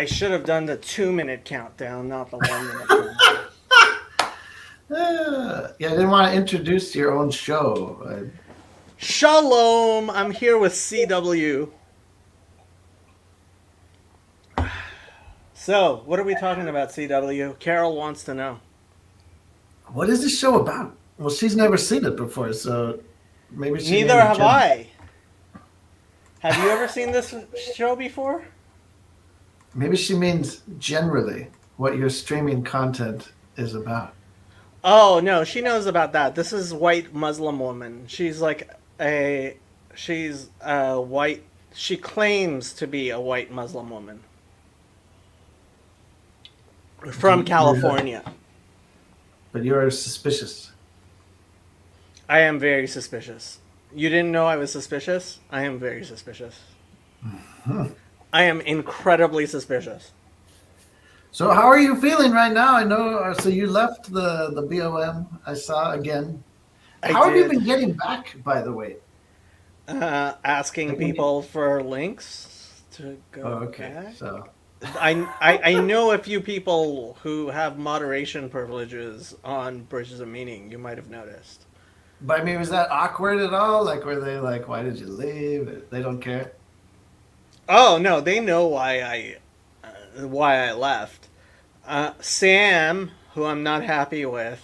I should have done the 2 minute countdown, not the 1 minute countdown. Yeah, I didn't want to introduce your own show. Shalom! I'm here with CW. So, what are we talking about, CW? Carol wants to know. What is this show about? Well, she's never seen it before, so maybe she Neither means have Jen. I. Have you ever seen this show before? Maybe she means generally what your streaming content is about. Oh, no, she knows about that. This is white Muslim woman. A. She's a white. She claims to be a white Muslim woman from You're, California. but you're suspicious. I am very suspicious. You didn't know I was suspicious? I am very suspicious. I am incredibly suspicious. So how are you feeling right now? I know. So you left the BOM. I saw again. I How have you did. been getting back? By the way. Asking Like when you, people for links to oh, go okay. back. So I know a few people who have moderation privileges on Bridges of Meaning. You might have noticed. but I mean, was that awkward at all? Like, were they like, "Why did you leave?" They don't care. Oh no, they know why I left. Sam, who I'm not happy with,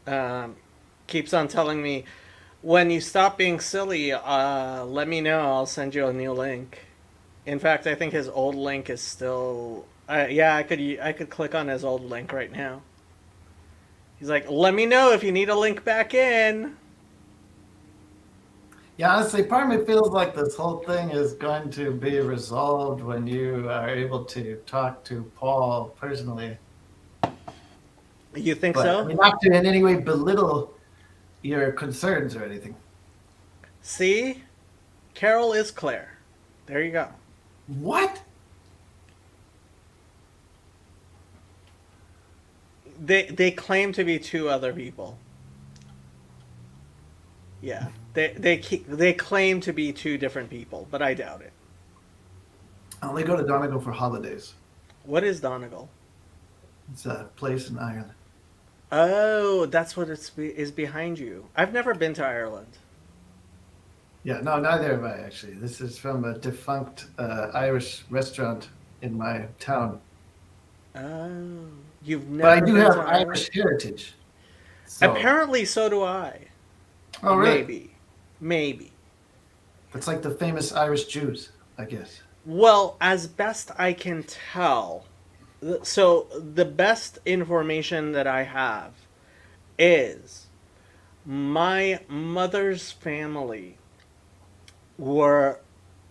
um, keeps on telling me, when you stop being silly, let me know. I'll send you a new link. In fact, I think his old link is still. Yeah, I could click on his old link right now. He's like, let me know if you need a link back in. Yeah, honestly, part of me feels like this whole thing is going to be resolved when you are able to talk to Paul personally. You think But I so? mean, not to in any way belittle your concerns or anything. See, Carol is Claire. There you go. What? They claim to be two other people. Yeah, they claim to be two different people, but I doubt it. I only go to Donegal for holidays. What is Donegal? It's a place in Ireland. Oh, that's what is behind you. I've never been to Ireland. Yeah, no, neither have I actually. This is from a defunct Irish restaurant in my town. Oh, you've But I never do been to have Ireland? Irish heritage. So, Apparently, so do I. oh, really? Maybe, maybe. That's like the famous Irish Jews, I guess. Well, as best I can tell, so the best information that I have is my mother's family were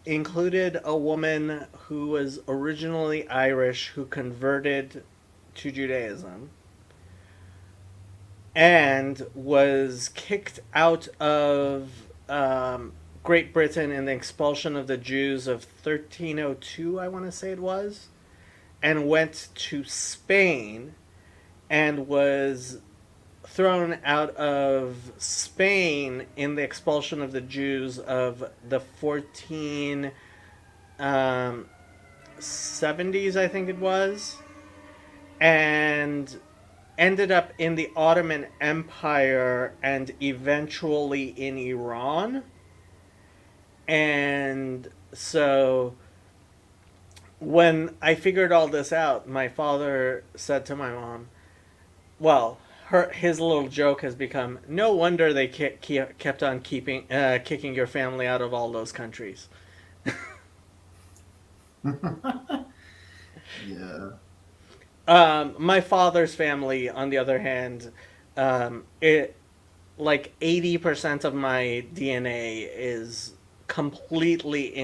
included a woman who was originally Irish who converted to Judaism and was kicked out of Great Britain in the expulsion of the Jews of 1302, I want to say it was, and went to Spain and was thrown out of Spain in the expulsion of the Jews of the 14 70s, I think it was, and ended up in the Ottoman Empire and eventually in Iran. And so when I figured all this out, my father said to my mom, well, his little joke has become, no wonder they kept on kicking your family out of all those countries. Yeah. My father's family, on the other hand, it like 80% of my DNA is completely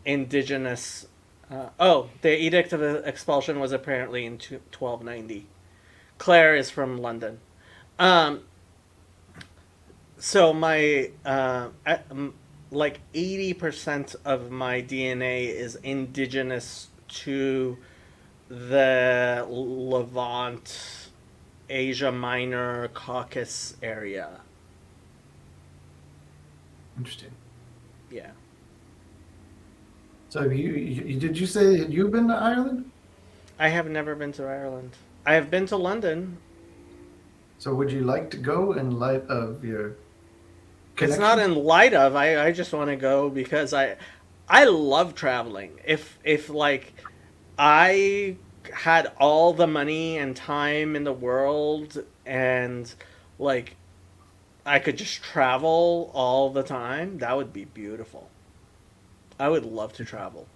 indigenous. The Edict of Expulsion was apparently in 1290. Claire is from London. Um, so my like 80% of my DNA is indigenous to the Levant, Asia Minor, Caucasus area. Interesting. Yeah. So did you say that you've been to Ireland? I have never been to Ireland. I have been to London. So would you like to go in light of your It's not connection? in light of. I just want to go because I love traveling. If like I had all the money and time in the world and like I could just travel all the time, that would be beautiful. I would love to travel.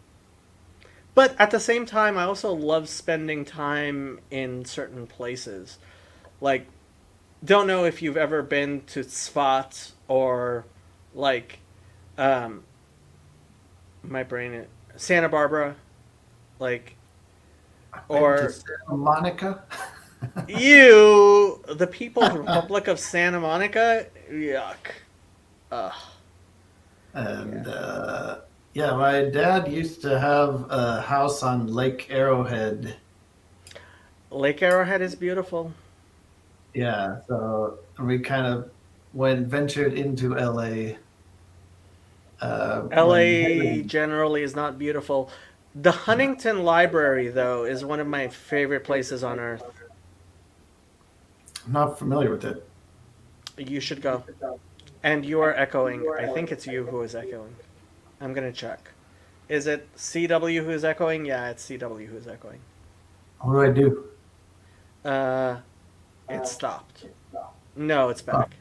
But at the same time, I also love spending time in certain places. Like, don't know if you've ever been to Svat or like um, my brain, Santa Barbara, like, I've been to or Santa Monica. the People's Republic of Santa Monica. Yuck. Ugh. Yeah. And yeah, my dad used to have a house on Lake Arrowhead. Lake Arrowhead is beautiful. Yeah, so we kind of went ventured into LA when him LA and generally is not beautiful. The no, Huntington Library, though, is one of my favorite places on earth. I'm not familiar with it. You should go. And you are echoing. I think it's you who is echoing. I'm gonna check. Is it CW who is echoing? Yeah, it's CW who is echoing. What do I do? Uh, it stopped. No, it's Oh, back.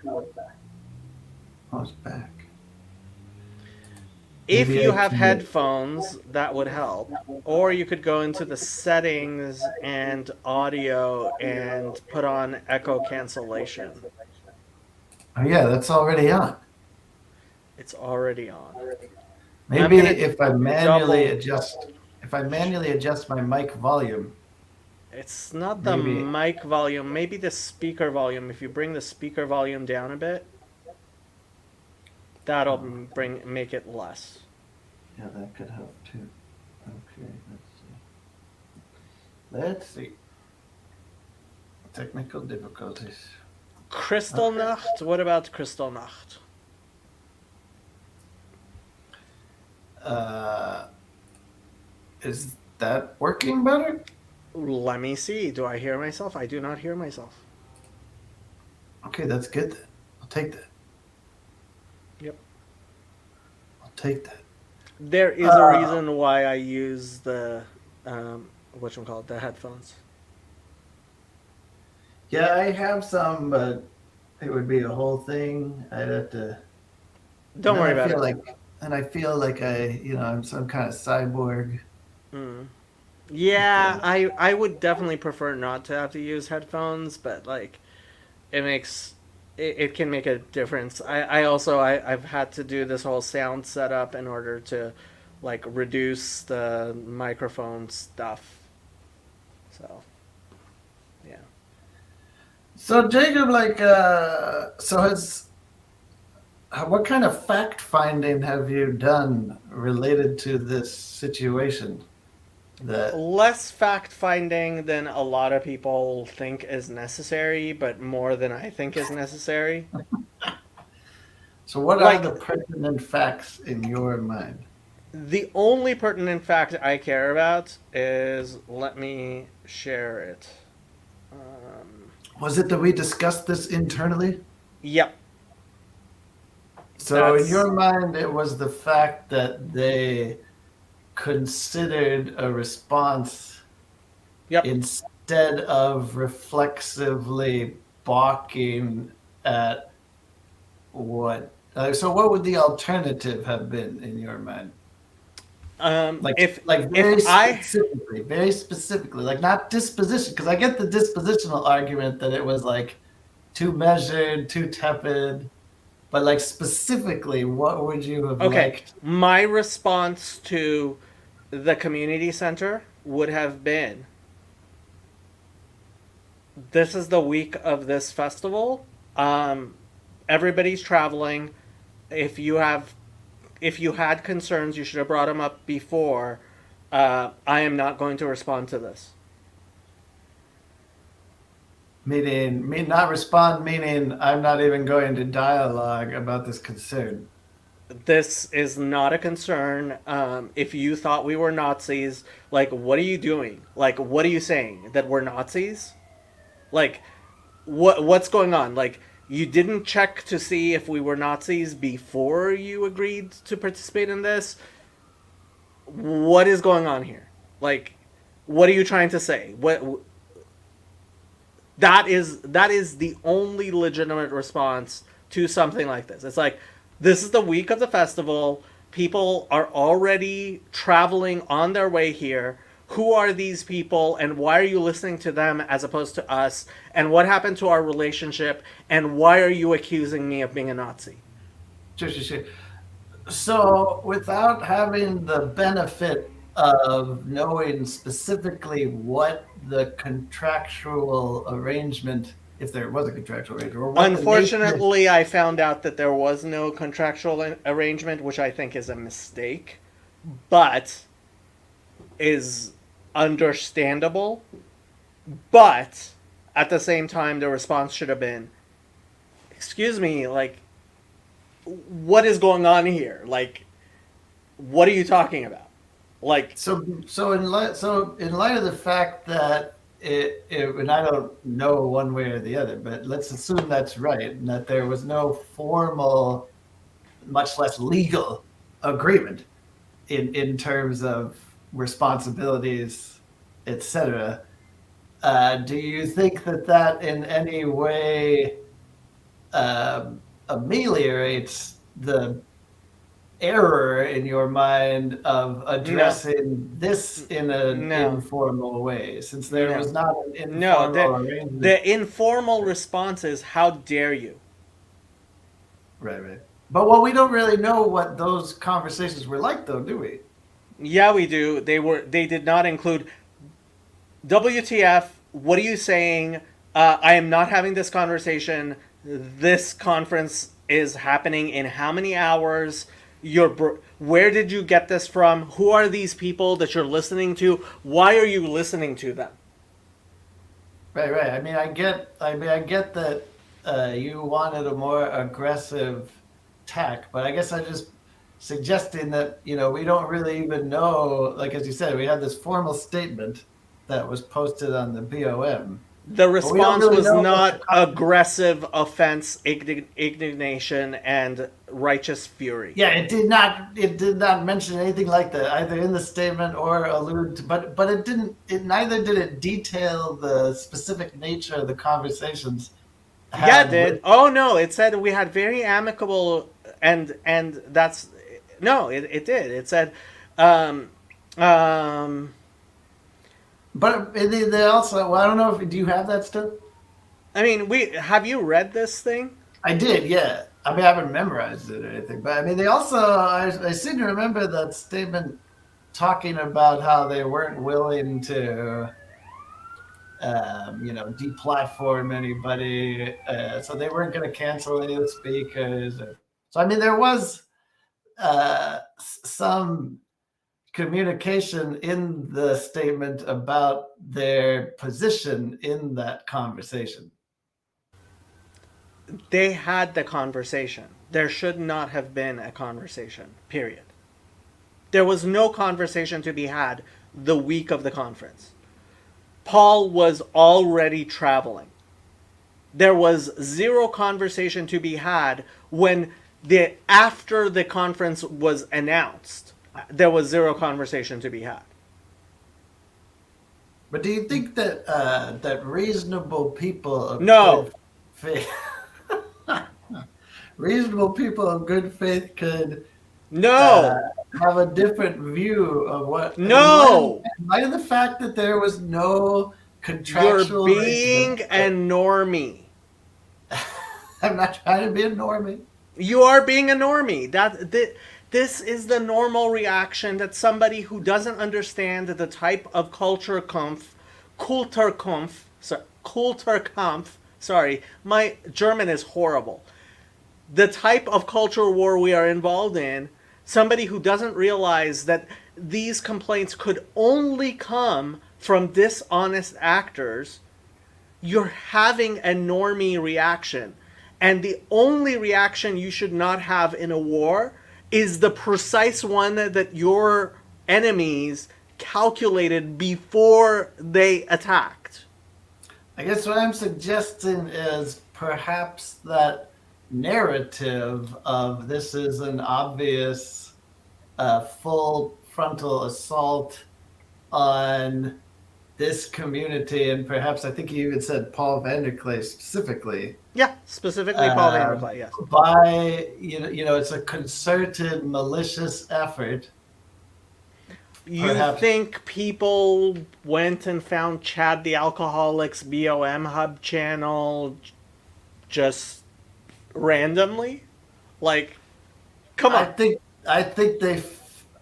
oh, it's back. If Maybe you I have can. headphones, that would help. Or you could go into the settings and audio and put on echo cancellation. Oh yeah, that's already on. It's already on. I'm Maybe gonna double. if I manually adjust my mic volume, It's not the maybe. mic volume, maybe the speaker volume. If you bring the speaker volume down a bit, that'll Oh, make it less. yeah, that could help too. Okay, let's see. Let's see. Technical difficulties. Okay. Kristallnacht? What about Kristallnacht? Uh, is that working better? Let me see. Do I hear myself? I do not hear myself. Okay, that's good then. I'll take that. Yep. I'll take that. There is a Uh, reason why I use the what you call it, the headphones. yeah, I have some, but it would be a whole thing. I'd have to, and Don't worry about it. I feel like I'm some kind of cyborg. Mm. With Yeah, the, I would definitely prefer not to have to use headphones, but like it makes it can make a difference. I also I've had to do this whole sound setup in order to like reduce the microphone stuff. So yeah. so Jacob, what kind of fact finding have you done related to this situation? That Less fact finding than a lot of people think is necessary, but more than I think is necessary. so, what are Like the pertinent facts in your mind? the only pertinent fact I care about is let me share it. Was it that we discussed this internally? Yep, So, in that's your mind, it was the fact that they considered a response yep. instead of reflexively balking at what. So, what would the alternative have been in your mind? Like, If I very specifically, like not disposition, because I get the dispositional argument that it was like too measured, too tepid, but like specifically, what would you have okay, liked? my response to the community center would have been this is the week of this festival. Um, everybody's traveling. If you have if you had concerns, you should have brought them up before. I am not going to respond to this. Meaning, me not respond, meaning I'm not even going to dialogue about this concern. this is not a concern. If you thought we were Nazis, like, what are you doing? Like, what are you saying? That we're Nazis? Like, what's going on? Like, you didn't check to see if we were Nazis before you agreed to participate in this? What is going on here? Like, what are you trying to say? What that is the only legitimate response to something like this. It's like, this is the week of the festival. People are already traveling on their way here. Who are these people, and why are you listening to them as opposed to us? And what happened to our relationship? And why are you accusing me of being a Nazi? Sure, sure, sure. So, without having the benefit of knowing specifically what the contractual arrangement, if there was a contractual arrangement, or what the nature. Unfortunately, I found out that there was no contractual arrangement, which I think is a mistake, but is understandable. But at the same time, the response should have been, "Excuse me, like, what is going on here? Like, what are you talking about?" Like, So in light of the fact that and I don't know one way or the other, but let's assume that's right, and that there was no formal, much less legal agreement in terms of responsibilities, etc. Do you think that that in any way ameliorates the error in your mind of no, addressing this in an no, informal way, since there no, was not an no. informal arrangement? The informal response is, "How dare you?" Right, right. But well, we don't really know what those conversations were like, though, do we? Yeah, we do. They did not include WTF. What are you saying? I am not having this conversation. This conference is happening in how many hours? Where did you get this from? Who are these people that you're listening to? Why are you listening to them? Right, right. I mean, I get that you wanted a more aggressive tack, but I guess I'm just suggesting that we don't really even know. Like as you said, we had this formal statement that was posted on the BOM, The but we don't response really was know what the not aggressive offense, indignation, and righteous fury. Yeah, it did not mention anything like that either in the statement or allude to, but it didn't it neither did it detail the specific nature of the conversations Yeah, it had with. did. Oh no, it said we had very amicable, and that's no, it did. It said, um, um, But they also, well, I don't know if do you have that stuff? I mean, we have you read this thing? I did, yeah. I mean, I haven't memorized it or anything, but I mean, they also, I seem to remember that statement talking about how they weren't willing to deplatform anybody. So they weren't going to cancel any of the speakers. So, I mean, there was some communication in the statement about their position in that conversation. They had the conversation. There should not have been a conversation. Period. There was no conversation to be had the week of the conference. Paul was already traveling. There was zero conversation to be had when the after the conference was announced. There was zero conversation to be had. But do you think that that reasonable people of No, good faith, reasonable people of good faith could uh, no, have a different view of what, no. in light of the fact that there was no You're contractual arrangement? being a normie. I'm not trying to be a normie. You are being a normie. This is the normal reaction that somebody who doesn't understand the type of Kulturkampf, sorry, my German is horrible. The type of culture war we are involved in, somebody who doesn't realize that these complaints could only come from dishonest actors, you're having a normie reaction. And the only reaction you should not have in a war is the precise one that your enemies calculated before they attacked. I guess what I'm suggesting is perhaps that narrative of this is an obvious full frontal assault on this community, and perhaps I think you even said Paul Vanderklay specifically. Yeah, specifically Paul Vanderklay, yes. By it's a concerted, malicious effort. You Perhaps. think people went and found Chad the Alcoholic's BOM Hub channel just randomly? Like, come I on. think I think they.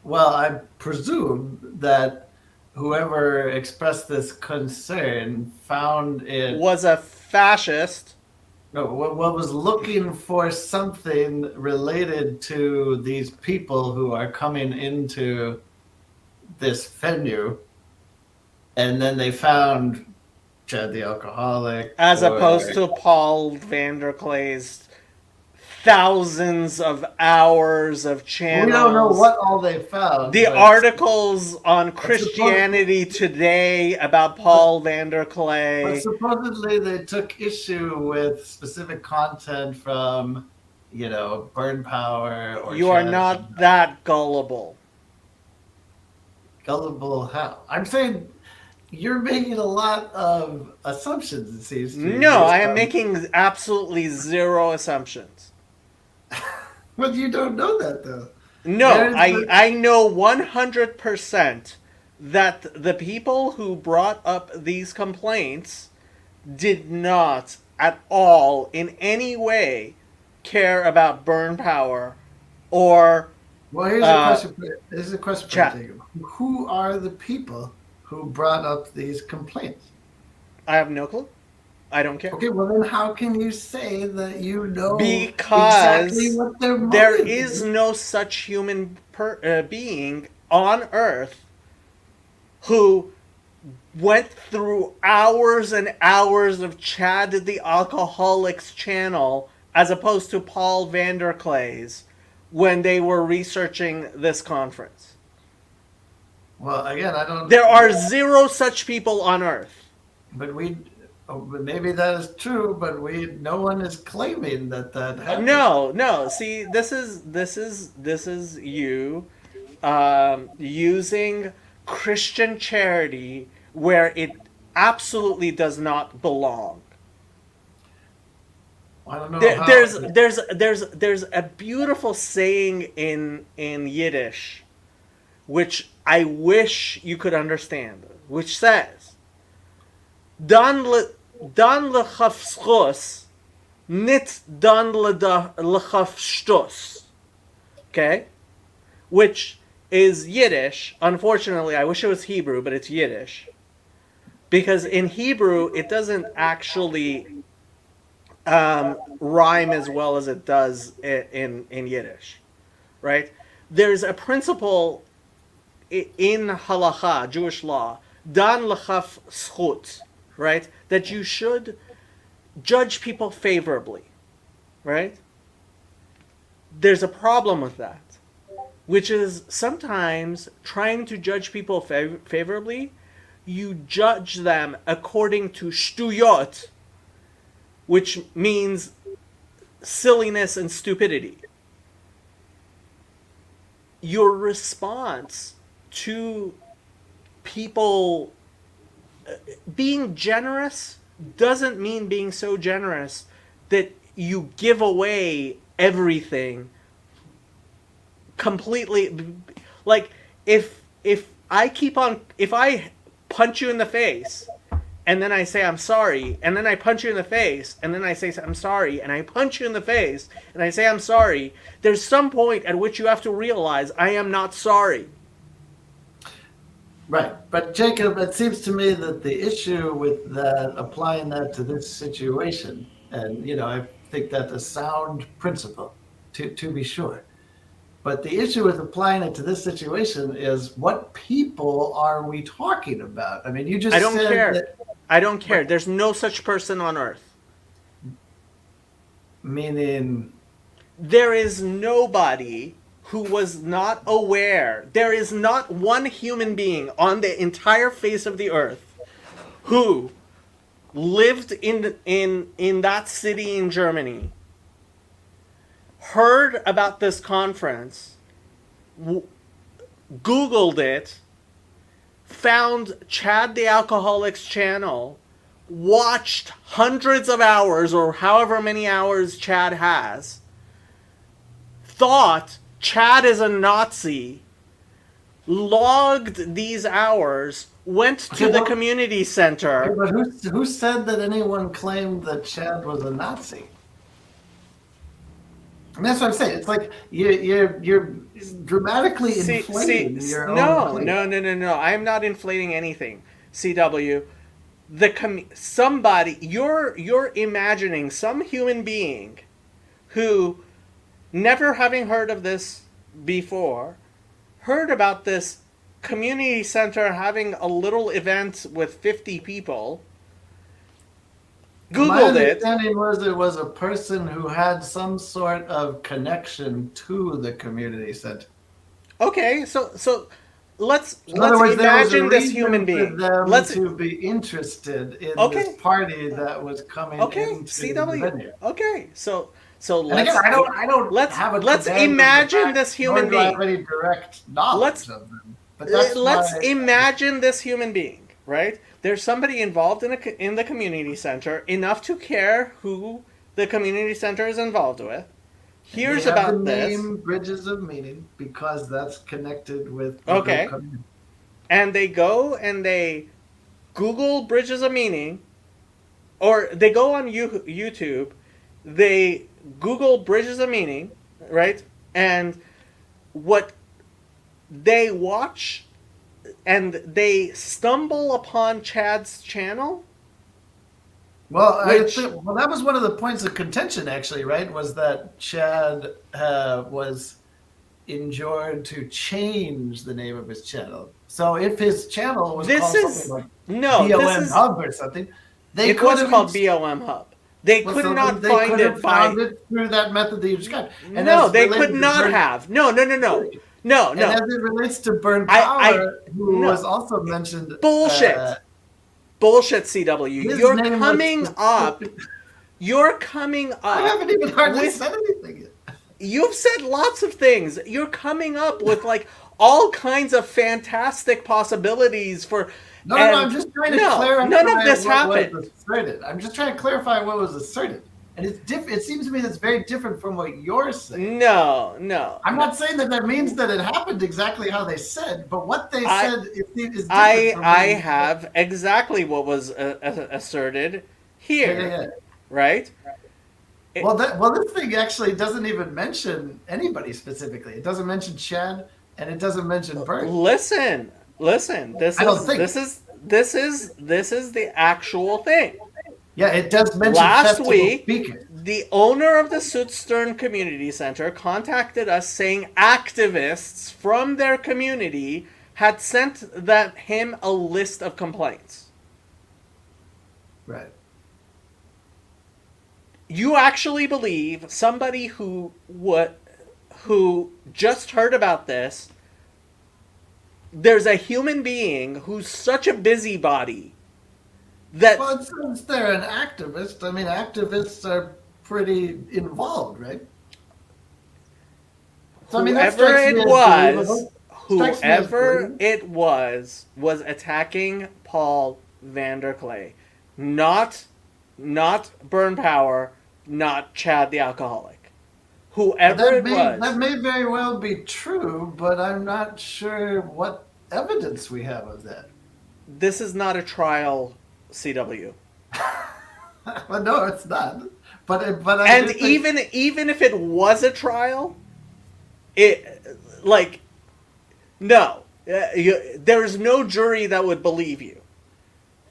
Well, I presume that whoever expressed this concern found it. Was a fascist. No, what was looking for something related to these people who are coming into this venue, and then they found Chad the Alcoholic, As or opposed to Paul Vanderklay's thousands of hours of channels. we don't know what all they found. The articles on Christianity Today about Paul But Vanderklay. supposedly they took issue with specific content from, Burn Power or You are not that gullible. Gullible. How? I'm saying you're making a lot of assumptions, it seems to me. No, I am making absolutely zero assumptions. But you don't know that, though. No, I know 100% that the people who brought up these complaints did not at all in any way care about Burn Power or Well, here's a question. Here's a question for Chat. Jacob. Who are the people who brought up these complaints? I have no clue. I don't care. Okay, well then how can you say that you know Because exactly what their motive there is no such human being on Earth who went through hours and hours of Chad the Alcoholic's channel as opposed to Paul Vanderklay's when they were researching this conference. Well, again, I don't. There are zero such people on Earth. But maybe that is true. But no one is claiming that happened. No. See, this is you using Christian charity where it absolutely does not belong. I don't know. There's a beautiful saying in Yiddish, which I wish you could understand, which says, "Dan lechafschos, nit dan lechafstos." Okay, which is Yiddish. Unfortunately, I wish it was Hebrew, but it's Yiddish. Because in Hebrew, it doesn't actually rhyme as well as it does in Yiddish, right? There's a principle in halacha, Jewish law, dan lechaf schut, right? That you should judge people favorably, right? There's a problem with that, which is sometimes trying to judge people favorably, you judge them according to shtuyot, which means silliness and stupidity. Your response to people being generous doesn't mean being so generous that you give away everything completely. Like if I punch you in the face and then I say I'm sorry, and then I punch you in the face, and then I say I'm sorry, and I punch you in the face, and I say I'm sorry, there's some point at which you have to realize I am not sorry. Right. But Jacob, it seems to me that the issue with that, applying that to this situation, and I think that's a sound principle, to be sure. But the issue with applying it to this situation is, what people are we talking about? I mean, you just I don't said care. that, I don't care. There's no such person on Earth. meaning There is nobody who was not aware. There is not one human being on the entire face of the earth who lived in that city in Germany, heard about this conference, Googled it, found Chad the Alcoholic's channel, watched hundreds of hours or however many hours Chad has, thought Chad is a Nazi, logged these hours, went to the community center. But who said that anyone claimed that Chad was a Nazi? And that's what I'm saying. It's like you're dramatically inflating your own claim. No. I am not inflating anything. CW, somebody, you're imagining some human being who, never having heard of this before, heard about this community center having a little event with 50 people, Googled My it. understanding was it was a person who had some sort of connection to the community center. Okay, so let's In other words, imagine there was a this human being. for them Let's to be interested in Okay. this party that was coming into the CW. venue. Okay, so And let's again, I don't let's have a let's command of the imagine fact, this nor human do I being. have any direct knowledge Let's- of them. But that's Let's my- imagine this human being, right? There's somebody involved in the community center enough to care who the community center is involved with. Here's they have about the this, name Bridges of Meaning because that's connected with Okay. the community. and they go and they Google Bridges of Meaning, or they go on YouTube, they Google Bridges of Meaning, right? And what they watch, and they stumble upon Chad's channel. Well, Which- that was one of the points of contention, actually, right? Was that Chad was enjoined to change the name of his channel. So if his channel was This called is something like no. BOM This is Hub or something, they it could was have called BOM Hub. They well, could so not they find could have it by. found it through that method that you described. And No, as they related could to not Burn- have. No. And as it relates to Burn I- Power, who no. was also mentioned, Bullshit. Bullshit, CW. his You're name was coming up. specific- You're coming up. I haven't even hardly with- said anything yet. You've said lots of things. You're coming up with like all kinds of fantastic possibilities for. No, and I'm just trying to no, clarify none of this what happened. was asserted. I'm just trying to clarify what was asserted. And it's it seems to me that's very different from what you're saying. No. I'm not saying that means that it happened exactly how they said, but what they said is different from I what- have exactly what was asserted here, Yeah. right? Well, this thing actually doesn't even mention anybody specifically. It doesn't mention Chad, and it doesn't mention Bert. Listen. This I don't think- is the actual thing. Yeah, it does mention Last festival week, speaker. the owner of the Sootstern Community Center contacted us saying activists from their community had sent him a list of complaints. Right. You actually believe somebody who just heard about this, there's a human being who's such a busybody that Well, since they're an activist, I mean, activists are pretty involved, right? So, I mean, that whoever strikes it me as was, believable. Strikes me as whoever believable. it was attacking Paul Vanderklay, not Burn Power, not Chad the Alcoholic. Whoever it was. That may very well be true, but I'm not sure what evidence we have of that. This is not a trial, CW. Well, no, it's not. But I And do think- even if it was a trial, no, there's no jury that would believe you.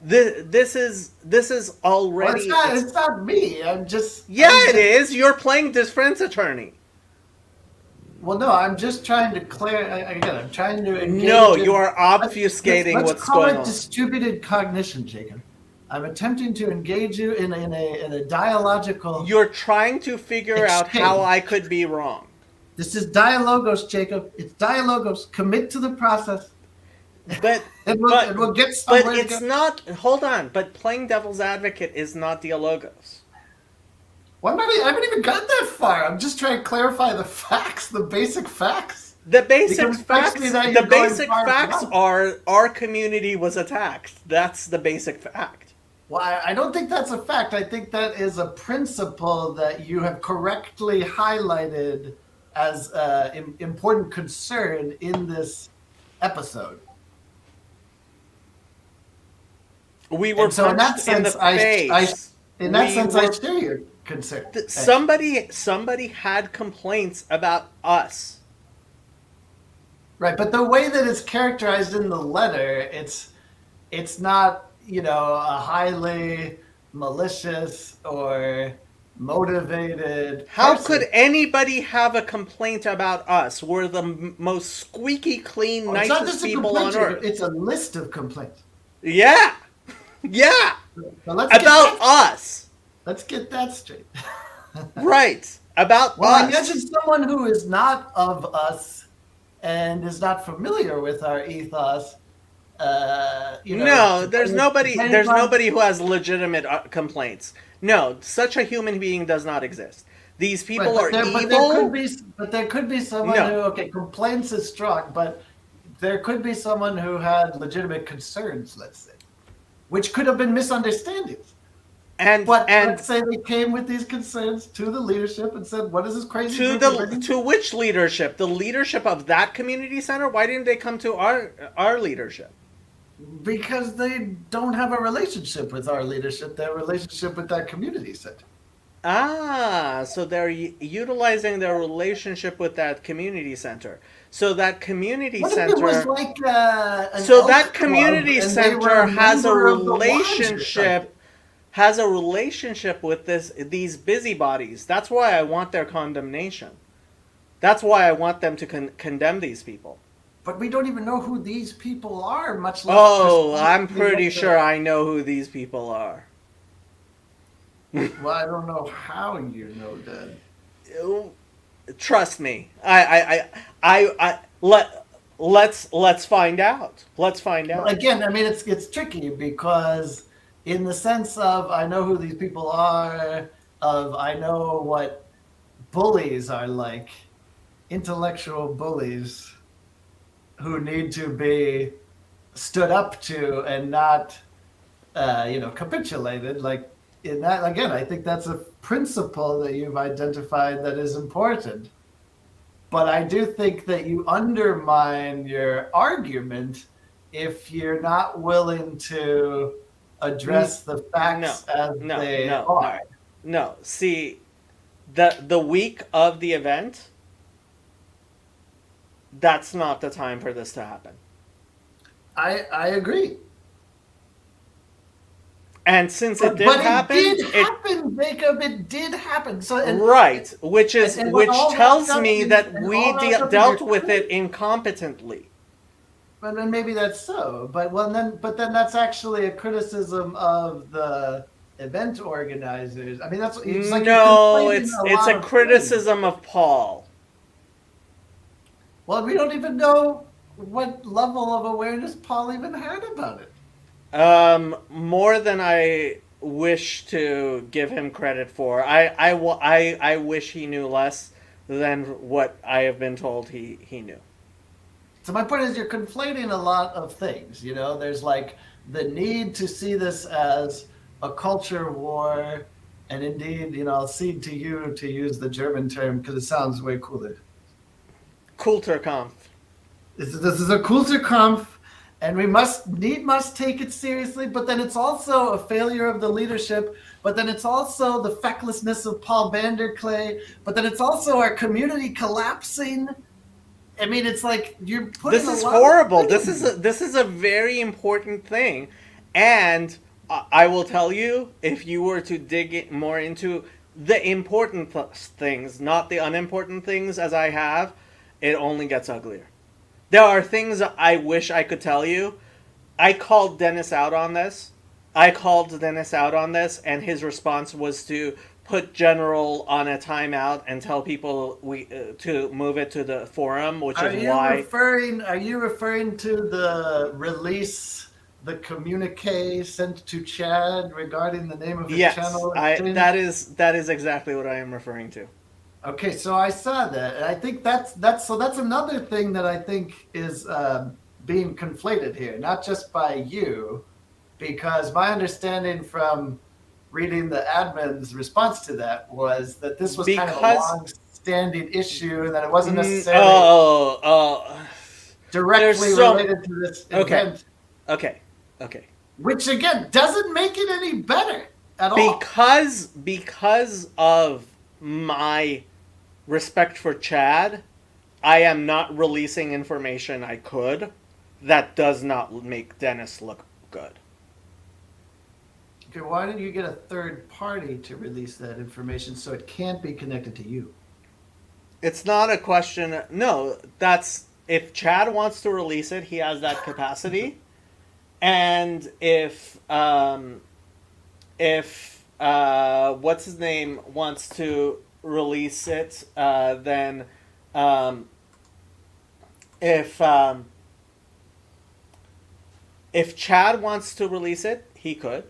This is well, already. it's not me. I'm just It is. You're playing defense attorney. Well, no, I'm just trying to clear. Again, I'm trying to engage. No, in- you are obfuscating let's what's call going it on. distributed cognition, Jacob. I'm attempting to engage you in a dialogical. You're trying to figure out how Exchange. I could be wrong. This is dialogos, Jacob. It's dialogos. Commit to the process, But and but we'll get but somewhere it's together. not. Hold on. But playing devil's advocate is not dialogos. Well, I haven't even got that far. I'm just trying to clarify the facts, the basic facts, The basic because it strikes me facts. that The you're going basic far facts beyond. are our community was attacked. That's the basic fact. Well, I don't think that's a fact. I think that is a principle that you have correctly highlighted as an important concern in this episode. We were And so, in that punched in the sense, face. We I were. share your concern. Actually, Somebody had complaints about us. right? But the way that it's characterized in the letter, it's not, a highly malicious or motivated How person. could anybody have a complaint about us? We're the most squeaky clean, Oh, it's not nicest just a people complaint, on Jacob. earth. It's a list of complaints. Yeah, yeah, So let's get about that. us. Let's get that straight. Right, about Well, I imagine us. someone who is not of us and is not familiar with our ethos. No, Depending There's on. nobody who has legitimate complaints. No, such a human being does not exist. These Right, people are evil. but there could be someone No, who, okay, complaints is strong, but there could be someone who had legitimate concerns, let's say, which could have been misunderstandings. But and let's say they came with these concerns to the leadership and said, "What is this crazy group of bringing?" to which leadership? The leadership of that community center? Why didn't they come to our leadership? Because they don't have a relationship with our leadership; their relationship with that community center. Ah, so they're utilizing their relationship with that community center. So that community What if it was center like an so that elk club community and they were center a member of the lodge or something? has a relationship with these busybodies. That's why I want their condemnation. That's why I want them to condemn these people. But we don't even know who these people are, much less Oh, I'm precisely pretty what sure the. I know who these people are. Well, I don't know how you know that. Trust me. Let's find out. Let's find Well, out. again, I mean, it's tricky because, in the sense of I know who these people are, of I know what bullies are like, intellectual bullies who need to be stood up to and not, capitulated. Like in that, again, I think that's a principle that you've identified that is important. But I do think that you undermine your argument if you're not willing to N- address the no, facts as no, they no, are. no, no. See, the week of the event, that's not the time for this to happen. I agree. And since it But did it happen, did it happen, Jacob. It did happen. So right, and when which all wrapped tells up me in that and we all wrapped up in dealt your with it critique. incompetently. But then maybe that's so. But then that's actually a criticism of the event organizers. I mean, that's it's like you're No, conflating a it's lot a of things. criticism of Paul. Well, we don't even know what level of awareness Paul even had about it. More than I wish to give him credit for. I wish he knew less than what I have been told he knew. So my point is, you're conflating a lot of things. There's like the need to see this as a culture war, and indeed, I'll cede to you to use the German term because it sounds way cooler. Kulturkampf. This is a Kulturkampf, and we must take it seriously. But then it's also a failure of the leadership. But then it's also the fecklessness of Paul Vanderklay. But then it's also our community collapsing. I mean, it's like you're putting This a is lot of horrible. things. This is a very important thing, and I will tell you, if you were to more into the important things, not the unimportant things, as I have, it only gets uglier. There are things I wish I could tell you. I called Dennis out on this. And his response was to put general on a timeout and tell people we to move it to the forum, which is why. Are you referring to the release, the communique sent to Chad regarding the name of his Yes, channel I exchange? that is exactly what I am referring to. Okay, so I saw that, and I think that's another thing that I think is being conflated here, not just by you, because my understanding from reading the admin's response to that was that this was kind of a Because long-standing issue, and that it wasn't necessarily oh, there's directly so related to this okay, event, okay, okay. which again doesn't make it any better at all. Because of my respect for Chad, I am not releasing information I could that does not make Dennis look good. Okay, why don't you get a third party to release that information so it can't be connected to you? It's not a question. No, that's if Chad wants to release it, he has that capacity. And if what's his name wants to release it, then um, if um, if Chad wants to release it, he could,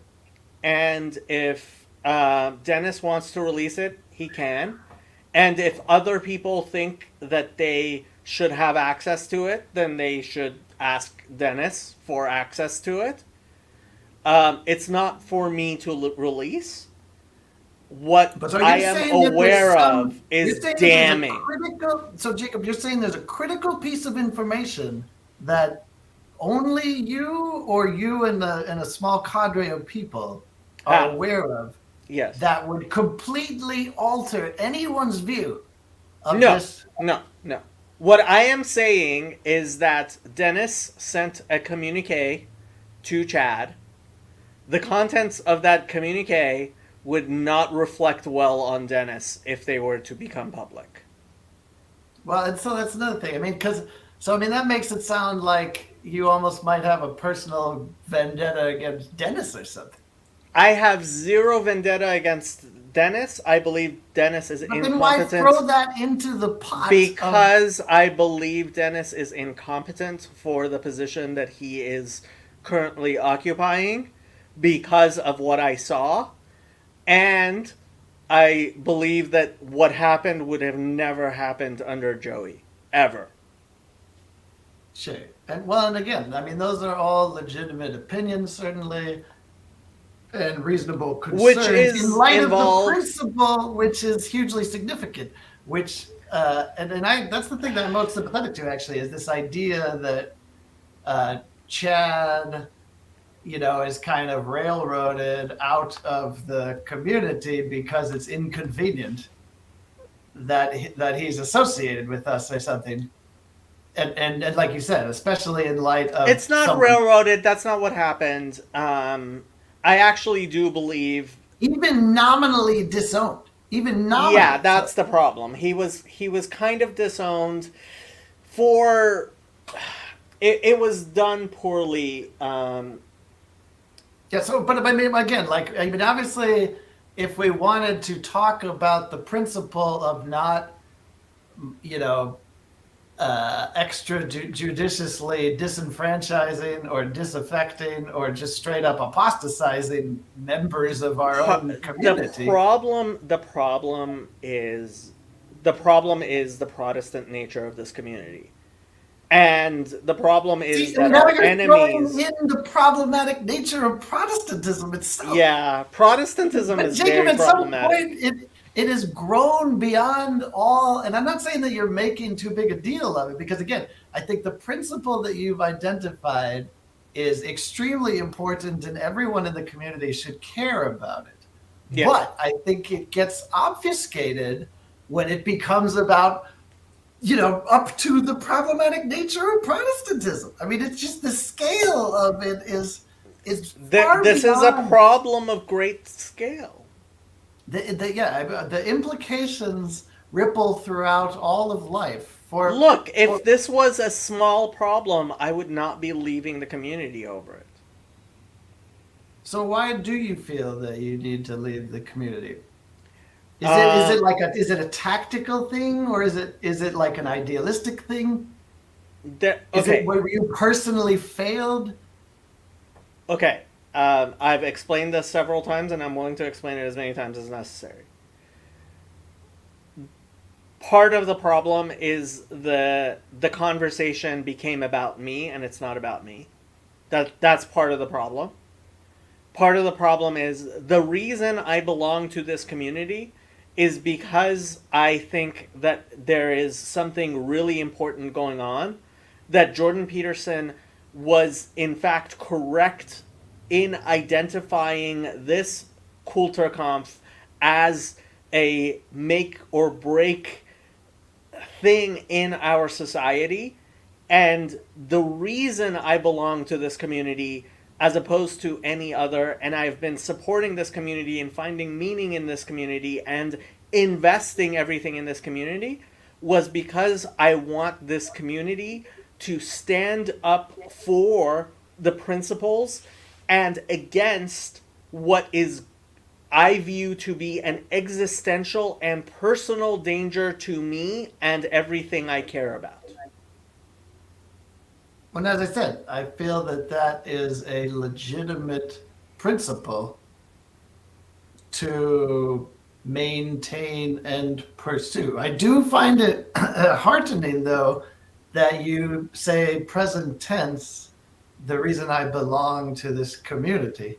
and if Dennis wants to release it, he can, and if other people think that they should have access to it, then they should ask Dennis for access to it. It's not for me to release. What But so I you're am saying that aware of you're is saying that there's a damning. critical, so Jacob, you're saying there's a critical piece of information that only you or you and a small cadre of people are Ha. aware of Yes. that would completely alter anyone's view of No. this. No. No. What I am saying is that Dennis sent a communique to Chad. The contents of that communique would not reflect well on Dennis if they were to become public. Well, and so that's another thing. I mean, I mean, that makes it sound like you almost might have a personal vendetta against Dennis or something. I have zero vendetta against Dennis. I believe Dennis is But then why incompetent throw that into the pot of. because I believe Dennis is incompetent for the position that he is currently occupying because of what I saw. And I believe that what happened would have never happened under Joey. Ever. Sure. And well, and again, I mean, those are all legitimate opinions, certainly, and reasonable Which concerns in is light of the involved. principle, which is hugely significant. Which, and I that's the thing that I'm most sympathetic to, actually, is this idea that Chad, is kind of railroaded out of the community because it's inconvenient that he's associated with us or something. And like you said, especially in light of It's not someone railroaded. That's not what happened. I actually do believe. even nominally disowned, even Yeah, nominally. that's So, the problem. He was kind of disowned for. It was done poorly. yeah. So, but I mean, again, like I mean, obviously, if we wanted to talk about the principle of not, you know, extrajudiciously disenfranchising or disaffecting or just straight up apostasizing members of our own community. The problem is the Protestant nature of this community. And the problem is See, and that now our you're throwing enemies. in the problematic nature of Protestantism itself. Yeah, Protestantism But is Jacob, very at some problematic. point, it has grown beyond all. And I'm not saying that you're making too big a deal of it, because again, I think the principle that you've identified is extremely important, and everyone in the community should care about it. Yeah. But I think it gets obfuscated when it becomes about, up to the problematic nature of Protestantism. I mean, it's just the scale of it is far This is a beyond problem of great scale. the implications ripple throughout all of life. Look, if this was a small problem, I would not be leaving the community over it. So why do you feel that you need to leave the community? Is Uh, it like is it a tactical thing, or is it like an idealistic thing? Is it okay, where you personally failed? okay. I've explained this several times, and I'm willing to explain it as many times as necessary. Part of the problem is the conversation became about me, and it's not about me. That's part of the problem. Part of the problem is the reason I belong to this community is because I think that there is something really important going on, that Jordan Peterson was in fact correct in identifying this Kulturkampf as a make or break thing in our society. And the reason I belong to this community as opposed to any other, and I've been supporting this community and finding meaning in this community and investing everything in this community, was because I want this community to stand up for the principles and against what is I view to be an existential and personal danger to me and everything I care about. Well, as I said, I feel that that is a legitimate principle to maintain and pursue. I do find it heartening, though, that you say present tense, the reason I belong to this community,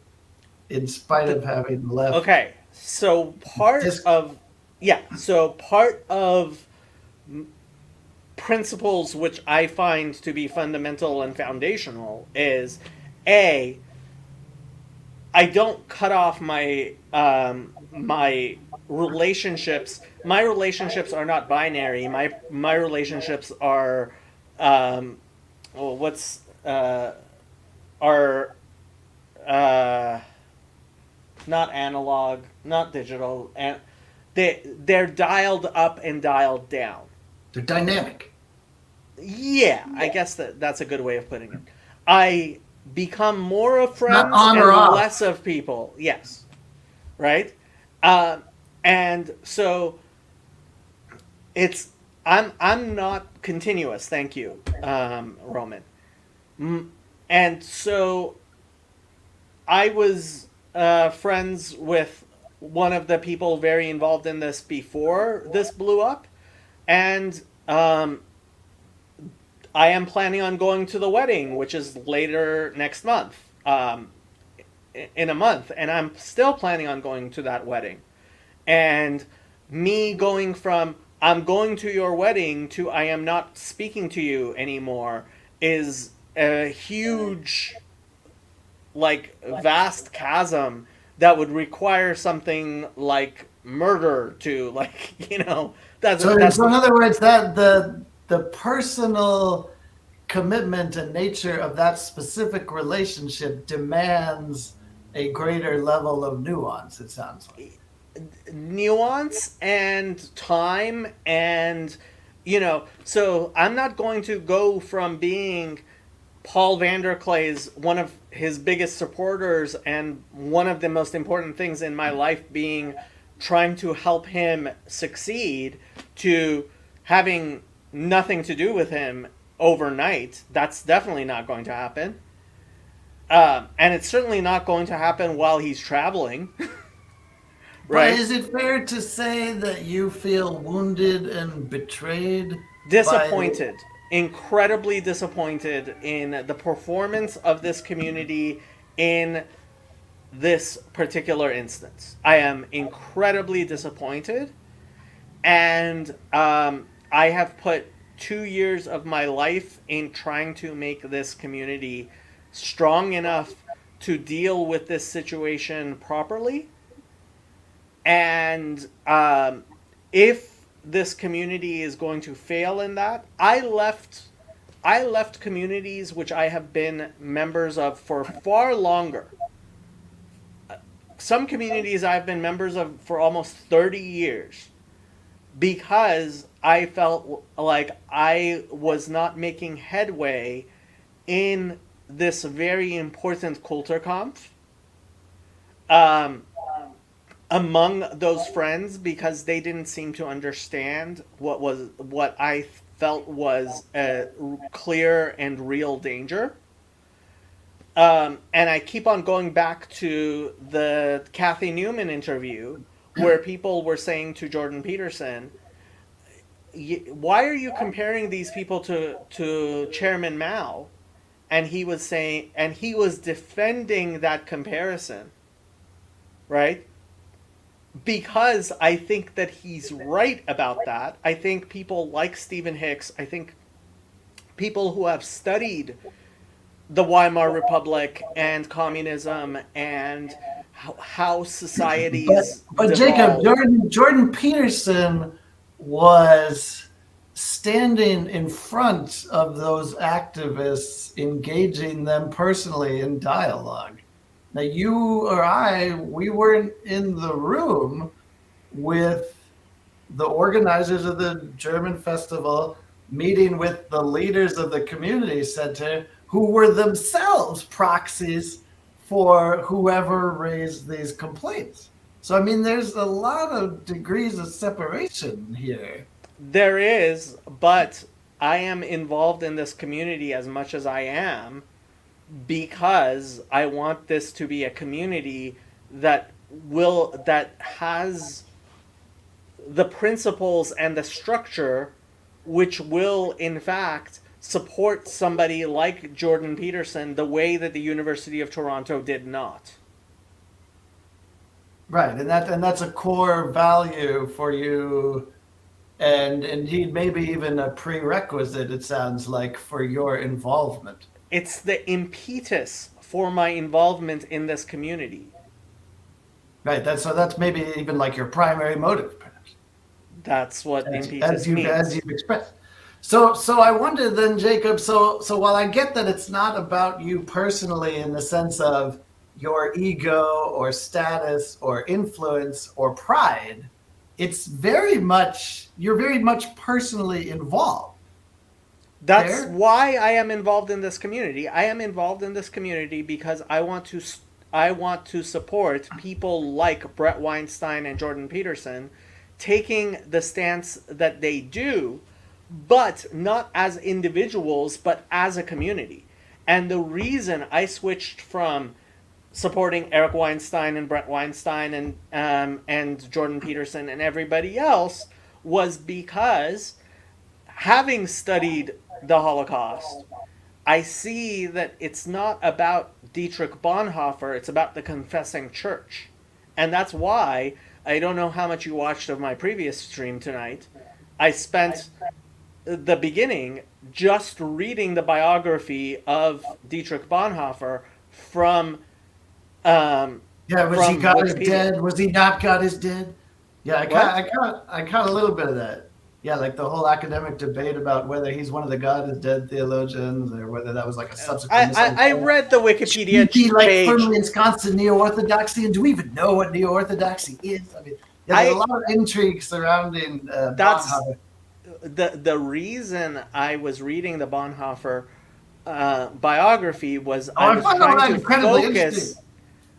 in spite The, of having left okay, so part this. of, yeah, so part of principles which I find to be fundamental and foundational is A, I don't cut off my relationships. My relationships are not binary. My relationships are well, what's are uh, not analog, not digital, and they're dialed up and dialed down. They're dynamic. Yeah, I guess that's a good way of putting it. I become more of It's not friends on or and less off. of people. Yes, right. Uh, and so it's I'm not continuous. Thank you, Roman. And so I was friends with one of the people very involved in this before this blew up, and I am planning on going to the wedding, which is later next month, in a month, and I'm still planning on going to that wedding. And me going from I'm going to your wedding to I am not speaking to you anymore is a huge, like, vast chasm that would require something like murder to, like, So that's in other words, that the personal commitment and nature of that specific relationship demands a greater level of nuance, it sounds like. nuance and time. And so I'm not going to go from being Paul Vanderklay's one of his biggest supporters and one of the most important things in my life being trying to help him succeed, to having nothing to do with him overnight. That's definitely not going to happen. And it's certainly not going to happen while he's traveling, But right? is it fair to say that you feel wounded and betrayed by the. Disappointed, incredibly disappointed in the performance of this community in this particular instance. I am incredibly disappointed, and I have put 2 years of my life in trying to make this community strong enough to deal with this situation properly. And if this community is going to fail in that, I left communities which I have been members of for far longer. Some communities I've been members of for almost 30 years because I felt like I was not making headway in this very important Kulturkampf. Um, among those friends because they didn't seem to understand what I felt was a clear and real danger. And I keep on going back to the Kathy Newman interview where people were saying to Jordan Peterson, "Why are you comparing these people to Chairman Mao?" And he was saying, and he was defending that comparison, right? Because I think that he's right about that. I think people like Stephen Hicks, I think people who have studied the Weimar Republic and communism and how societies But Jacob, devolve. Jordan Peterson was standing in front of those activists, engaging them personally in dialogue. Now, you or I, we weren't in the room with the organizers of the German festival, meeting with the leaders of the community center, who were themselves proxies for whoever raised these complaints. So, I mean, there's a lot of degrees of separation here. There is, but I am involved in this community as much as I am because I want this to be a community that has the principles and the structure which will in fact support somebody like Jordan Peterson the way that the University of Toronto did not. Right, and that's a core value for you, and indeed maybe even a prerequisite, it sounds like, for your involvement. It's the impetus for my involvement in this community. Right, that's maybe even like your primary motive, perhaps, That's what as impetus you've means. expressed. So I wonder then, Jacob. So while I get that it's not about you personally in the sense of your ego or status or influence or pride, it's very much you're very much personally involved. That's Fair? why I am involved in this community. I am involved in this community because I want to support people like Brett Weinstein and Jordan Peterson taking the stance that they do, but not as individuals, but as a community. And the reason I switched from supporting Eric Weinstein and Brett Weinstein and Jordan Peterson and everybody else was because having studied the Holocaust, I see that it's not about Dietrich Bonhoeffer, it's about the confessing church. And that's why I don't know how much you watched of my previous stream tonight. I spent the beginning just reading the biography of Dietrich Bonhoeffer from Yeah. Was he from God is Wikipedia. dead? Was he not God is dead? Yeah, What? I caught a little bit of that. Yeah, like the whole academic debate about whether he's one of the God is dead theologians or whether that was like a subsequent I misunderstanding. read the Should Wikipedia he be like page. firmly ensconced in neo-orthodoxy, and do we even know what neo-orthodoxy is? I mean, yeah, there's a I lot of intrigue surrounding That's Bonhoeffer. the reason I was reading the Bonhoeffer biography was Oh, I find all that incredibly interesting.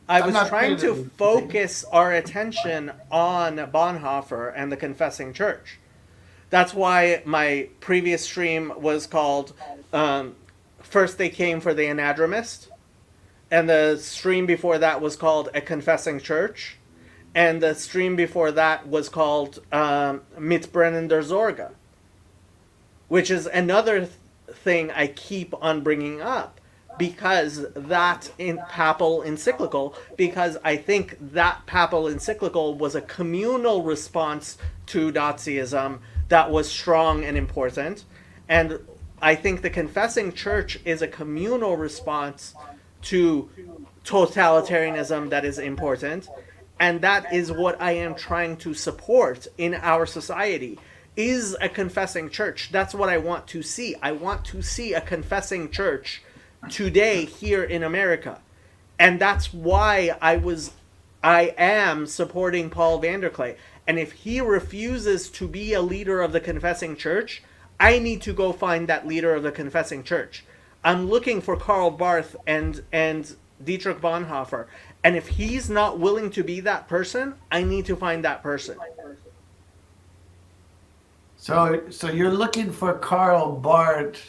I I'm was not trying trying to to debate. focus our attention on Bonhoeffer and the Confessing Church. That's why my previous stream was called First They Came for the Anadromist, and the stream before that was called A Confessing Church, and the stream before that was called Mitbrennen der Sorge, which is another thing I keep on bringing up because that in papal encyclical, because I think that papal encyclical was a communal response to Nazism that was strong and important, and I think the confessing church is a communal response to totalitarianism that is important, and that is what I am trying to support in our society is a confessing church. That's what I want to see. I want to see a confessing church today here in America. And that's why I am supporting Paul Vanderklay. And if he refuses to be a leader of the confessing church, I need to go find that leader of the confessing church. I'm looking for Karl Barth and Dietrich Bonhoeffer. And if he's not willing to be that person, I need to find that person. So you're looking for Karl Barth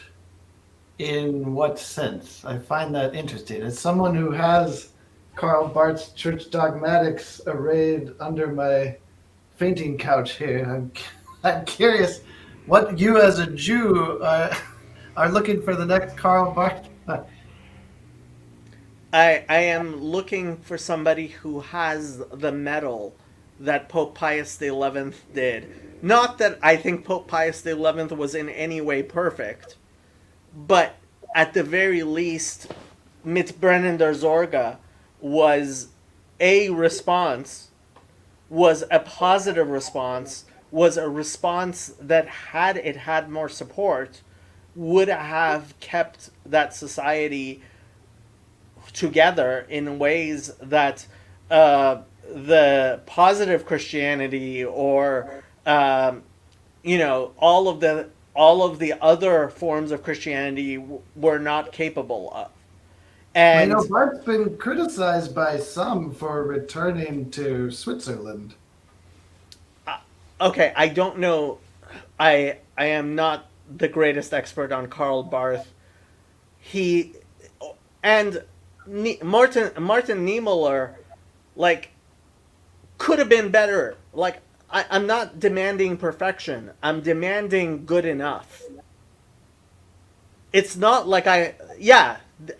in what sense? I find that interesting. As someone who has Karl Barth's Church Dogmatics arrayed under my fainting couch here, I'm curious what you as a Jew are looking for the next Karl Barth. I am looking for somebody who has the mettle that Pope Pius XI did. Not that I think Pope Pius XI was in any way perfect, but at the very least, Mitbrennender Zorga was a response, was a positive response, was a response that, had it had more support, would have kept that society together in ways that the positive Christianity, or all of the other forms of Christianity were not capable of. Well, And Barth's been criticized by some for returning to Switzerland. okay, I don't know. I am not the greatest expert on Karl Barth. He and Martin Niemöller, like, could have been better. Like, I'm not demanding perfection. I'm demanding good enough. It's not like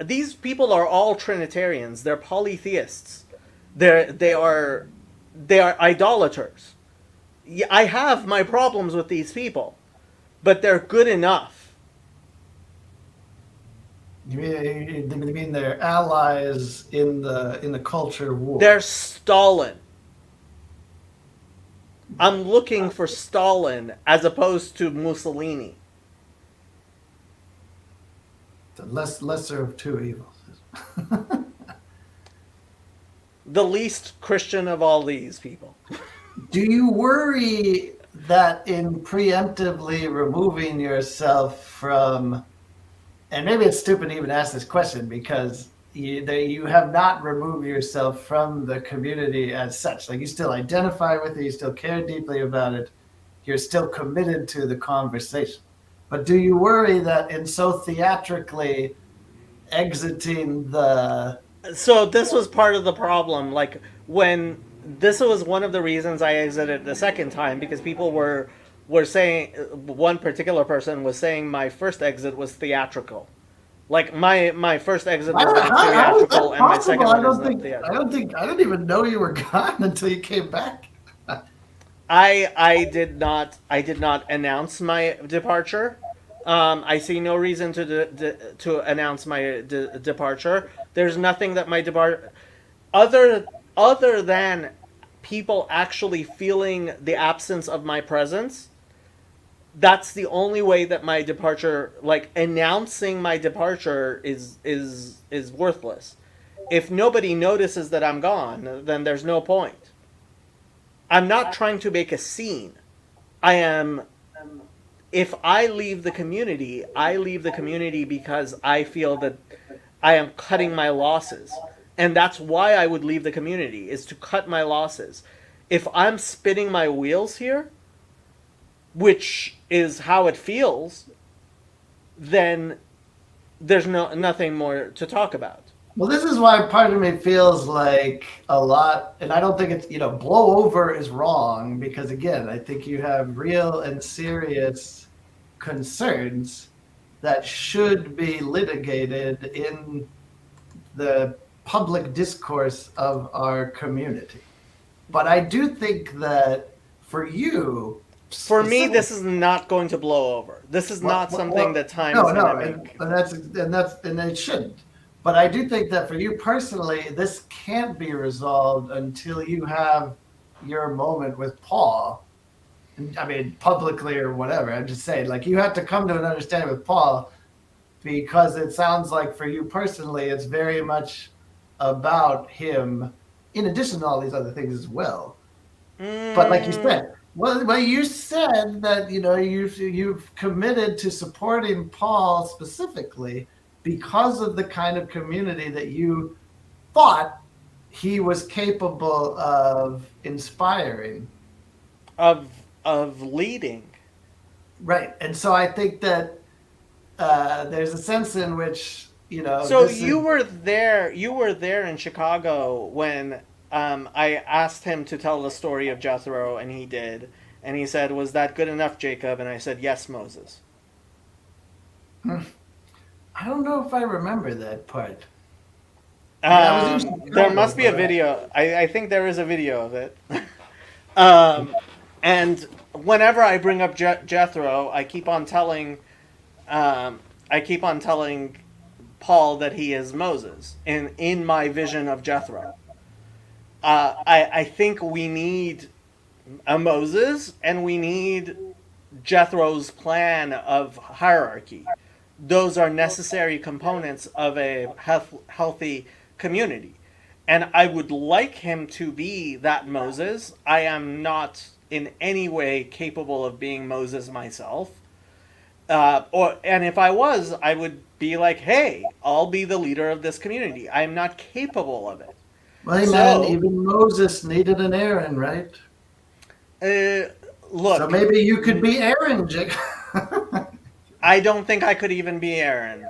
these people are all Trinitarians. They're polytheists. They are idolaters. Yeah, I have my problems with these people, but they're good enough. You mean they're allies in the culture They're war? Stalin. I'm looking for Stalin as opposed to Mussolini. The lesser of two evils. The least Christian of all these people. Do you worry that in preemptively removing yourself from, and maybe it's stupid to even ask this question because you have not removed yourself from the community as such. Like, you still identify with it, you still care deeply about it, you're still committed to the conversation. But do you worry that in so theatrically exiting the So this was part of the problem. Like, when this was one of the reasons I exited the second time, because people were saying, one particular person was saying my first exit was theatrical. Like, my first exit was not how is theatrical, that and my possible? second I one is don't not think I theatrical. don't think I didn't even know you were gone until you came back. I did not announce my departure. I see no reason to announce my departure. There's nothing that my depart other other than people actually feeling the absence of my presence. That's the only way that my departure, like, announcing my departure, is worthless. If nobody notices that I'm gone, then there's no point. I'm not trying to make a scene. I am If I leave the community, I leave the community because I feel that I am cutting my losses. And that's why I would leave the community, is to cut my losses. If I'm spinning my wheels here, which is how it feels, then there's nothing more to talk about. Well, this is why part of me feels like a lot, and I don't think it's, blow over is wrong because, again, I think you have real and serious concerns that should be litigated in the public discourse of our community. But I do think that for you, For me, specifically, this is not going to blow over. This is not something that time no, is going to no, and, make. and and it shouldn't. But I do think that for you personally, this can't be resolved until you have your moment with Paul. I mean, publicly or whatever. I'm just saying, like, you have to come to an understanding with Paul because it sounds like for you personally, it's very much about him, in addition to all these other things as well. But like you Mm, said, well, you said that you've committed to supporting Paul specifically because of the kind of community that you thought he was capable of inspiring. of leading. Right. And so I think that there's a sense in which, So this is. you were there. You were there in Chicago when I asked him to tell the story of Jethro, and he did. And he said, "Was that good enough, Jacob?" And I said, "Yes, Moses." I don't know if I remember that part. Yeah, I was in There Chicago, must be a but video. I think there is a video of it. um, and whenever I bring up Jethro, I keep on telling Paul that he is Moses in my vision of Jethro. I think we need a Moses and we need Jethro's plan of hierarchy. Those are necessary components of a healthy community. And I would like him to be that Moses. I am not in any way capable of being Moses myself. And if I was, I would be like, hey, I'll be the leader of this community. I'm not capable of it. well, hey man, So, even Moses needed an Aaron, right? uh, So look, maybe you could be Aaron, Jake. I don't think I could even be Aaron.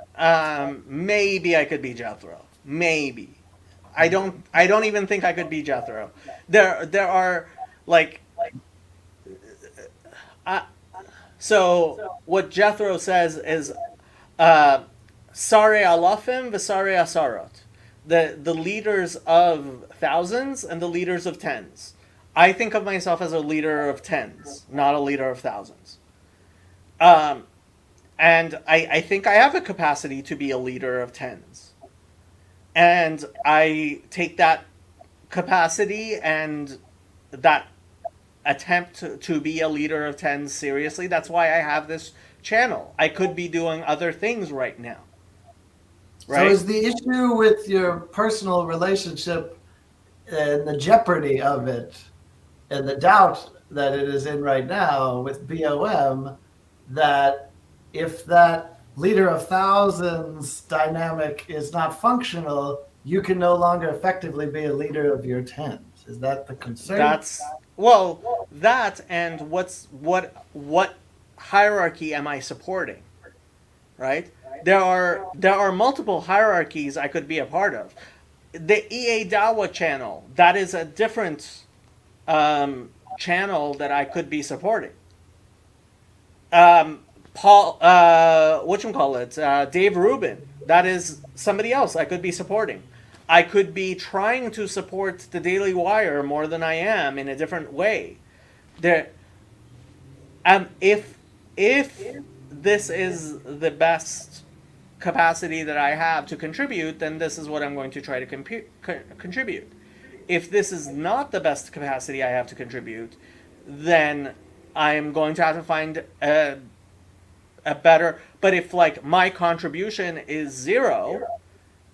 Maybe I could be Jethro. Maybe. I don't even think I could be Jethro. There are like uh, so what Jethro says is Sare alafim v'sare asarot. The leaders of thousands and the leaders of tens. I think of myself as a leader of tens, not a leader of thousands. Um, and I think I have a capacity to be a leader of tens. And I take that capacity and that attempt to be a leader of tens seriously. That's why I have this channel. I could be doing other things right now, So right? is the issue with your personal relationship and the jeopardy of it and the doubt that it is in right now with BOM that if that leader of thousands dynamic is not functional, you can no longer effectively be a leader of your tens. Is that the concern? That's well, that and what hierarchy am I supporting, right? There are multiple hierarchies I could be a part of. The EA Dawa channel, that is a different channel that I could be supporting. Paul, whatchamacallit, Dave Rubin, that is somebody else I could be supporting. I could be trying to support the Daily Wire more than I am in a different way. There, if this is the best capacity that I have to contribute, then this is what I'm going to try to contribute. If this is not the best capacity I have to contribute, then I am going to have to find a better. But if like my contribution is zero,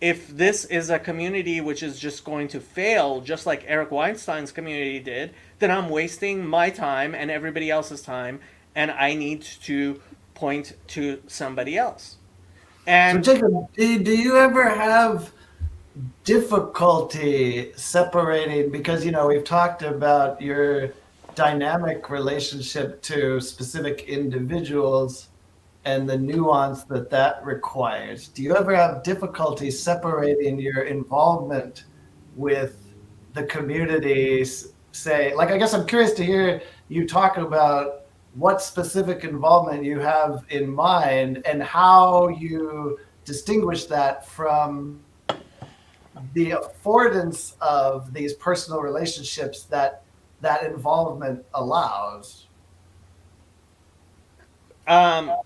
if this is a community which is just going to fail, just like Eric Weinstein's community did, then I'm wasting my time and everybody else's time, and I need to point to somebody else. So, And Jacob, do you ever have difficulty separating? Because, we've talked about your dynamic relationship to specific individuals and the nuance that that requires. Do you ever have difficulty separating your involvement with the communities? Say, like, I guess I'm curious to hear you talk about what specific involvement you have in mind and how you distinguish that from the affordance of these personal relationships that that involvement allows.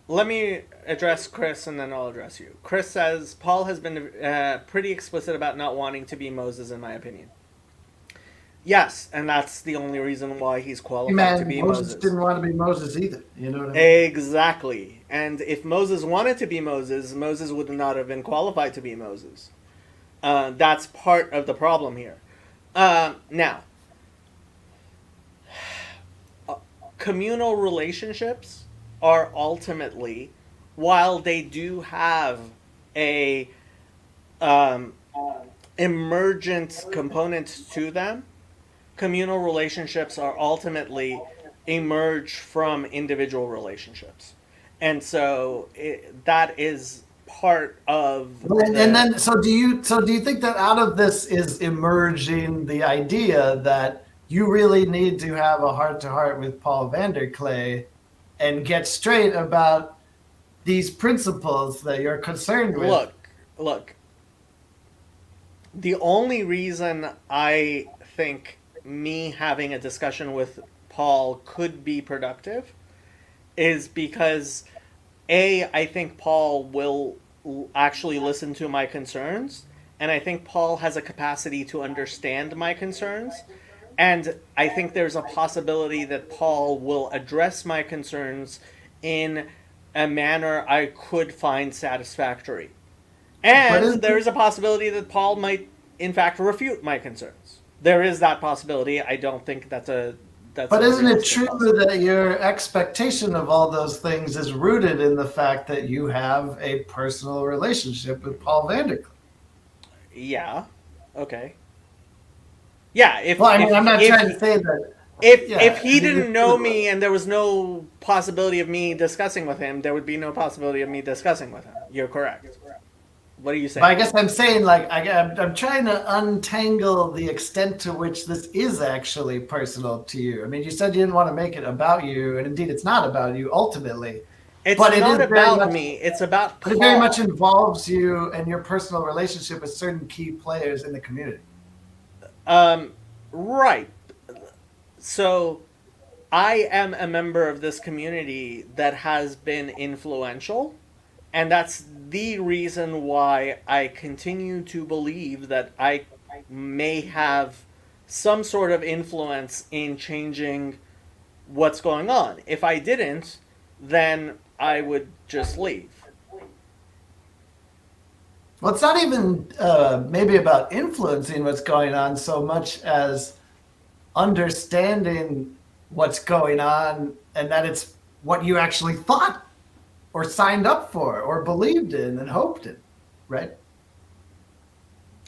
let me address Chris and then I'll address you. Chris says Paul has been pretty explicit about not wanting to be Moses, in my opinion. Yes, and that's the only reason why he's Hey qualified to man, be Moses Moses. didn't want to be Moses either. You know what I mean? Exactly. And if Moses wanted to be Moses, Moses would not have been qualified to be Moses. That's part of the problem here. Now, communal relationships are ultimately, while they do have a um, emergent components to them. Communal relationships are ultimately emerge from individual relationships. And so that is part of And the then, so do you think that out of this is emerging the idea that you really need to have a heart to heart with Paul Vanderklay and get straight about these principles that you're concerned with? look, look, the only reason I think me having a discussion with Paul could be productive is because I think Paul will actually listen to my concerns, and I think Paul has a capacity to understand my concerns, and I think there's a possibility that Paul will address my concerns in a manner I could find satisfactory. But And isn't there is a possibility that Paul might, in fact, refute my concerns. There is that possibility. I don't think that's But a isn't it realistic true possibility. that your expectation of all those things is rooted in the fact that you have a personal relationship with Paul Vanderklay? Yeah. Okay. Yeah. Well, I mean, I'm not trying to say that. If Yeah, I he mean, didn't know me and there was no possibility of me discussing with him, there would be no possibility of me discussing with him. You're correct. What are you but I saying? guess I'm saying, like, I'm trying to untangle the extent to which this is actually personal to you. I mean, you said you didn't want to make it about you, and indeed, it's not about you ultimately, It's but it is not very about much. me. It's about But it very much Paul. involves you and your personal relationship with certain key players in the community. Um, right. So I am a member of this community that has been influential, and that's the reason why I continue to believe that I may have some sort of influence in changing what's going on. If I didn't, then I would just leave. Well, it's not even maybe about influencing what's going on so much as understanding what's going on and that it's what you actually thought or signed up for or believed in and hoped in, right?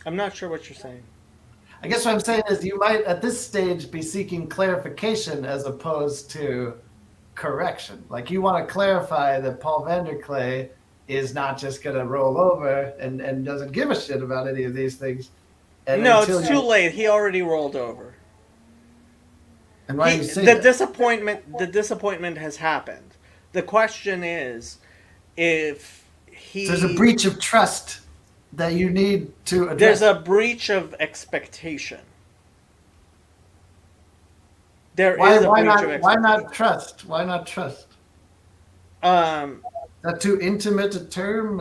I'm not sure what you're saying. I guess what I'm saying is you might at this stage be seeking clarification as opposed to correction. Like you want to clarify that Paul Vanderklay is not just going to roll over and doesn't give a shit about any of these things. And No, until it's too you, late. He already rolled over. and why do He you say the that? disappointment has happened. The question is if There's a he breach of trust that you need to there's address. a breach of expectation. There Why is a why breach of not why expectation. not trust? Why not trust? Um, Is that too intimate a term?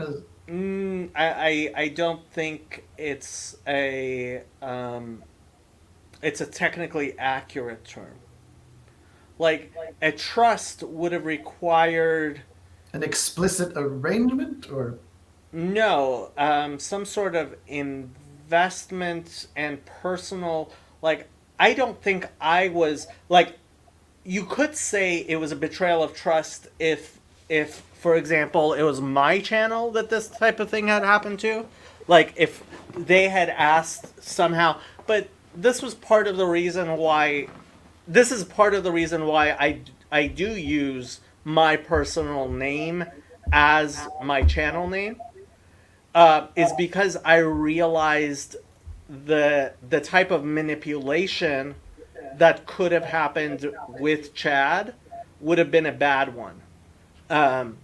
I don't think it's a technically accurate term. Like a trust would have required An explicit arrangement or no some sort of investment and personal like I don't think I was like you could say it was a betrayal of trust if for example it was my channel that this type of thing had happened to like if they had asked somehow but this was part of the reason why this is part of the reason why I do use my personal name as my channel name is because I realized the type of manipulation that could have happened with Chad would have been a bad one. Um,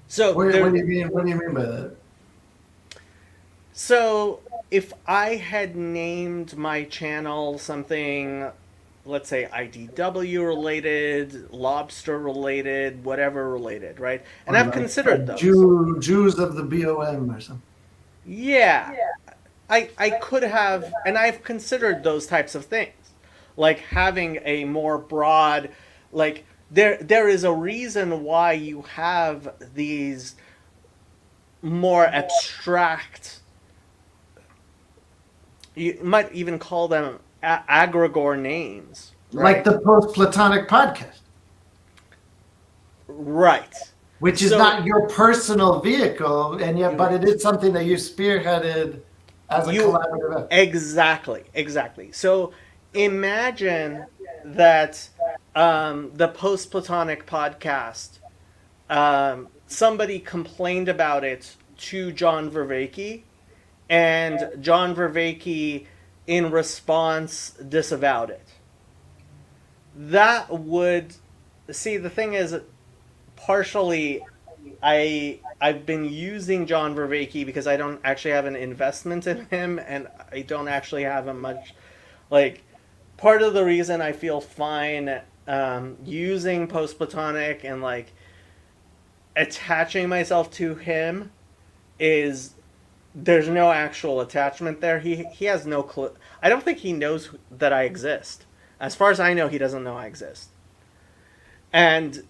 so what there, do you mean? What do you mean by that? so if I had named my channel something, let's say IDW related, lobster related, whatever related, right? And Or I've considered like those. Jews of the BOM or something. Yeah, I could have, and I've considered those types of things, like having a more broad, like there is a reason why you have these more abstract. You might even call them agregor names, Like right? the post Platonic podcast, Right. which is So not your personal vehicle, and yet, but you it is something that you spearheaded as a You collaborative effort. exactly. So imagine that the Post Platonic podcast, somebody complained about it to John Vervaeke, and John Vervaeke, in response, disavowed it. That would see the thing is partially I've been using John Vervaeke because I don't actually have an investment in him, and I don't actually have a much like part of the reason I feel fine using Post Platonic and like attaching myself to him is there's no actual attachment there. He has no clue. I don't think he knows that I exist. As far as I know, he doesn't know I exist. And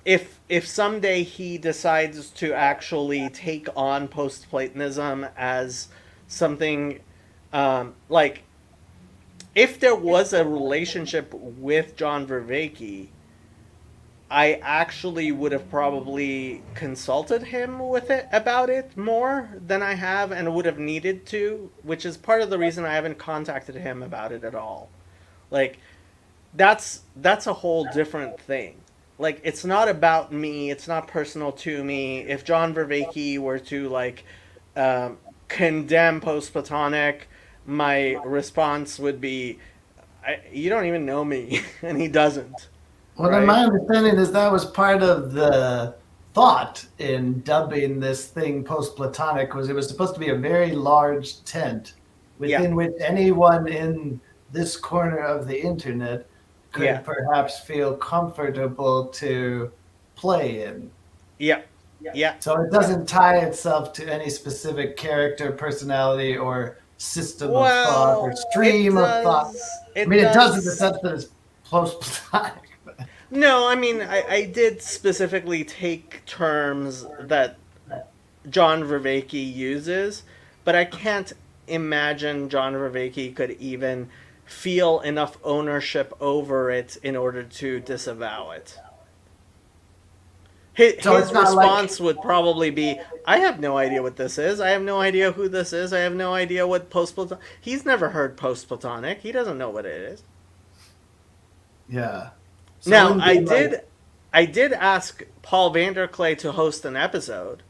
if someday he decides to actually take on post Platonism as something like if there was a relationship with John Vervaeke, I actually would have probably consulted him with it about it more than I have and would have needed to, which is part of the reason I haven't contacted him about it at all. Like that's a whole different thing. Like it's not about me, it's not personal to me. If John Vervaeke were to like condemn post Platonic, my response would be, "You don't even know me," and he doesn't, Well, then right? my understanding is that was part of the thought in dubbing this thing post-Platonic was it was supposed to be a very large tent Yeah, within which anyone in this corner of the internet yeah, could perhaps feel comfortable to play in. yeah, yeah. So it doesn't tie itself to any specific character, personality, or system of thought or Well, it stream of thought. does. I It mean, it does in the does. sense that it's post-Platonic. No, I mean, I did specifically take terms that John Vervaeke uses, but I can't imagine John Vervaeke could even feel enough ownership over it in order to disavow it. So His it's not like response would probably be, "I have no idea what this is. I have no idea who this is. I have no idea what post Platonic." He's never heard post Platonic. He doesn't know what it is. yeah. So it Now, wouldn't be like I did ask Paul Vanderklay to host an episode,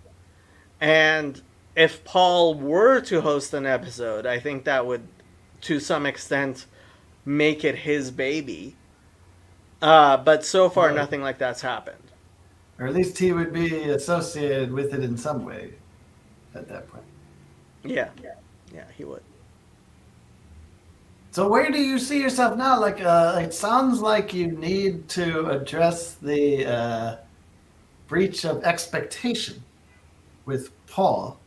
and if Paul were to host an episode, I think that would, to some extent, make it his baby. But so far, right. nothing like that's happened. Or at least he would be associated with it in some way at that point. Yeah, yeah, he would. So where do you see yourself now? Like, it sounds like you need to address the breach of expectation with Paul,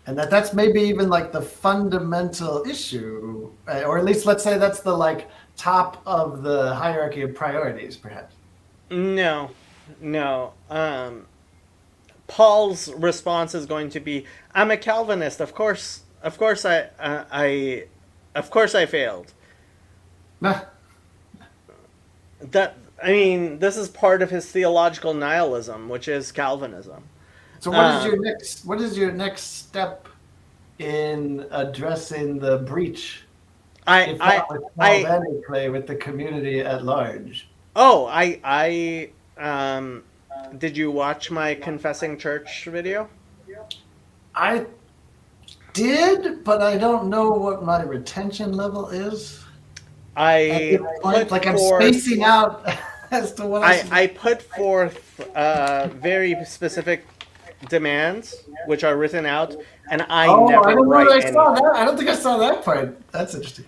and that's maybe even like the fundamental issue, or at least let's say that's the like top of the hierarchy of priorities, perhaps. No, no. Paul's response is going to be, "I'm a Calvinist. Of course, of course, I failed." Nah. That I mean, this is part of his theological nihilism, which is Calvinism. So Um, what is your next step in addressing the breach, I, if I, not with Paul I, Vanderklay, with the community at large? oh, did you watch my Confessing Church video? I did, but I don't know what my retention level is at this I point. put Like I'm forth, spacing out as to what I should. I put forth very specific demands, which are written out, and I Oh, I never don't know write that I saw anything. that. I don't think I saw that part. That's interesting.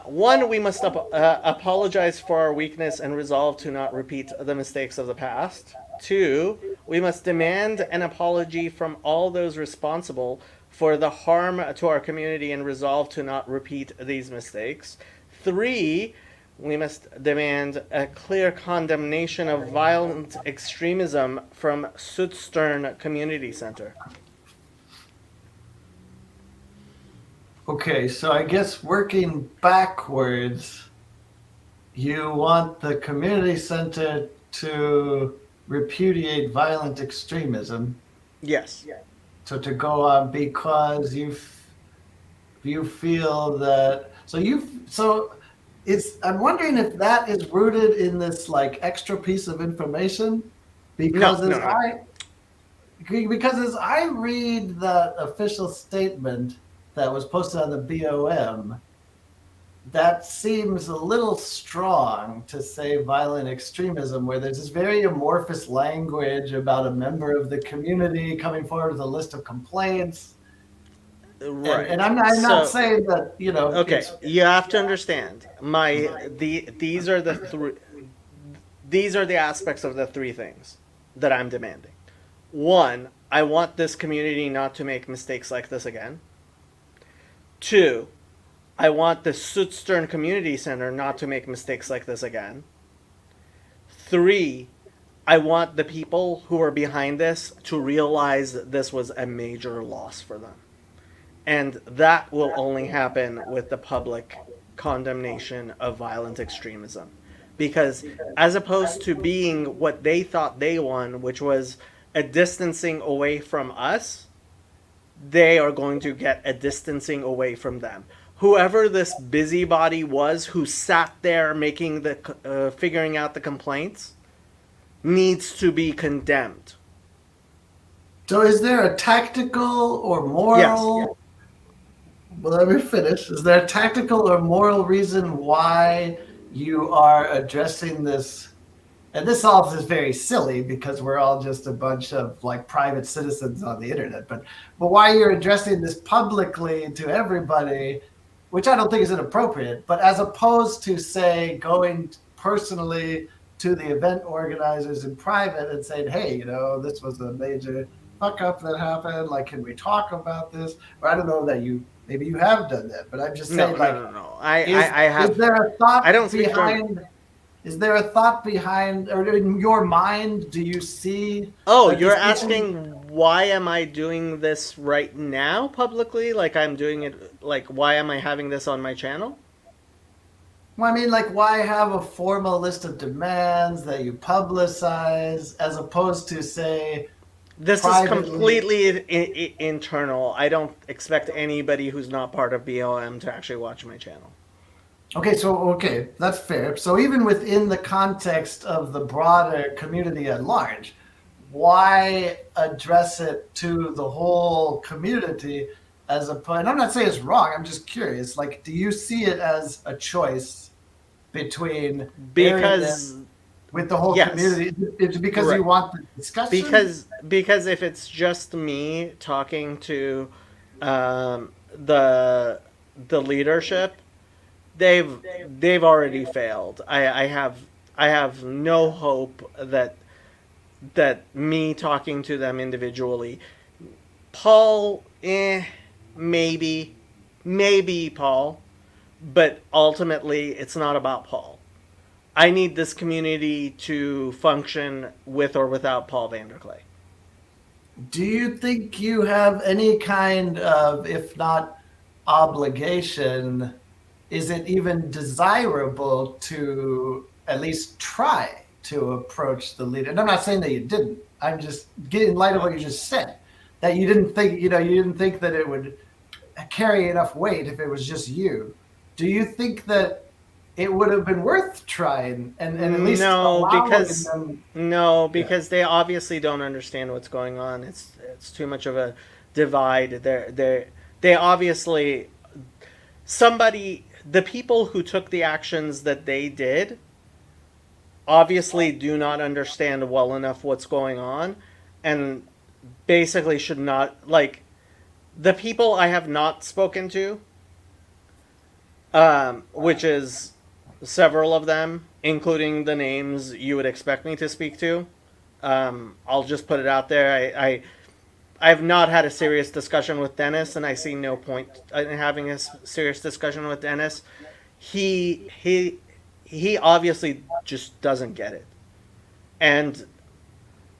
One, we must apologize for our weakness and resolve to not repeat the mistakes of the past. Two, we must demand an apology from all those responsible for the harm to our community and resolve to not repeat these mistakes. Three, we must demand a clear condemnation of violent extremism from Sudstern Community Center. Okay, so I guess working backwards, you want the community center to repudiate violent extremism Yes. to go on because you feel that so it's I'm wondering if that is rooted in this like extra piece of information No, because no, no. as I read the official statement that was posted on the BOM, that seems a little strong to say violent extremism, where there's this very amorphous language about a member of the community coming forward with a list of complaints. And Right. I'm not So, saying that, okay, it's you have to understand. These are the three. These are the aspects of the three things that I'm demanding. One, I want this community not to make mistakes like this again. Two, I want the Sootstern Community Center not to make mistakes like this again. Three, I want the people who are behind this to realize that this was a major loss for them. And that will only happen with the public condemnation of violent extremism. Because as opposed to being what they thought they won, which was a distancing away from us, they are going to get a distancing away from them. Whoever this busybody was who sat there making figuring out the complaints needs to be condemned. so is there a tactical or Yes. moral well, let me finish. Is there a tactical or moral reason why you are addressing this? And this all is very silly because we're all just a bunch of like private citizens on the internet. But why you're addressing this publicly to everybody, which I don't think is inappropriate, but as opposed to say going personally to the event organizers in private and saying, hey, this was a major fuck up that happened. Like, can we talk about this? Or I don't know that maybe you have done that, but I'm just No, saying, no, like, no, no. is I is have. there a I don't thought speak German. behind? Is there a thought behind, or in your mind, do you see Oh, a you're decision? asking why am I doing this right now publicly? Like I'm doing it. Like why am I having this on my channel? Well, I mean, like, why have a formal list of demands that you publicize as opposed to, say, This is privately? completely internal. I don't expect anybody who's not part of BLM to actually watch my channel. Okay, that's fair. So even within the context of the broader community at large, why address it to the whole community as a? And I'm not saying it's wrong. I'm just curious. Like, do you see it as a choice between airing it Because with the whole yes, community? It's because right. you want the discussion. Because if it's just me talking to the leadership, they've already failed. I have no hope that me talking to them individually. Paul, maybe Paul, but ultimately it's not about Paul. I need this community to function with or without Paul Vanderklay. Do you think you have any kind of, if not obligation, is it even desirable to at least try to approach the leader? And I'm not saying that you didn't. I'm just getting in light of what you just said, that you didn't think that it would carry enough weight if it was just you. Do you think that it would have been worth trying and at least No, allowing because them? no, Yeah. because they obviously don't understand what's going on. It's too much of a divide. They obviously somebody the people who took the actions that they did obviously do not understand well enough what's going on and basically should not like the people I have not spoken to, which is several of them, including the names you would expect me to speak to. I'll just put it out there. I have not had a serious discussion with Dennis, and I see no point in having a serious discussion with Dennis. He obviously just doesn't get it, and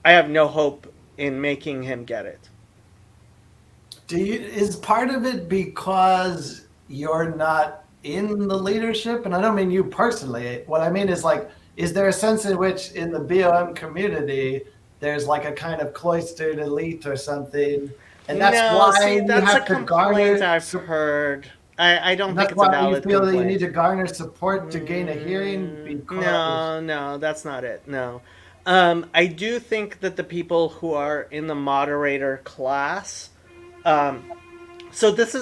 I have no hope in making him get it. Is part of it because you're not in the leadership? And I don't mean you personally. What I mean is, like, is there a sense in which in the BOM community there's like a kind of cloistered elite or something And that's No, why see, you that's a have to complaint garner, I've heard. I don't and think that's it's a why you valid feel that you need complaint. to garner support to gain a hearing because No, no, that's not it. No. I do think that the people who are in the moderator class, um, so this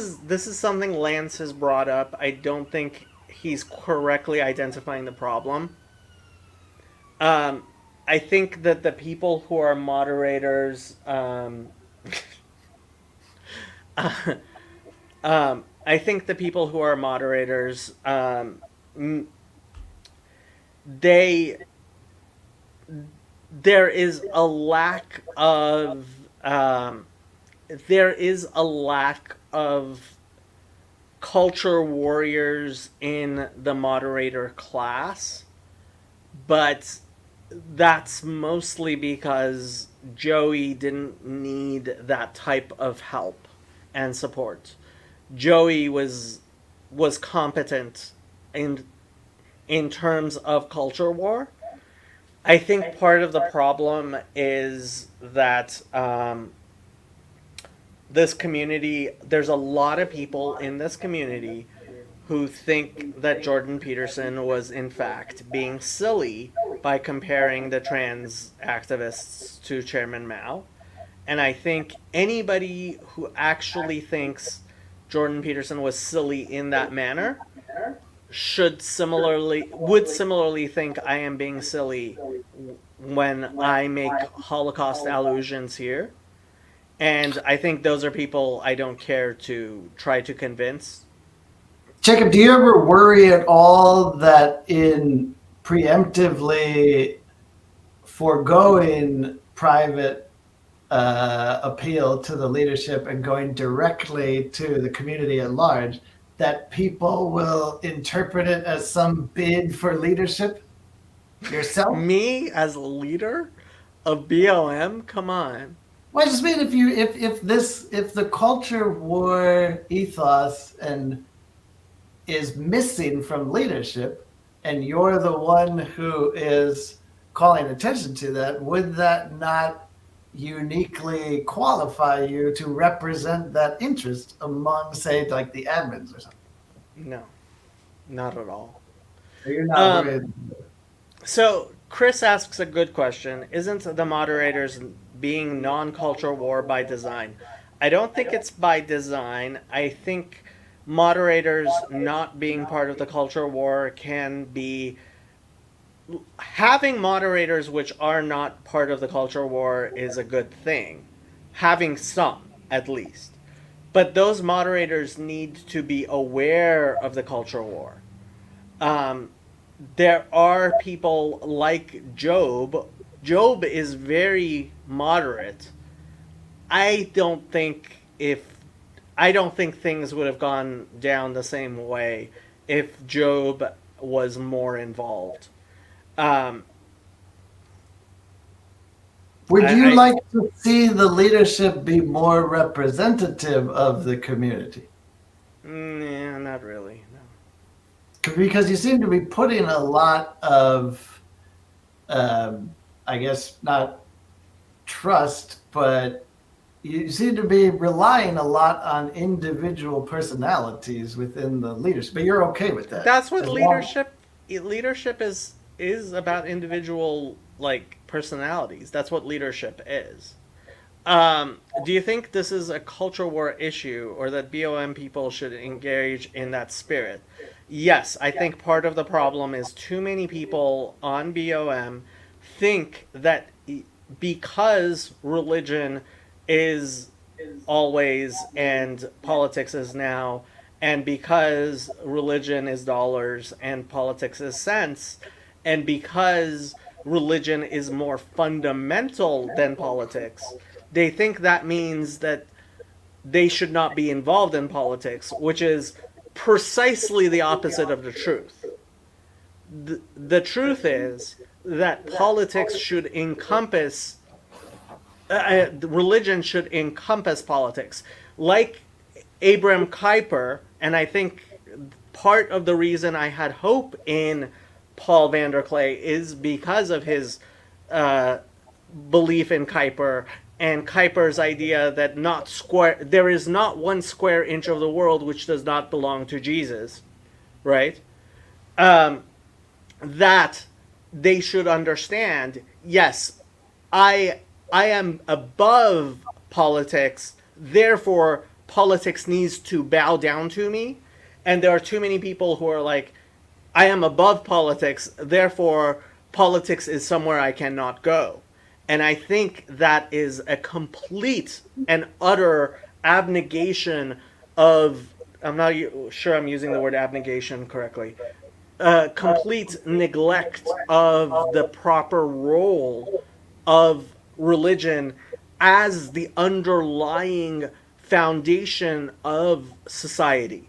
is something Lance has brought up. I don't think he's correctly identifying the problem. Um, I think that the people who are moderators, I think the people who are moderators, they there is a lack of there is a lack of culture warriors in the moderator class, but that's mostly because Joey didn't need that type of help and support. Joey was competent in in terms of culture war. I think part of the problem is that this community, there's a lot of people in this community who think that Jordan Peterson was in fact being silly by comparing the trans activists to Chairman Mao. And I think anybody who actually thinks Jordan Peterson was silly in that manner would similarly think I am being silly when I make Holocaust allusions here. And I think those are people I don't care to try to convince. Jacob, do you ever worry at all that in preemptively foregoing private appeal to the leadership and going directly to the community at large, that people will interpret it as some bid for leadership yourself? Me as a leader of BLM, come on. Well, I just mean if the culture war ethos and is missing from leadership, and you're the one who is calling attention to that, would that not uniquely qualify you to represent that interest among, say, like the admins or something? No, not at all. So you're not Um, worried. so Chris asks a good question. Isn't the moderators being non-culture war by design? I don't think it's by design. I think moderators not being part of the culture war can be having moderators which are not part of the culture war is a good thing. Having some, at least. But those moderators need to be aware of the culture war. Um, there are people like Job. Job is very moderate. I don't think if I don't think things would have gone down the same way if Job was more involved. Um, Would you I like to see the leadership be more representative of the community? nah, not really. No. Because you seem to be putting a lot of, I guess, not trust, but you seem to be relying a lot on individual personalities within the leadership. But you're okay with that, That's what as long. leadership is about individual like personalities. That's what leadership is. Do you think this is a culture war issue or that BOM people should engage in that spirit? Yes, I think part of the problem is too many people on BOM think that because religion is always and politics is now, and because religion is dollars and politics is cents, and because religion is more fundamental than politics, they think that means that they should not be involved in politics, which is precisely the opposite of the truth. The truth is that politics should encompass, religion should encompass politics. Like Abram Kuyper, and I think part of the reason I had hope in Paul Vanderklay is because of his uh, belief in Kuyper and Kuiper's idea that there is not one square inch of the world which does not belong to Jesus, right? Um, that they should understand, yes, I I am above politics, therefore politics needs to bow down to me. And there are too many people who are like, I am above politics, therefore politics is somewhere I cannot go. And I think that is a complete and utter abnegation of, I'm not sure I'm using the word abnegation correctly, complete neglect of the proper role of religion as the underlying foundation of society.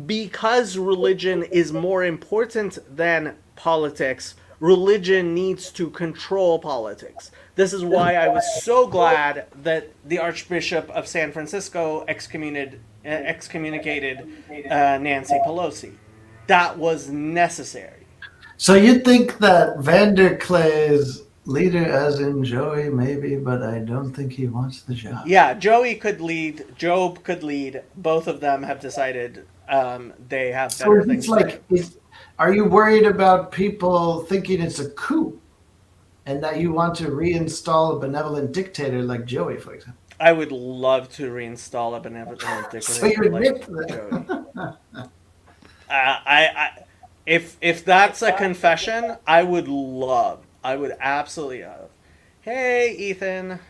Because religion is more important than politics, religion needs to control politics. This is why I was so glad that the Archbishop of San Francisco excommunicated Nancy Pelosi. That was necessary. So you think that Vanderclay's leader, as in Joey, maybe, but I don't think he wants the job. Yeah, Joey could lead, Job could lead. Both of them have decided they have So better it's things to like, do. are you worried about people thinking it's a coup and that you want to reinstall a benevolent dictator like Joey, for example? I would love to reinstall a benevolent So you dictator like admit Joey. that. If that's a confession, I would absolutely love. Hey, Ethan.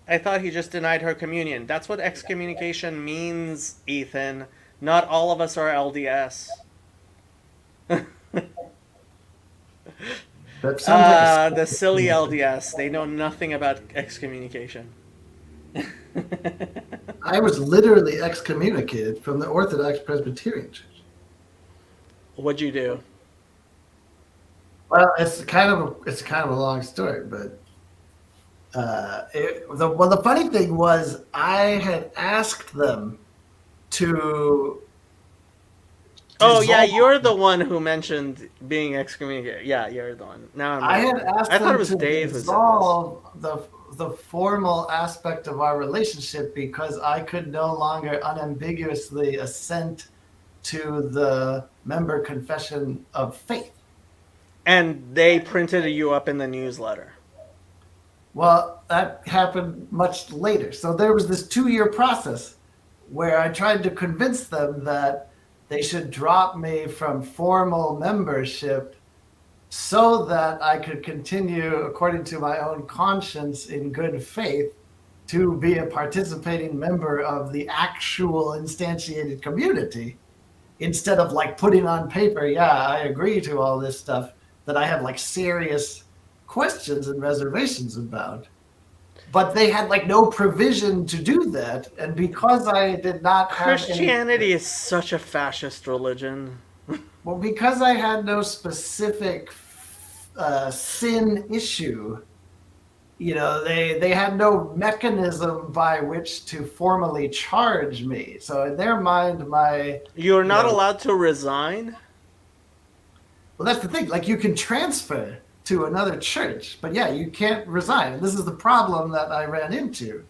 I thought he just denied her communion. That's what excommunication means, Ethan. Not all of us are LDS. That sounds like The silly LDS. They know nothing about excommunication. I was literally excommunicated from the Orthodox Presbyterian Church. What'd you do? Well, it's kind of a long story, but the funny thing was I had asked them to Oh yeah, dissolve. you're the one who mentioned being excommunicated. Yeah, you're the one. Now I'm. I had asked I thought it them was to Dave who said this. dissolve the formal aspect of our relationship because I could no longer unambiguously assent to the member confession of faith. And they printed you up in the newsletter. Well, that happened much later. So there was this 2-year process where I tried to convince them that they should drop me from formal membership so that I could continue, according to my own conscience, in good faith, to be a participating member of the actual instantiated community, instead of like putting on paper, yeah, I agree to all this stuff that I have like serious questions and reservations about. But they had like no provision to do that. And because I did not have any, Christianity is such a fascist religion. well, because I had no specific sin issue, they had no mechanism by which to formally charge me. So in their mind, You're you not know, allowed to resign? well, that's the thing. Like you can transfer to another church, but yeah, you can't resign. And this is the problem that I ran into,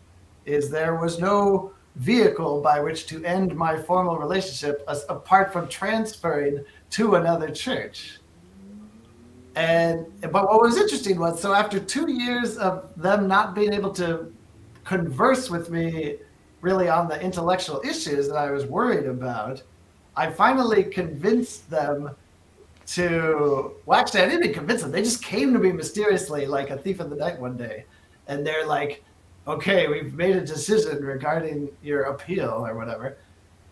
is there was no vehicle by which to end my formal relationship apart from transferring to another church. But what was interesting was, so after 2 years of them not being able to converse with me really on the intellectual issues that I was worried about, I finally convinced them well, actually, I didn't even convince them. They just came to me mysteriously like a thief in the night one day. And they're like, okay, we've made a decision regarding your appeal or whatever.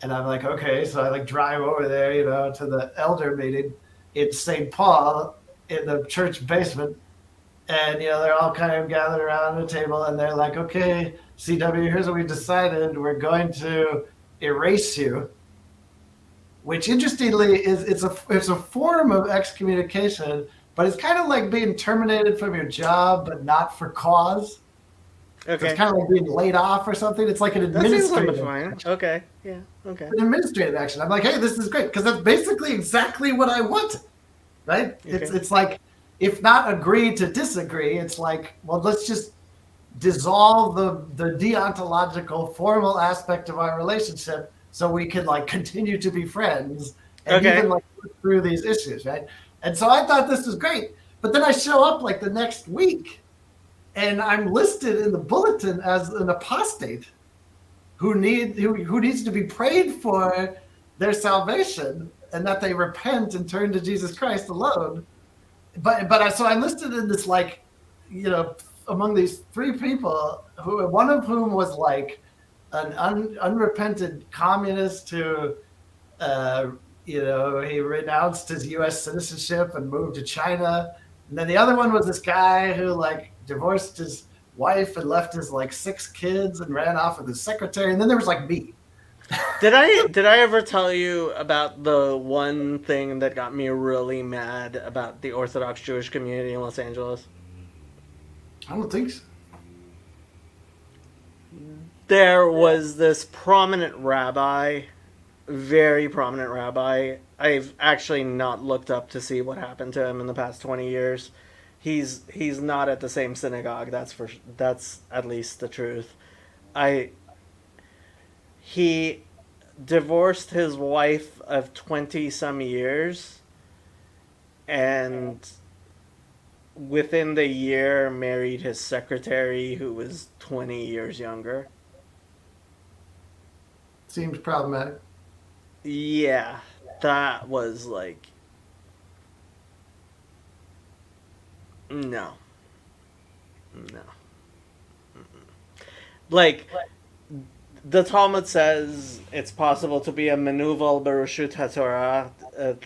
And I'm like, okay. So I like drive over there, to the elder meeting in St. Paul in the church basement. And, they're all kind of gathered around the table and they're like, okay, CW, here's what we decided. We're going to erase you. Which interestingly it's a form of excommunication, but it's kind of like being terminated from your job, but not for cause. So Okay. it's kind of like being laid off or something. It's like an That seems administrative fine. Okay. Yeah. Okay. action. I'm like, hey, this is great because that's basically exactly what I wanted, right? Okay. It's like if not agree to disagree, it's like, well, let's just dissolve the deontological formal aspect of our relationship so we can like continue to be friends and even Okay. like work through these issues, right? And so I thought this was great. But then I show up like the next week and I'm listed in the bulletin as an apostate who needs to be prayed for their salvation and that they repent and turn to Jesus Christ alone. So I listed in this like, you know, among these three people who one of whom was like an unrepentant communist who you know, he renounced his U.S. citizenship and moved to China. And then the other one was this guy who like divorced his wife and left his like 6 kids and ran off with his secretary. And then there was like me. Did I ever tell you about the one thing that got me really mad about the Orthodox Jewish community in Los Angeles? I don't think so. There was this prominent rabbi, very prominent rabbi. I've actually not looked up to see what happened to him in the past 20 years. He's not at the same synagogue. That's at least the truth. I He divorced his wife of 20 some years and within the year married his secretary who was 20 years younger. Seems problematic. Yeah, that was like no. No. Like the Talmud says it's possible to be a menuval bereshut haTorah,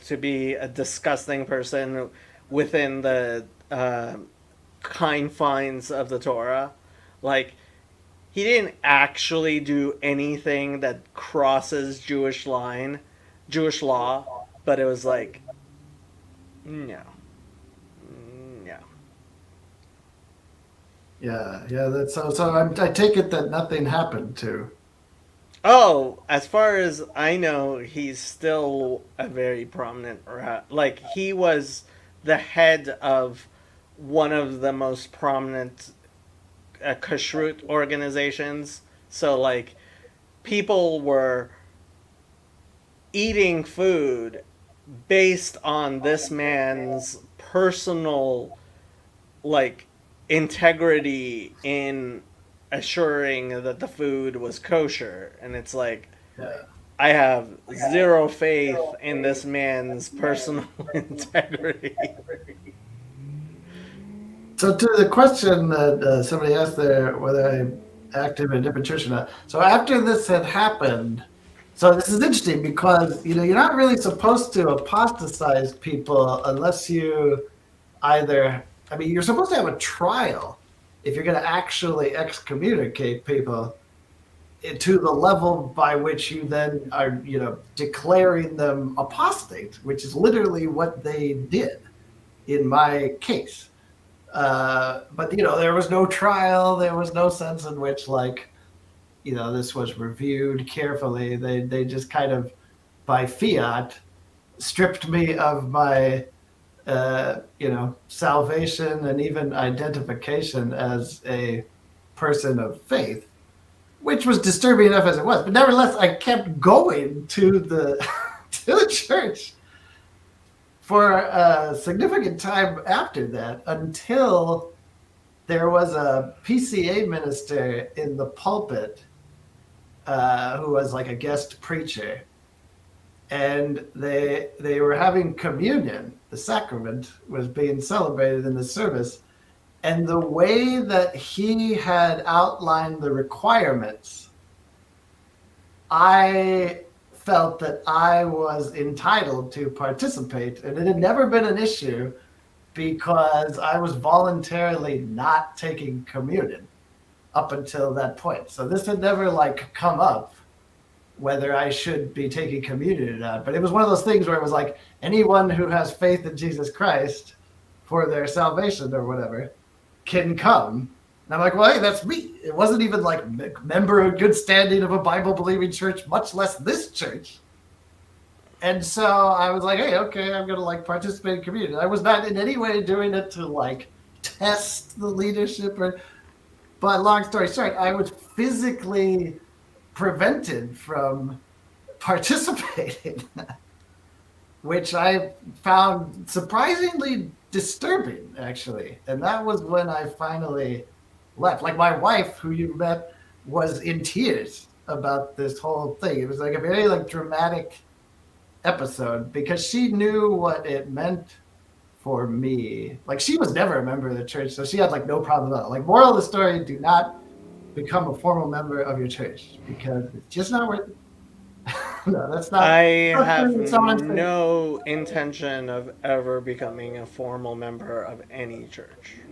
to be a disgusting person within the confines of the Torah. Like he didn't actually do anything that crosses Jewish law, but it was like no, no. Yeah, yeah. That's I take it that nothing happened to. Oh, as far as I know, he's still a very prominent like he was the head of one of the most prominent kashrut organizations. So like people were eating food based on this man's personal like integrity in assuring that the food was kosher, and it's like Yeah. I have zero faith in this man's personal integrity. So to the question that somebody asked there, whether I'm active in a different church or not. So after this had happened, so this is interesting because you know you're not really supposed to apostatize people unless you either. I mean, you're supposed to have a trial if you're going to actually excommunicate people to the level by which you then are, you know, declaring them apostate, which is literally what they did in my case. But you know, there was no trial. There was no sense in which, like, you know, this was reviewed carefully. They just kind of, by fiat, stripped me of my, you know, salvation and even identification as a person of faith, which was disturbing enough as it was. But nevertheless, I kept going to the to the church for a significant time after that until there was a PCA minister in the pulpit who was like a guest preacher, and they were having communion. The sacrament was being celebrated in the service, and the way that he had outlined the requirements, I felt that I was entitled to participate, and it had never been an issue because I was voluntarily not taking communion up until that point. So this had never like come up whether I should be taking communion or not. But it was one of those things where it was like anyone who has faith in Jesus Christ for their salvation or whatever can come. And I'm like, well, hey, that's me. It wasn't even like member of good standing of a Bible believing church, much less this church. And so I was like, hey, okay, I'm gonna like participate in community. I was not in any way doing it to like test the leadership or, but long story short, I was physically prevented from participating, which I found surprisingly disturbing, actually. And that was when I finally left. Like my wife, who you met, was in tears about this whole thing. It was like a very like dramatic episode because she knew what it meant for me. Like she was never a member of the church, so she had like no problem at all. Like moral of the story: do not become a formal member of your church because it's just not worth it. No, that's not. I have Someone said, no intention of ever becoming a formal member of any church.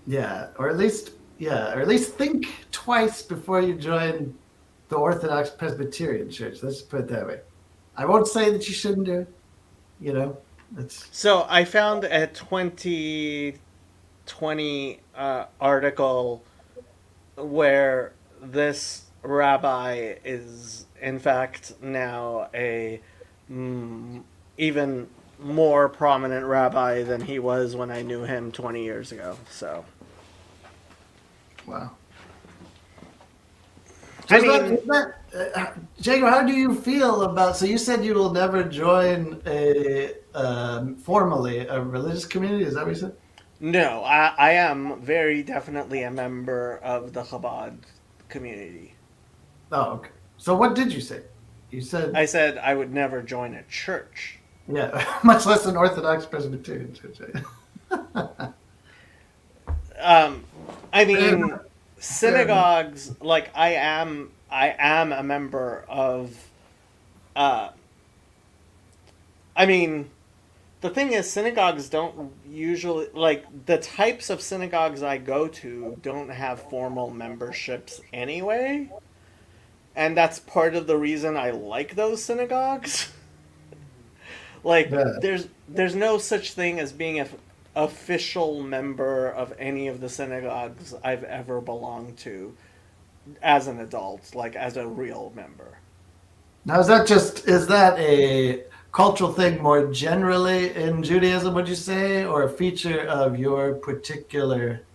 yeah, or at least yeah, or at least think twice before you join the Orthodox Presbyterian Church. Let's just put it that way. I won't say that you shouldn't do it. You know, it's So I found a 2020 article where this rabbi is, in fact, now a even more prominent rabbi than he was when I knew him 20 years ago. So, wow. So I mean, Jacob? How do you feel about? So you said you will never join a formally a religious community. Is that what you said? no, I am very definitely a member of the Chabad community. Oh, okay. So what did you say? You said I said I would never join a church. yeah, much less an Orthodox Presbyterian church. Um, I Fair mean, enough. Fair enough. synagogues. Like I am a member of. Uh, I mean, the thing is, synagogues don't usually like the types of synagogues I go to don't have formal memberships anyway, and that's part of the reason I like those synagogues. Like, Yeah. there's no such thing as being an official member of any of the synagogues I've ever belonged to as an adult, like as a real member. Now, is that a cultural thing more generally in Judaism? Would you say, or a feature of your particular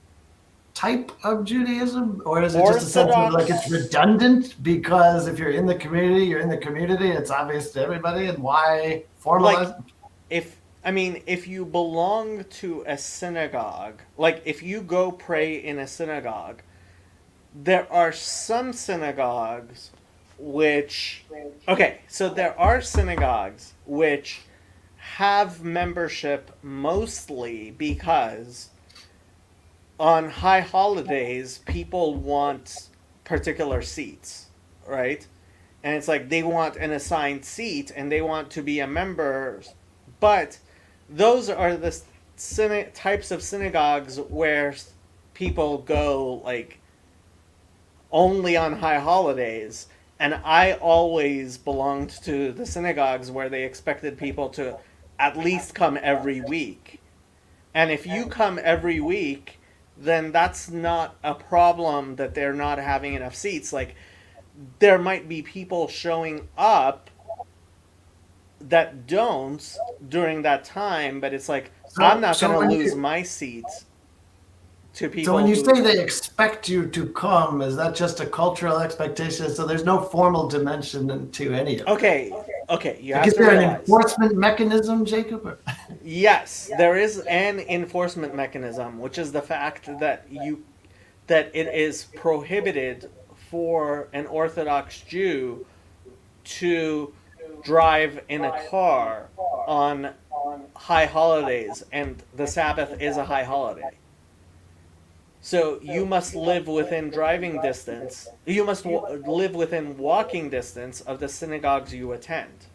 type of Judaism, or is it just a sense of like it's Orthodox, redundant because if you're in the community, you're in the community. It's obvious to everybody, and why like, formalize? if I mean, if you belong to a synagogue, like if you go pray in a synagogue, there are some synagogues which okay, so there are synagogues which have membership mostly because on high holidays people want particular seats, right? And it's like they want an assigned seat and they want to be a member, but those are the types of synagogues where people go like only on high holidays. And I always belonged to the synagogues where they expected people to at least come every week. And if you come every week, then that's not a problem that they're not having enough seats. Like, there might be people showing up that don't during that time, but it's like, I'm So, not going so to when lose you my seat to so when people you who. say they expect you to come, is that just a cultural expectation? So there's no formal dimension to any of that. Okay, okay, you Like, have is to there an realize. enforcement mechanism, Jacob? Yes, there is an enforcement mechanism, which is the fact that it is prohibited for an Orthodox Jew to drive in a car on high holidays, and the Sabbath is a high holiday. So you must live within driving distance. You must live within walking distance of the synagogues you attend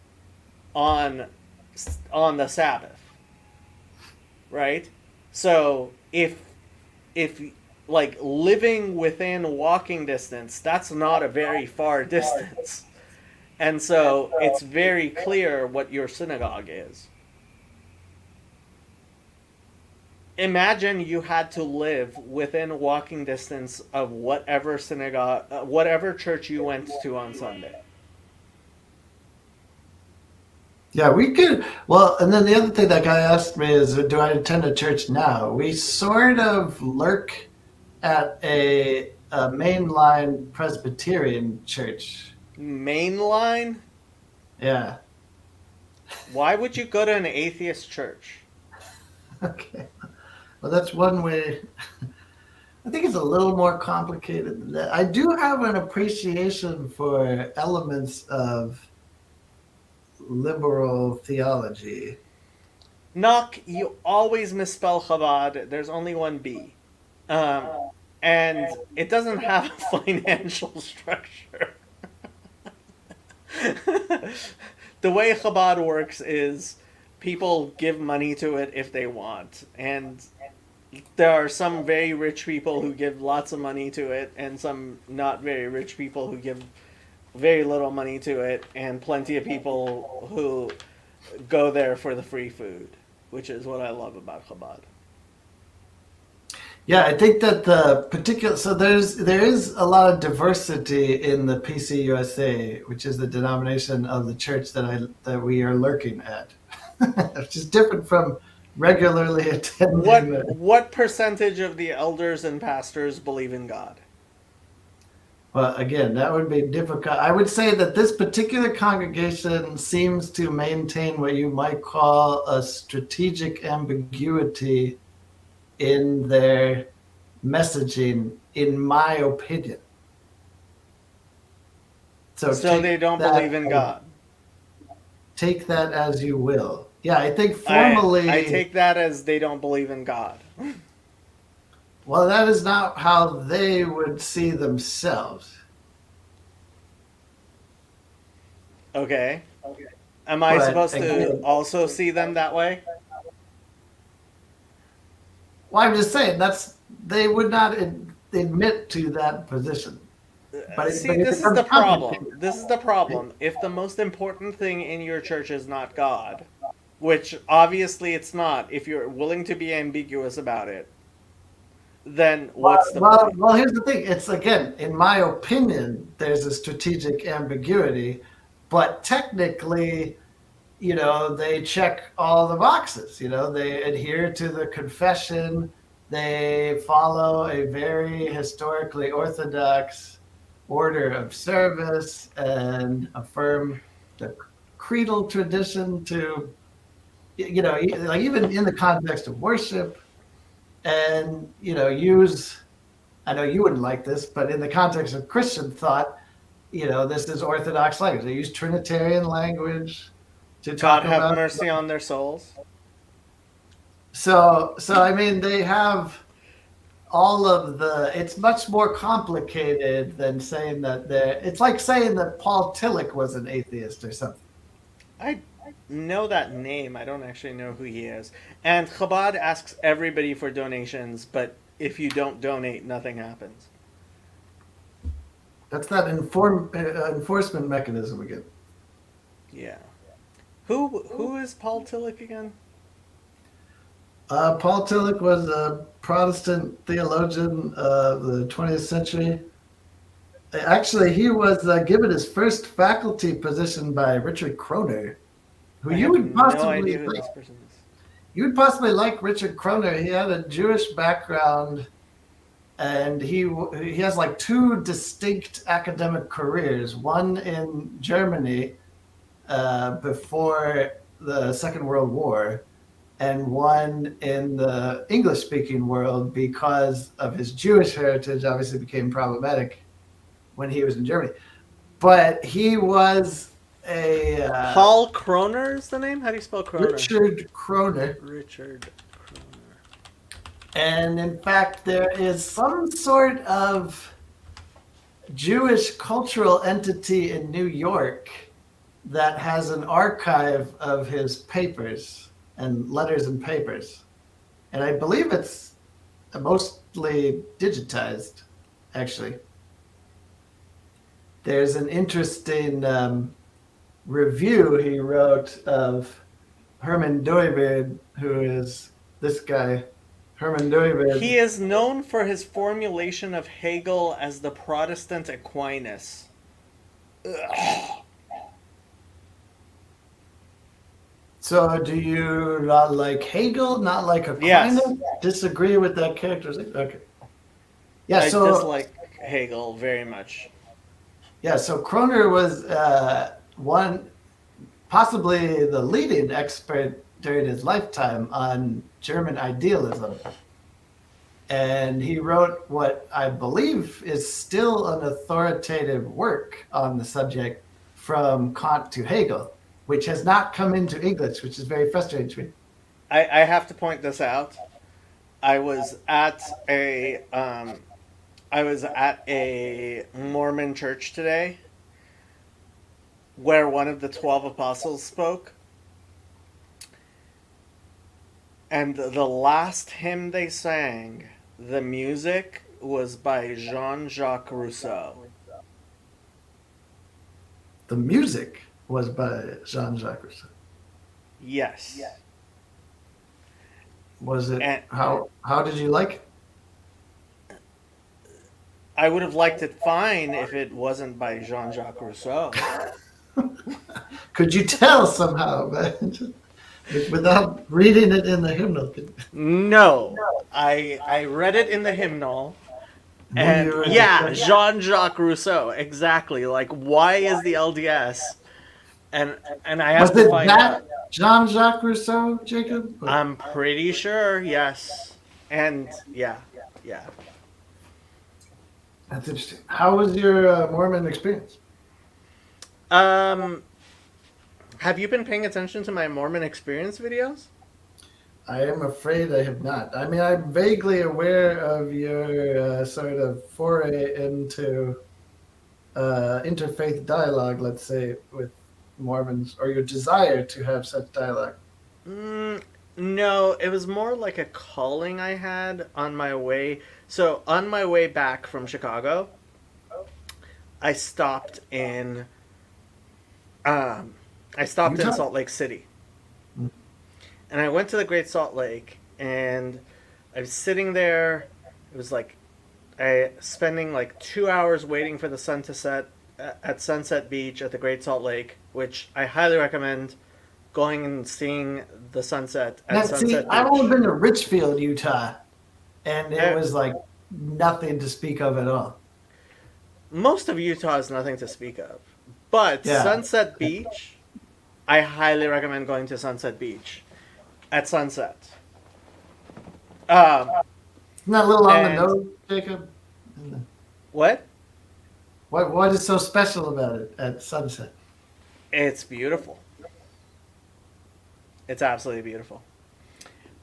on on the Sabbath, right? So if like living within walking distance, that's not a very far distance. And so it's very clear what your synagogue is. Imagine you had to live within walking distance of whatever synagogue, whatever church you went to on Sunday. Yeah, we could. Well, and then the other thing that guy asked me is, do I attend a church now? We sort of lurk at a mainline Presbyterian church. Mainline? Yeah. Why would you go to an atheist church? Okay. Well, that's one way. I think it's a little more complicated than that. I do have an appreciation for elements of liberal theology. Knock, you always misspell Chabad. There's only one B. Um, and it doesn't have a financial structure. The way Chabad works is people give money to it if they want. And there are some very rich people who give lots of money to it, and some not very rich people who give very little money to it, and plenty of people who go there for the free food, which is what I love about Chabad. Yeah, I think that the particular so there is a lot of diversity in the PCUSA, which is the denomination of the church that we are lurking at, which is different from regularly attending. What percentage of the elders and pastors believe in God? Well, again, that would be difficult. I would say that this particular congregation seems to maintain what you might call a strategic ambiguity in their messaging, in my opinion. So So they don't believe in God. take that as you will. Yeah, I think I formally, take that as they don't believe in God. well, that is not how they would see themselves. Okay. Am I But supposed to again, also see them that way? well, I'm just saying they would not admit to that position. See, But it this is becomes the problem. complicated. This is the problem. If the most important thing in your church is not God, which obviously it's not, if you're willing to be ambiguous about it, then what's the point? Well, here's the thing. It's again, in my opinion, there's a strategic ambiguity, but technically, they check all the boxes. They adhere to the confession. They follow a very historically orthodox order of service and affirm the creedal tradition to, like even in the context of worship and, use, I know you wouldn't like this, but in the context of Christian thought, this is orthodox language. They use Trinitarian language to God talk have about. mercy on their souls. So I mean, they have all of the. It's much more complicated than saying that they're. It's like saying that Paul Tillich was an atheist or something. I know that name. I don't actually know who he is. And Chabad asks everybody for donations, but if you don't donate, nothing happens. That's that enforcement mechanism again. Yeah. Who is Paul Tillich again? Paul Tillich was a Protestant theologian of the 20th century. Actually, he was given his first faculty position by Richard Kroner, who I you have would no possibly idea who like. this person is. You would possibly like Richard Kroner. He had a Jewish background, and he has like two distinct academic careers. One in Germany before the Second World War, and one in the English-speaking world because of his Jewish heritage. Obviously, became problematic when he was in Germany. But he was a Paul Kroner is the name? How do you spell Kroner? Richard Kroner. Richard Kroner. And in fact, there is some sort of Jewish cultural entity in New York that has an archive of his papers and letters and papers. And I believe it's mostly digitized, actually. There's an interesting review he wrote of Herman Dooyeweerd, who is this guy, Herman Dooyeweerd. He is known for his formulation of Hegel as the Protestant Aquinas. Ugh. So do you not like Hegel? Not like Yes, Aquinas? Disagree with that characterization? Okay. Yeah. I So dislike Hegel very much. yeah. So Kroner was one, possibly the leading expert during his lifetime on German idealism. And he wrote what I believe is still an authoritative work on the subject, From Kant to Hegel, which has not come into English, which is very frustrating to me. I have to point this out. I was at a I was at a Mormon church today where one of the 12 apostles spoke, and the last hymn they sang, the music was by Jean-Jacques Rousseau. The music was by Jean-Jacques Rousseau. Yes. Was it And how did you like I would have liked it fine if it wasn't by Jean-Jacques Rousseau. it? Could you tell somehow, but without reading it in the hymnal? No. I read it in the hymnal. Then And you were yeah, Jean-Jacques Rousseau, exactly. Like, why is the LDS? And I was have to it find that out. Jean-Jacques Rousseau, Jacob? I'm pretty sure, yes. And yeah, yeah. That's interesting. How was your Mormon experience? Um, have you been paying attention to my Mormon experience videos? I am afraid I have not. I mean, I'm vaguely aware of your sort of foray into interfaith dialogue, let's say, with Mormons, or your desire to have such dialogue. Mm, no, it was more like a calling I had on my way. So on my way back from Chicago, I stopped in um, I stopped in Utah? Salt Lake City, and I went to the Great Salt Lake, and I was sitting there. It was like I spending like 2 hours waiting for the sun to set at Sunset Beach at the Great Salt Lake, which I highly recommend going and seeing the sunset at Now, see, Sunset I've only Beach. been to Richfield, Utah, and it Uh, was like nothing to speak of at all. Most of Utah is nothing to speak of, but Yeah. Sunset Beach, I highly recommend going to Sunset Beach at sunset. Um, Isn't that a little on the and nose, Jacob? what? What is so special about it at sunset? It's beautiful. It's absolutely beautiful.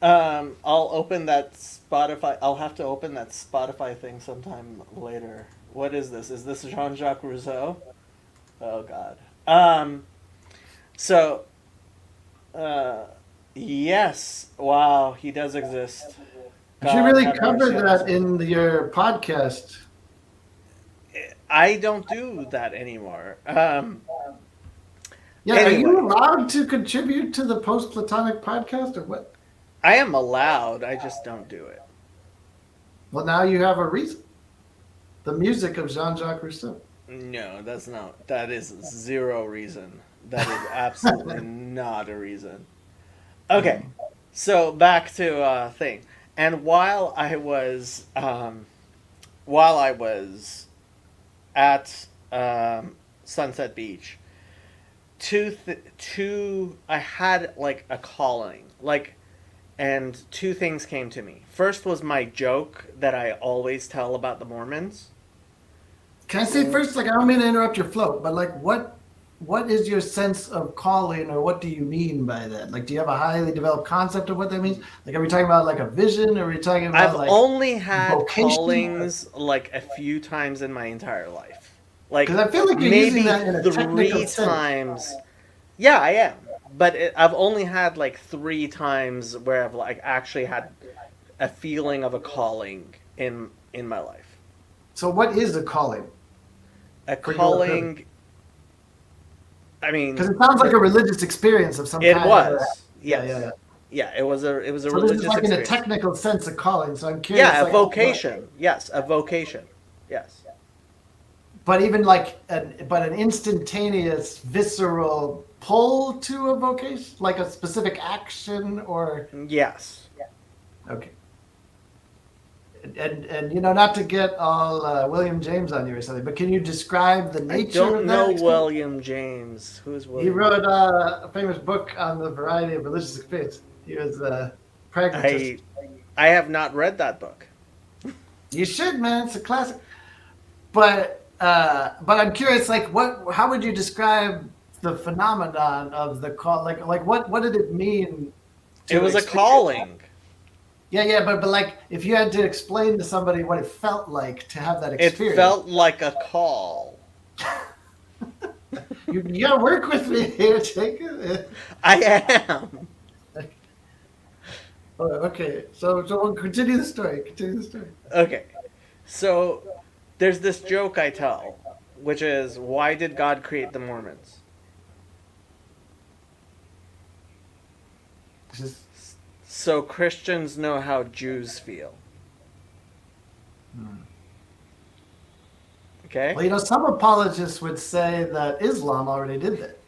I'll open that Spotify. I'll have to open that Spotify thing sometime later. What is this? Is this Jean-Jacques Rousseau? Oh God. So, uh, yes. Wow, he does exist. You should God really have cover mercy on his that soul. in your podcast. I don't do that anymore. Yeah, are you Anyway, allowed to contribute to the Post Platonic podcast or what? I am allowed. I just don't do it. Well, now you have a reason. The music of Jean-Jacques Rousseau. No, that's not. That is zero reason. That is absolutely not a reason. Okay, so back to thing. And while I was at Sunset Beach, I had like a calling, like, and two things came to me. First was my joke that I always tell about the Mormons. Can I say first, like, I don't mean to interrupt your flow, but like, what is your sense of calling, or what do you mean by that? Like, do you have a highly developed concept of what that means? Like, are we talking about like a vision, or are we talking I've about like only had vocation? callings like a few times in my entire life. Like Because I feel like you're using maybe that in a technical three sense. times. Yeah, I am. But I've only had like three times where I've like actually had a feeling of a calling in my life. So, what is a calling A for your purpose? calling. I mean, Because it sounds like a religious experience of some it kind. was. Yeah, yeah, yeah. Yes. Yeah, it was a So this is religious like in a experience. technical sense a calling. So I'm curious, Yeah, a like, vocation. Yes, a vocation. Yes. but even like an instantaneous visceral pull to a vocation, like a specific action or Yes. okay. And you know, not to get all William James on you or something, but can you describe the I nature don't of that know experience? William James. Who's He William? wrote a famous book on the variety of religious experience. He was a pragmatist. I I have not read that book. You should, man. It's a classic. But I'm curious, like, what? How would you describe the phenomenon of the call? Like what did it mean It to was a experience that? calling. Yeah, but like, if you had to explain to somebody what it felt like to have that It experience, felt like a call. you gotta work with me here, Jacob. I am. Oh, okay, so we'll continue the story. Continue the story. Okay. So there's this joke I tell, which is, why did God create the Mormons? Just, So Christians know how Jews feel. Okay? well, you know, some apologists would say that Islam already did that.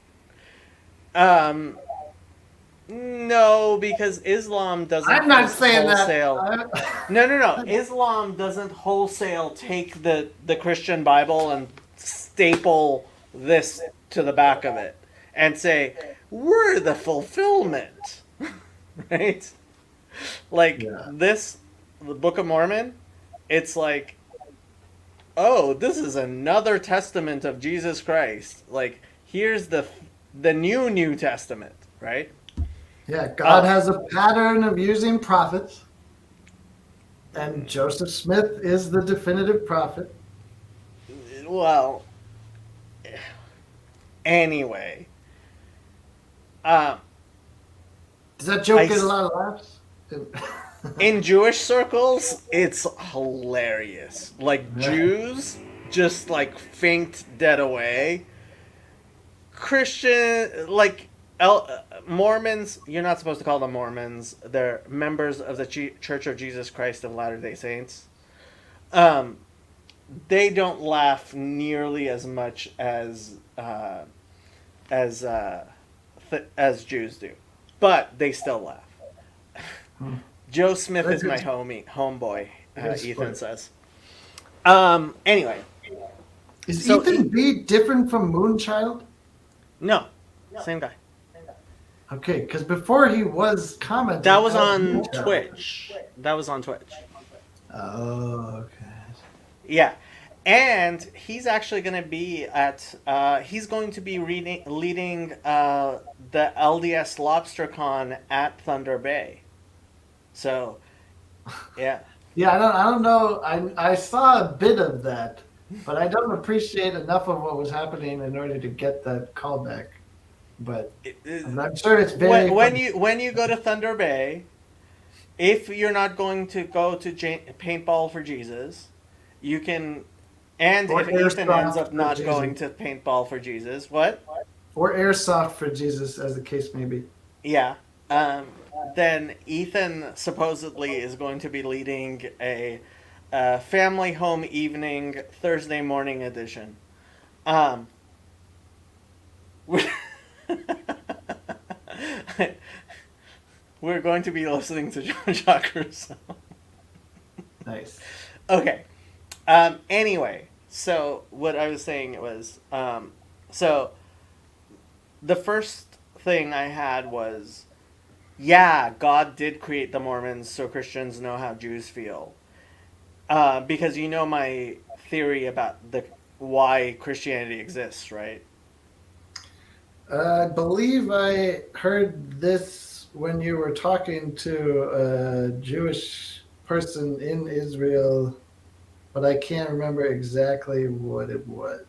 Um, no, because Islam doesn't I'm not saying that. wholesale. No. Islam doesn't wholesale take the Christian Bible and staple this to the back of it and say, we're the fulfillment. Right? Like Yeah. this, the Book of Mormon, it's like, oh, this is another testament of Jesus Christ. Like, here's the New Testament, right? Yeah, God Oh, has a pattern of using prophets, and Joseph Smith is the definitive prophet. well, anyway. Um, Does that joke I get a lot of laughs? in Jewish circles, it's hilarious. Like Yeah. Jews just like faint dead away. Christian, like Mormons, you're not supposed to call them Mormons. They're members of the Church of Jesus Christ of Latter-day Saints. Um, they don't laugh nearly as much as as Jews do, but they still laugh. Joe Smith They're is my good, homeboy. good Ethan sport. says. Anyway, Is so Ethan B different from Moonchild? no, same guy. Okay, because before he was commenting That was as on Moonchild. Twitch. That was on Twitch. Oh, okay. Yeah, and he's actually going to be at. He's going to be leading the LDS LobsterCon at Thunder Bay. So, yeah. Yeah, I don't know. I saw a bit of that, but I don't appreciate enough of what was happening in order to get that callback. But I'm sure it's very When fun. you go to Thunder Bay, if you're not going to go to paintball for Jesus, you can. And Or if Ethan ends airsoft up for not Jesus. going to paintball for Jesus, what? Or airsoft for Jesus, as the case may be. Yeah. Then Ethan supposedly is going to be leading a family home evening Thursday morning edition. Um, we're going to be listening to Jean-Jacques Rousseau. Nice. Okay. Anyway, so what I was saying was, so the first thing I had was, yeah, God did create the Mormons so Christians know how Jews feel. Because you know my theory about the why Christianity exists, right? I believe I heard this when you were talking to a Jewish person in Israel, but I can't remember exactly what it was.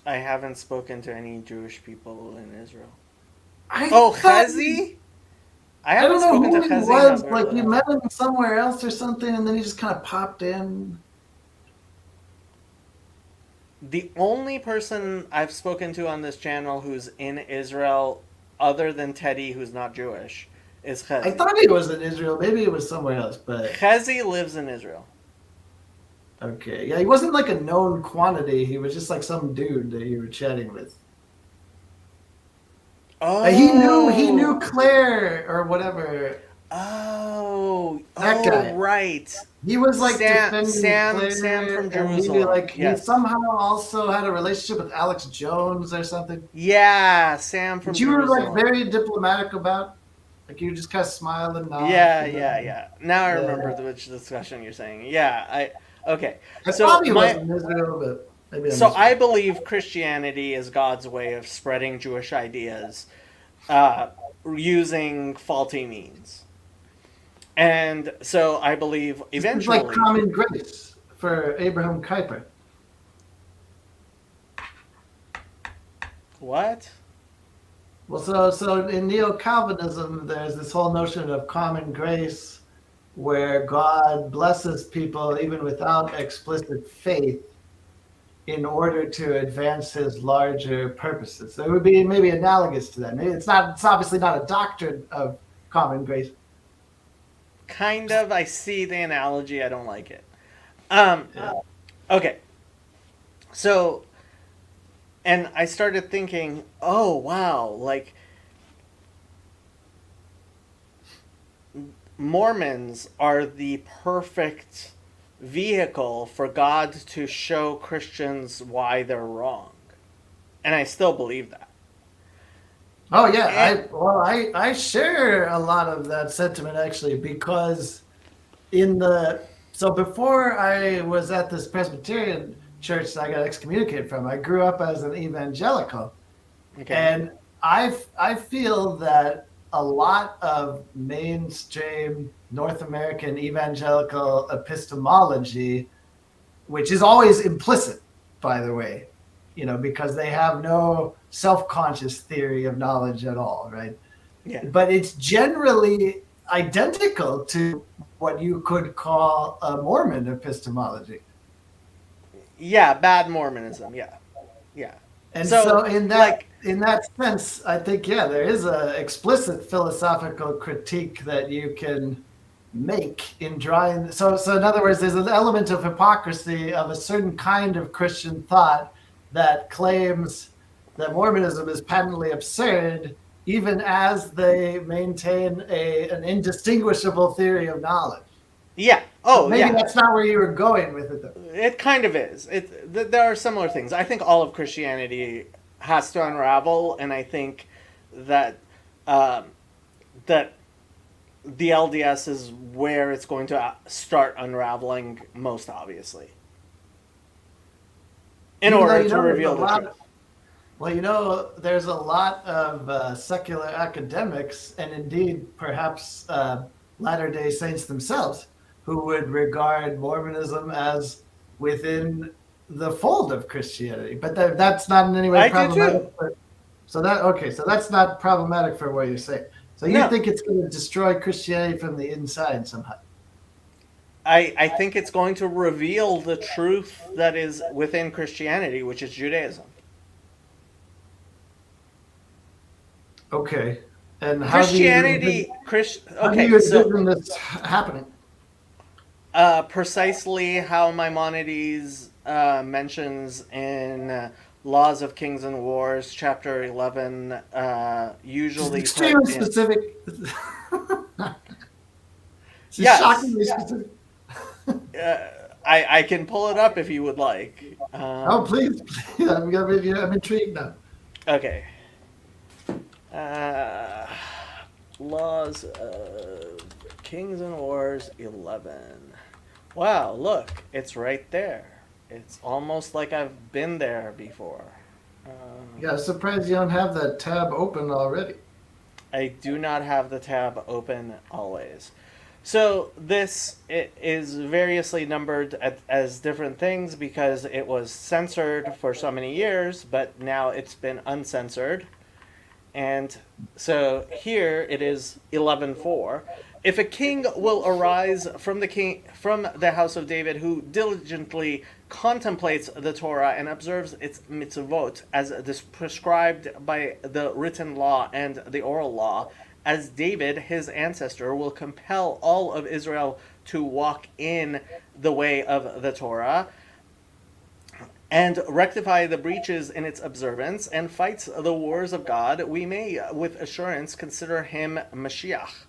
I haven't spoken to any Jewish people in Israel. I Oh, thought Chezi? I I haven't don't know spoken to who he Chezi in a was. very Like you long met time. him somewhere else or something, and then he just kind of popped in. The only person I've spoken to on this channel who's in Israel, other than Teddy, who's not Jewish, is I Chezi. thought he was in Israel. Maybe it was somewhere else, but Chezi lives in Israel. Okay. Yeah, he wasn't like a known quantity. He was just like some dude that you were chatting with. He knew Oh, Claire or whatever. That oh, guy. right. He was like defending Sam Claire, from and Jerusalem. he Yes. somehow also had a relationship with Alex Jones or something, Yeah, Sam from which you were like Jerusalem. very diplomatic about. Like you just kind of smile and nod. Yeah, And yeah, then, yeah. Now I yeah, remember which discussion you're saying. Yeah, I okay. I So thought he was my in Israel, but maybe I so I misread. believe Christianity is God's way of spreading Jewish ideas uh, using faulty means. And so I believe This is like eventually, common grace for Abraham Kuyper. what? Well, so in neo Calvinism, there's this whole notion of common grace, where God blesses people even without explicit faith in order to advance his larger purposes. So it would be maybe analogous to that. Maybe it's not. It's obviously not a doctrine of common grace. Kind of. I see the analogy. I don't like it. Um, Yeah. okay. So, and I started thinking, oh wow, like Mormons are the perfect vehicle for God to show Christians why they're wrong. And I still believe that. Oh yeah. And I share a lot of that sentiment actually, because in the so before I was at this Presbyterian church that I got excommunicated from, I grew up as an evangelical. okay. And I feel that a lot of mainstream North American evangelical epistemology, which is always implicit, by the way, because they have no self-conscious theory of knowledge at all, right? Yeah. But it's generally identical to what you could call a Mormon epistemology. Yeah, bad Mormonism. Yeah. Yeah. And so So like in that sense, I think yeah, there is a explicit philosophical critique that you can make in drawing. So in other words, there's an element of hypocrisy of a certain kind of Christian thought that claims that Mormonism is patently absurd, even as they maintain an indistinguishable theory of knowledge. yeah. But Oh, maybe yeah. that's not where you were going with it, though. It kind of is. There are similar things. I think all of Christianity has to unravel, and I think that um, that the LDS is where it's going to start unraveling most obviously, in Even though order to there's a reveal the lot. truth. Well, there's a lot of secular academics, and indeed perhaps Latter day Saints themselves, who would regard Mormonism as within the fold of Christianity. But that's not in any way I do problematic. too. So that's not problematic for what you're saying. So you No, think it's going to destroy Christianity from the inside somehow? I think it's going to reveal the truth that is within Christianity, which is Judaism. Okay. And how do Okay, you so envision this happening? precisely how Maimonides mentions in Laws of Kings and Wars, chapter 11, This is usually put extremely in. specific. This is Yes, shockingly specific. uh, I can pull it up if you would like. Oh, please, please. I'm intrigued now. Okay. Uh, Laws of Kings and Wars 11. Wow, look, it's right there. It's almost like I've been there before. Yeah, I'm surprised you don't have that tab open already. I do not have the tab open always. So this is variously numbered as different things because it was censored for so many years, but now it's been uncensored. And so here it is 11:4. If a king will arise from the house of David who diligently contemplates the Torah and observes its mitzvot as prescribed by the written law and the oral law, as David, his ancestor, will compel all of Israel to walk in the way of the Torah and rectify the breaches in its observance and fights the wars of God, we may with assurance consider him Mashiach.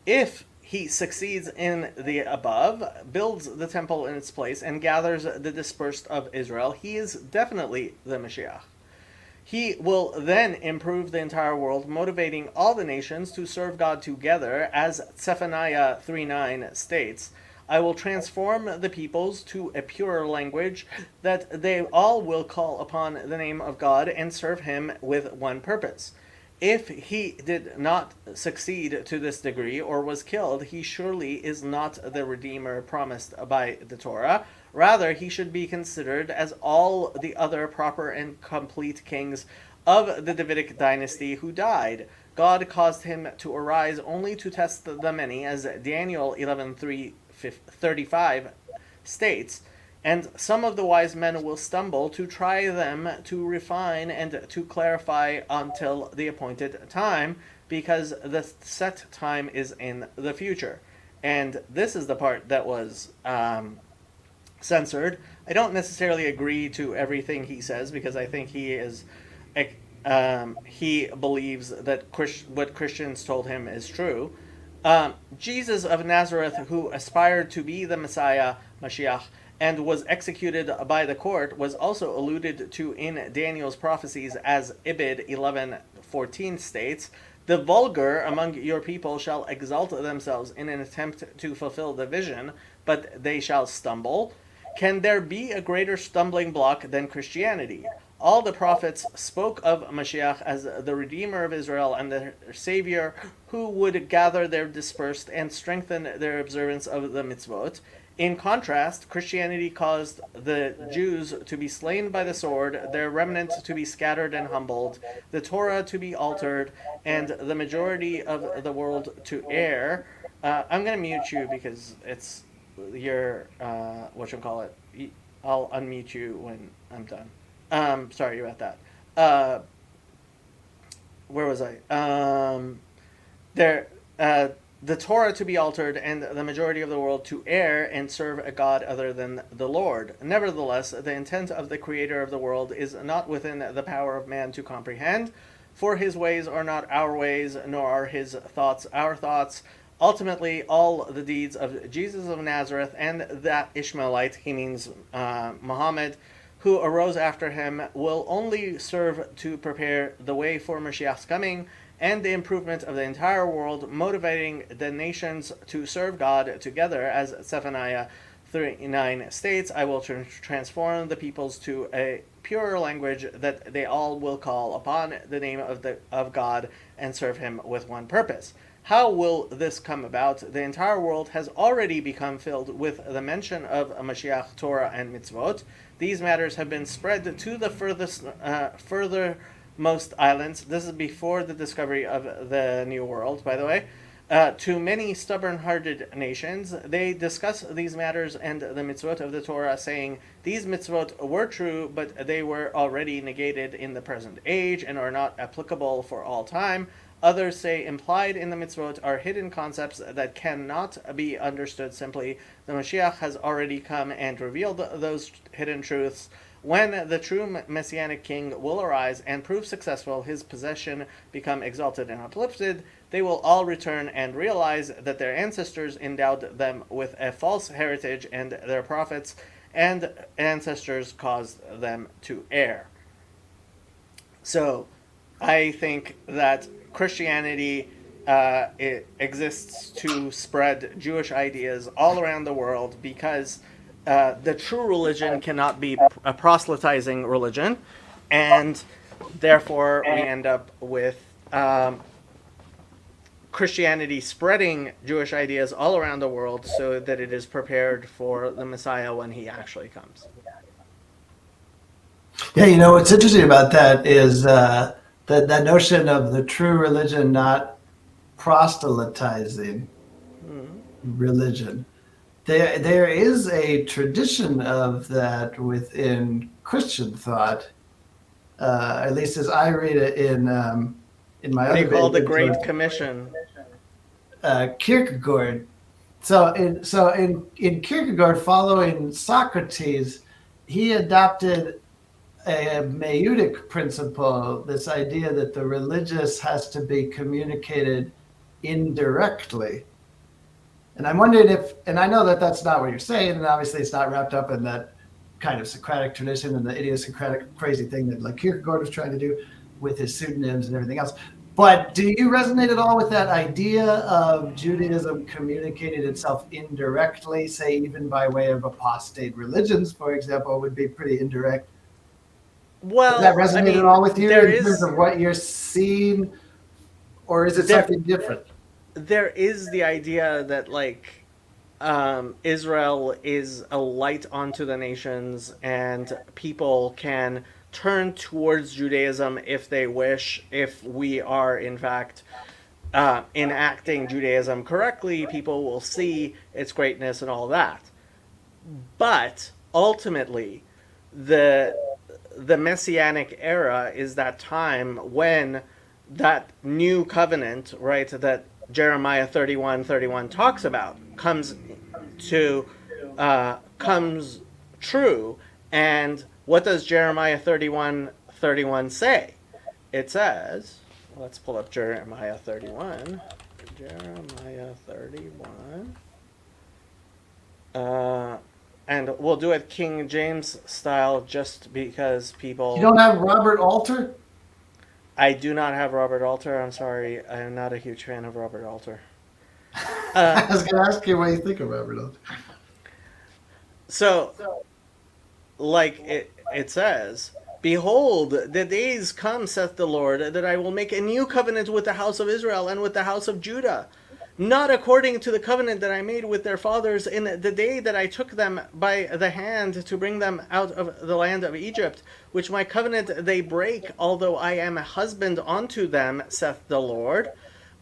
If he succeeds in the above, builds the temple in its place, and gathers the dispersed of Israel, he is definitely the Mashiach. He will then improve the entire world, motivating all the nations to serve God together, as Zephaniah 3:9 states. I will transform the peoples to a purer language, that they all will call upon the name of God and serve him with one purpose. If he did not succeed to this degree or was killed, he surely is not the Redeemer promised by the Torah. Rather, he should be considered as all the other proper and complete kings of the Davidic dynasty who died. God caused him to arise only to test the many, as Daniel 11:35 states. And some of the wise men will stumble to try them, to refine and to clarify until the appointed time, because the set time is in the future. And this is the part that was censored. I don't necessarily agree to everything he says, because I think he believes that what Christians told him is true. Jesus of Nazareth, who aspired to be the Messiah, Mashiach, and was executed by the court, was also alluded to in Daniel's prophecies, as Ibid 11:14 states. The vulgar among your people shall exalt themselves in an attempt to fulfill the vision, but they shall stumble. Can there be a greater stumbling block than Christianity? All the prophets spoke of Mashiach as the Redeemer of Israel and the Savior who would gather their dispersed and strengthen their observance of the mitzvot. In contrast, Christianity caused the Jews to be slain by the sword, their remnant to be scattered and humbled, the Torah to be altered, and the majority of the world to err. I'm going to mute you because it's your, I'll unmute you when I'm done. Sorry about that. Where was I? The Torah to be altered, and the majority of the world to err and serve a God other than the Lord. Nevertheless, the intent of the Creator of the world is not within the power of man to comprehend, for his ways are not our ways, nor are his thoughts our thoughts. Ultimately, all the deeds of Jesus of Nazareth and that Ishmaelite, he means Muhammad, who arose after him, will only serve to prepare the way for Mashiach's coming and the improvement of the entire world, motivating the nations to serve God together, as Zephaniah 3:9 states. I will transform the peoples to a purer language, that they all will call upon the name of God and serve him with one purpose. How will this come about? The entire world has already become filled with the mention of Mashiach, Torah, and mitzvot. These matters have been spread to the furthermost islands. This is before the discovery of the New World, by the way. To many stubborn-hearted nations, they discuss these matters and the mitzvot of the Torah, saying, these mitzvot were true, but they were already negated in the present age and are not applicable for all time. Others say implied in the mitzvot are hidden concepts that cannot be understood simply. The Mashiach has already come and revealed those hidden truths. When the true Messianic King will arise and prove successful, his possession become exalted and uplifted, they will all return and realize that their ancestors endowed them with a false heritage, and their prophets and ancestors caused them to err. So, I think that Christianity it exists to spread Jewish ideas all around the world, because the true religion cannot be a proselytizing religion, and therefore we end up with Christianity spreading Jewish ideas all around the world so that it is prepared for the Messiah when he actually comes. Yeah, what's interesting about that is that notion of the true religion not proselytizing religion. There is a tradition of that within Christian thought, at least as I read it in my What do other you call the videos. Great Commission? Kierkegaard. So in Kierkegaard, following Socrates, he adopted a meutic principle, this idea that the religious has to be communicated indirectly. And I'm wondering if, and I know that that's not what you're saying, and obviously it's not wrapped up in that kind of Socratic tradition and the idiosyncratic crazy thing that like Kierkegaard was trying to do with his pseudonyms and everything else. But do you resonate at all with that idea of Judaism communicating itself indirectly, say even by way of apostate religions, for example, would be pretty indirect? Does that Well, I resonate at mean, all with you there in terms is of what you're seeing, or is it there something different? there is the idea that like Israel is a light unto the nations, and people can turn towards Judaism if they wish. If we are, in fact, enacting Judaism correctly, people will see its greatness and all that. But ultimately, the the messianic era is that time when that new covenant, right, that Jeremiah 31:31 talks about to comes true. And what does Jeremiah 31:31 say? It says, let's pull up Jeremiah 31. Jeremiah 31. Uh, and we'll do it King James style just because You people. don't have Robert Alter? I do not have Robert Alter. I'm sorry. I am not a huge fan of Robert Alter. I was going to ask you what you think of Robert Alter. So, like it says, behold, the days come, saith the Lord, that I will make a new covenant with the house of Israel and with the house of Judah, not according to the covenant that I made with their fathers in the day that I took them by the hand to bring them out of the land of Egypt, which my covenant they break, although I am a husband unto them, saith the Lord.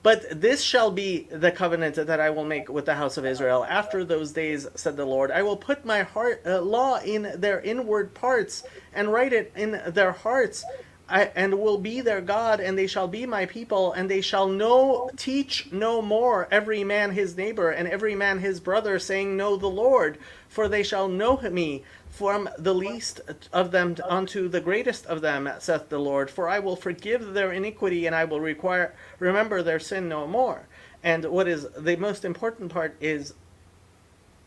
But this shall be the covenant that I will make with the house of Israel after those days, said the Lord. I will put my law in their inward parts and write it in their hearts, and will be their God, and they shall be my people, and they shall teach no more every man his neighbor and every man his brother, saying, Know the Lord, for they shall know me from the least of them unto the greatest of them, saith the Lord. For I will forgive their iniquity, and I will remember their sin no more. And what is the most important part is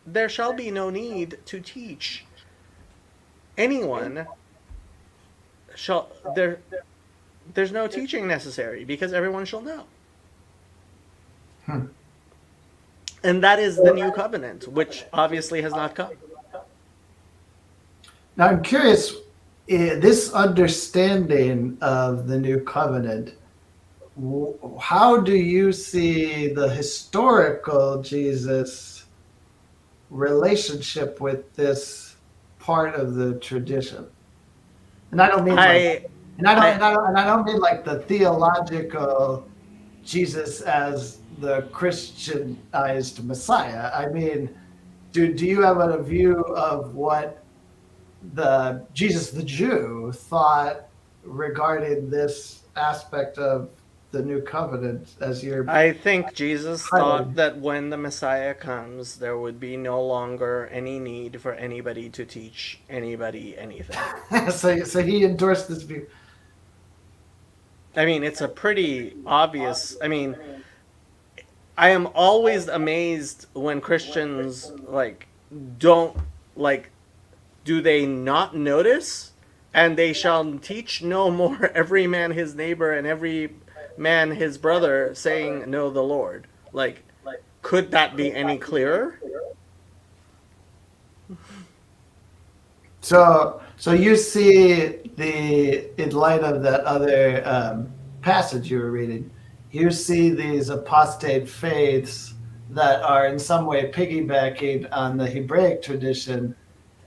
there shall be no need to teach anyone. Shall there's no teaching necessary because everyone shall know. Hmm. And that is the new covenant, which obviously has not come. Now, I'm curious, this understanding of the new covenant, how do you see the historical Jesus relationship with this part of the tradition? And I don't mean like, I and I don't, I and I don't, and I don't mean like the theological Jesus as the Christianized Messiah. I mean, do you have a view of what the Jesus the Jew thought regarding this aspect of the new covenant as you're I think Jesus thought highlighting? that when the Messiah comes, there would be no longer any need for anybody to teach anybody anything. So he endorsed this view. I mean, it's a pretty obvious. I mean, I am always amazed when Christians like don't like do they not notice? And they shall teach no more every man his neighbor and every man his brother, saying, Know the Lord. Like, could that be any clearer? So you see in light of that other passage you were reading, you see these apostate faiths that are in some way piggybacking on the Hebraic tradition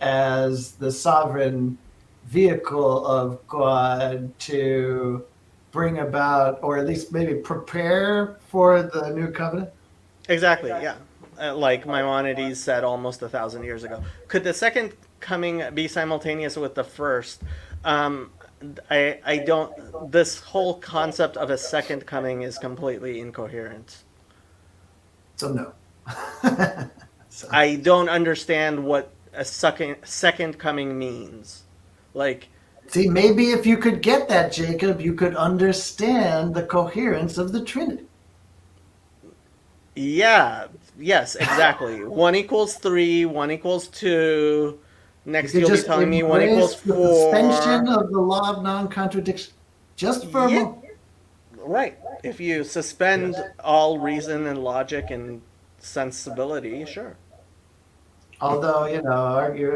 as the sovereign vehicle of God to bring about, or at least maybe prepare for the new covenant. Exactly, yeah. Like Maimonides said almost 1,000 years ago. Could the second coming be simultaneous with the first? Um, I don't. This whole concept of a second coming is completely incoherent. So no. So I don't understand what a second coming means. Like, see, maybe if you could get that, Jacob, you could understand the coherence of the Trinity. yeah, yes, exactly. One equals three, one equals two. You Next, could you'll be just telling me one equals embrace the suspension four. of the law of non-contradiction just for a Yeah, moment. right. If you Yes. suspend all reason and logic and sensibility, sure. Although,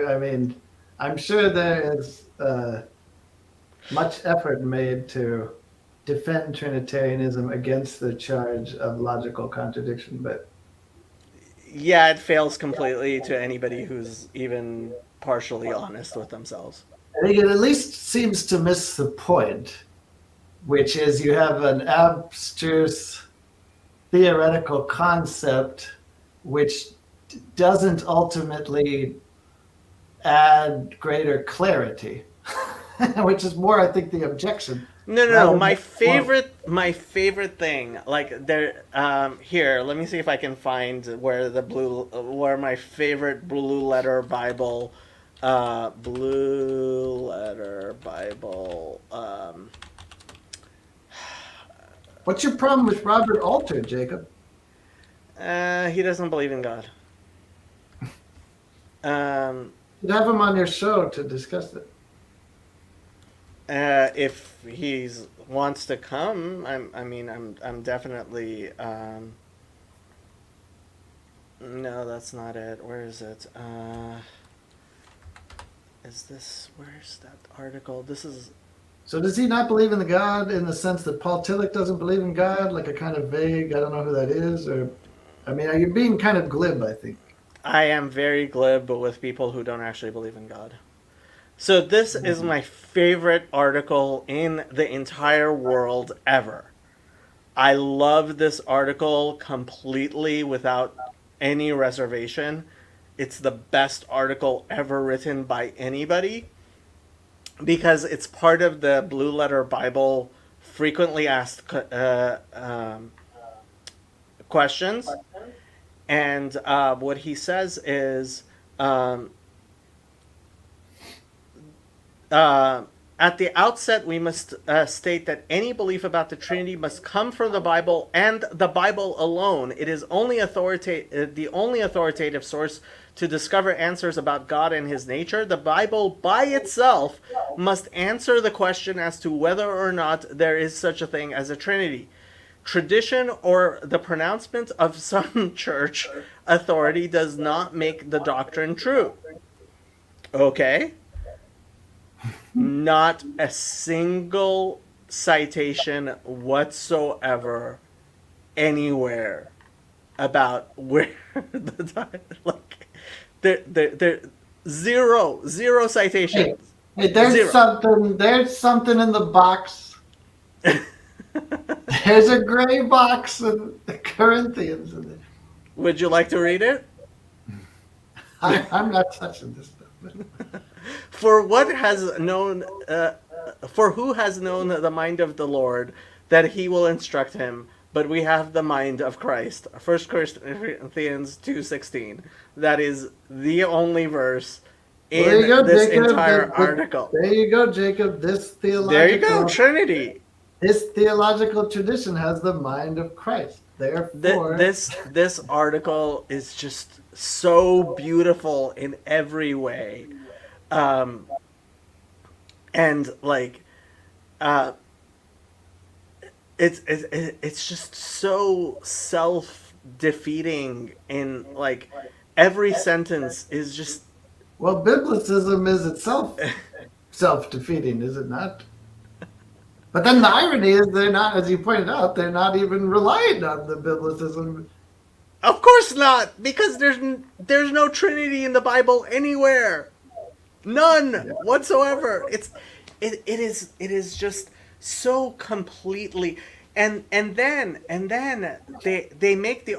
I mean, I'm sure there is much effort made to defend Trinitarianism against the charge of logical contradiction, but Yeah, it fails completely to anybody who's even partially honest with themselves. I think it at least seems to miss the point, which is you have an abstruse theoretical concept which doesn't ultimately add greater clarity, which is more, I think, the objection No, no, no. rather My than well, favorite thing, like there. Here, let me see if I can find where my favorite blue letter Bible, blue letter Bible. what's your problem with Robert Alter, Jacob? He doesn't believe in God. Um, You'd have him on your show to discuss it. if he's wants to come, I mean, I'm definitely. No, that's not it. Where is it? Is this where's that article? This is So does he not believe in the God in the sense that Paul Tillich doesn't believe in God, like a kind of vague, I don't know who that is, or I mean, are you being kind of glib, I think. I am very glib with people who don't actually believe in God. So this is my favorite article in the entire world ever. I love this article completely without any reservation. It's the best article ever written by anybody because it's part of the Blue Letter Bible frequently asked questions. And what he says is um, uh, at the outset, we must state that any belief about the Trinity must come from the Bible and the Bible alone. It is the only authoritative source to discover answers about God and his nature. The Bible by itself must answer the question as to whether or not there is such a thing as a Trinity. Tradition or the pronouncement of some church authority does not make the doctrine true. Okay? Not a single citation whatsoever anywhere about where the like there zero Hey, citations, hey, zero. there's something in the box. There's a gray box in the Corinthians in there. Would you like to read it? I'm not touching this stuff. For what has known, for who has known the mind of the Lord, that he will instruct him? But we have the mind of Christ. 1 Corinthians 2:16. That is the only verse Well, there you in go, this Jacob. entire article. There you go, Jacob. There you go, Trinity. This theological tradition has the mind of Christ. Therefore, This article is just so beautiful in every way, um, and like uh, it's just so self defeating in like every sentence is just well, biblicism is itself self-defeating, is it not? But then the irony is they're not, as you pointed out, they're not even relying on the biblicism. of course not because there's no Trinity in the Bible anywhere, none Yeah. whatsoever. It is just so completely and then they make the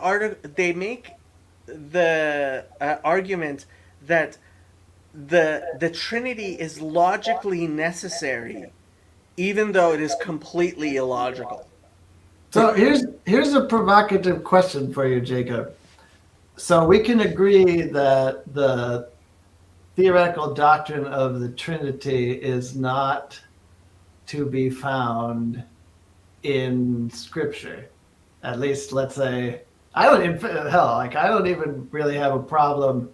argument that the Trinity is logically necessary even though it is completely illogical. So here's a provocative question for you, Jacob. So we can agree that the theoretical doctrine of the Trinity is not to be found in Scripture. At least, let's say, I don't even, hell, like I don't even really have a problem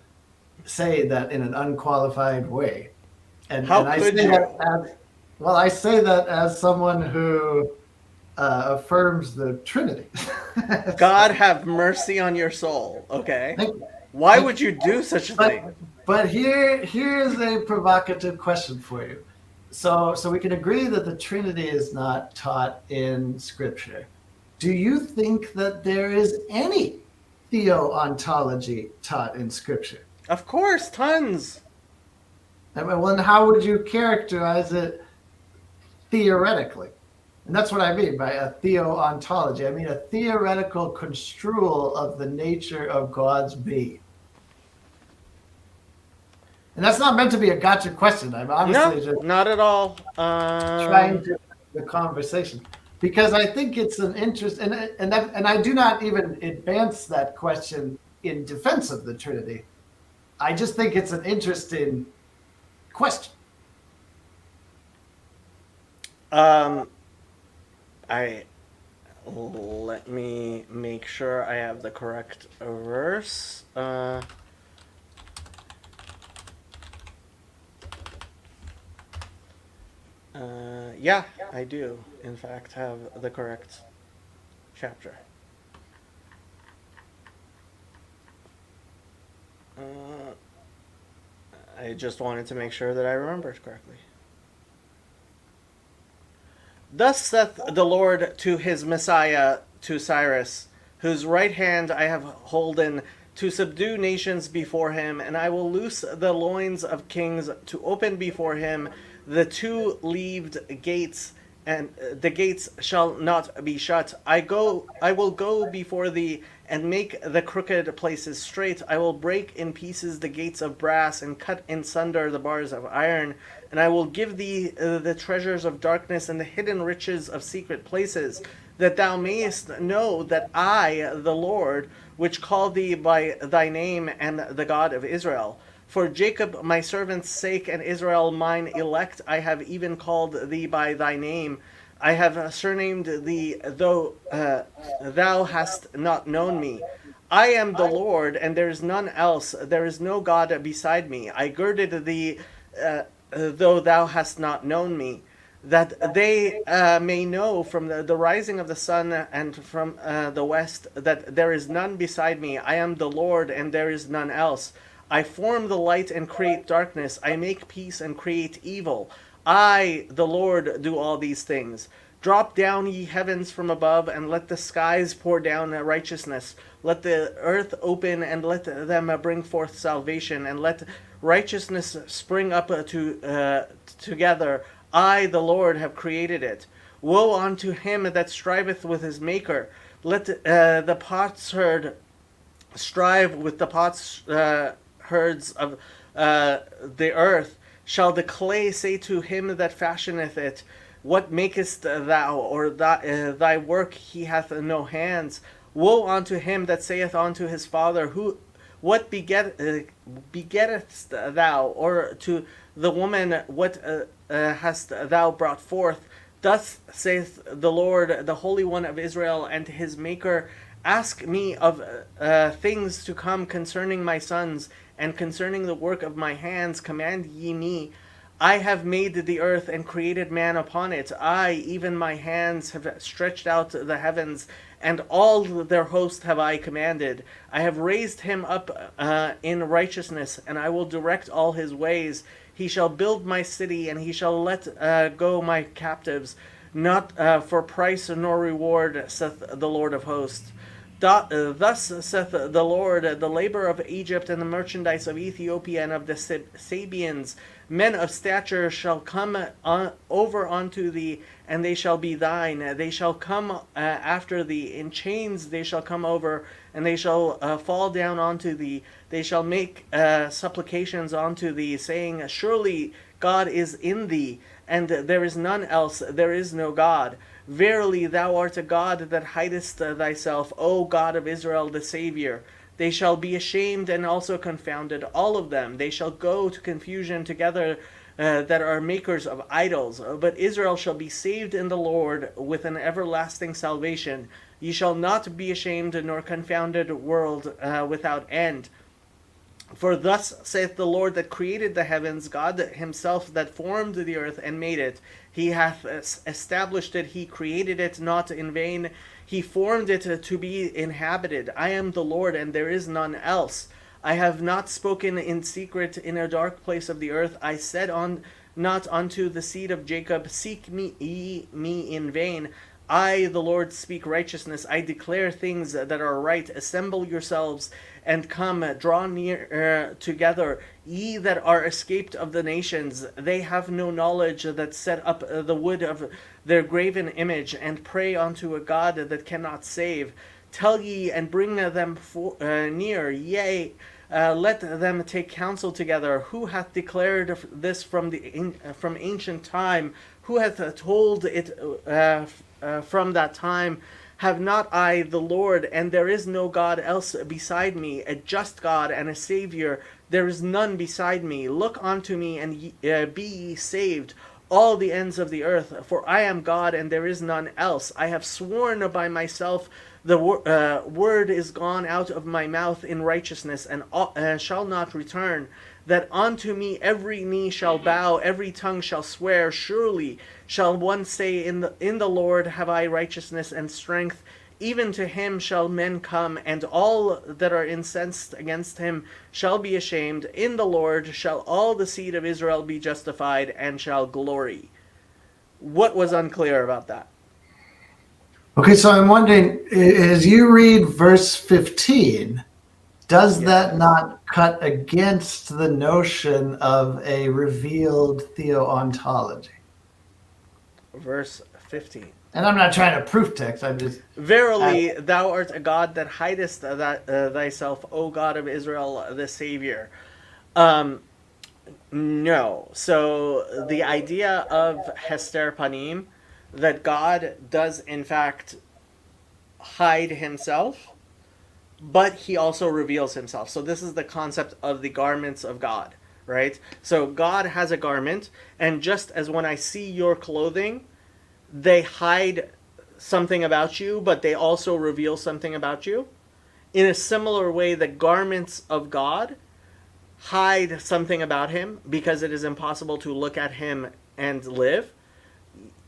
saying that in an unqualified way. How And I could say that you? as well. I say that as someone who affirms the Trinity. God So, have mercy on your soul. Okay. thank you. Why Thank would you. you do such a thing? But here's a provocative question for you. So we can agree that the Trinity is not taught in Scripture. Do you think that there is any theoontology taught in Scripture? Of course, tons. I mean, well, then how would you characterize it theoretically? And that's what I mean by a theoontology. I mean a theoretical construal of the nature of God's being. And that's not meant to be a gotcha question. I'm No, obviously just not at all. trying to the conversation because I think it's an interest, and I do not even advance that question in defense of the Trinity. I just think it's an interesting question. um, I let me make sure I have the correct verse. Yeah, I do. In fact, have the correct chapter. Uh, I just wanted to make sure that I remembered correctly. Thus saith the Lord to his Messiah, to Cyrus, whose right hand I have holden, to subdue nations before him, and I will loose the loins of kings, to open before him the two-leaved gates, and the gates shall not be shut. I will go before thee, and make the crooked places straight. I will break in pieces the gates of brass, and cut in sunder the bars of iron. And I will give thee the treasures of darkness, and the hidden riches of secret places, that thou mayest know that I, the Lord, which call thee by thy name, am the God of Israel. For Jacob my servant's sake, and Israel mine elect, I have even called thee by thy name. I have surnamed thee, though thou hast not known me. I am the Lord, and there is none else. There is no God beside me. I girded thee, though thou hast not known me, that they may know from the rising of the sun and from the west that there is none beside me. I am the Lord, and there is none else. I form the light and create darkness. I make peace and create evil. I, the Lord, do all these things. Drop down, ye heavens, from above, and let the skies pour down righteousness. Let the earth open, and let them bring forth salvation, and let righteousness spring up together. I, the Lord, have created it. Woe unto him that striveth with his Maker. Let the potsherd strive with the herds of the earth. Shall the clay say to him that fashioneth it, what makest thou? Or thy work he hath no hands. Woe unto him that saith unto his father, who what begettest thou? Or to the woman, what hast thou brought forth? Thus saith the Lord, the Holy One of Israel, and his Maker, ask me of things to come concerning my sons, and concerning the work of my hands command ye me. I have made the earth and created man upon it. I, even my hands, have stretched out the heavens, and all their host have I commanded. I have raised him up in righteousness, and I will direct all his ways. He shall build my city, and he shall let go my captives, not for price nor reward, saith the Lord of hosts. Thus saith the Lord, the labor of Egypt and the merchandise of Ethiopia and of the Sabians, men of stature shall come over unto thee, and they shall be thine. They shall come after thee. In chains they shall come over, and they shall fall down unto thee. They shall make supplications unto thee, saying, surely God is in thee, and there is none else, there is no God. Verily thou art a God that hidest thyself, O God of Israel the Saviour. They shall be ashamed and also confounded, all of them. They shall go to confusion together that are makers of idols. But Israel shall be saved in the Lord with an everlasting salvation. Ye shall not be ashamed nor confounded, world without end. For thus saith the Lord that created the heavens, God himself that formed the earth and made it. He hath established it, he created it not in vain. He formed it to be inhabited. I am the Lord, and there is none else. I have not spoken in secret in a dark place of the earth. I said not unto the seed of Jacob, Seek me ye me in vain. I, the Lord, speak righteousness. I declare things that are right. Assemble yourselves and come, draw near together, ye that are escaped of the nations. They have no knowledge that set up the wood of their graven image, and pray unto a God that cannot save. Tell ye and bring them near, yea, let them take counsel together. Who hath declared this from ancient time? Who hath told it from that time? Have not I the Lord, and there is no God else beside me, a just God and a Savior? There is none beside me. Look unto me, and be ye saved, all the ends of the earth. For I am God, and there is none else. I have sworn by myself, the word is gone out of my mouth in righteousness, and shall not return, that unto me every knee shall bow, every tongue shall swear. Surely shall one say, in the Lord have I righteousness and strength. Even to him shall men come, and all that are incensed against him shall be ashamed. In the Lord shall all the seed of Israel be justified, and shall glory. What was unclear about that? Okay, so I'm wondering, as you read verse 15, does that not cut against the notion of a revealed theoontology? Verse 15. And I'm not trying to proof text. I'm just Verily, thou art a God that hidest thyself, O God of Israel, the Savior. No. So the idea of Hester Panim, that God does in fact hide himself, but he also reveals himself. So this is the concept of the garments of God, right? So God has a garment, and just as when I see your clothing, they hide something about you, but they also reveal something about you. In a similar way, the garments of God hide something about him because it is impossible to look at him and live,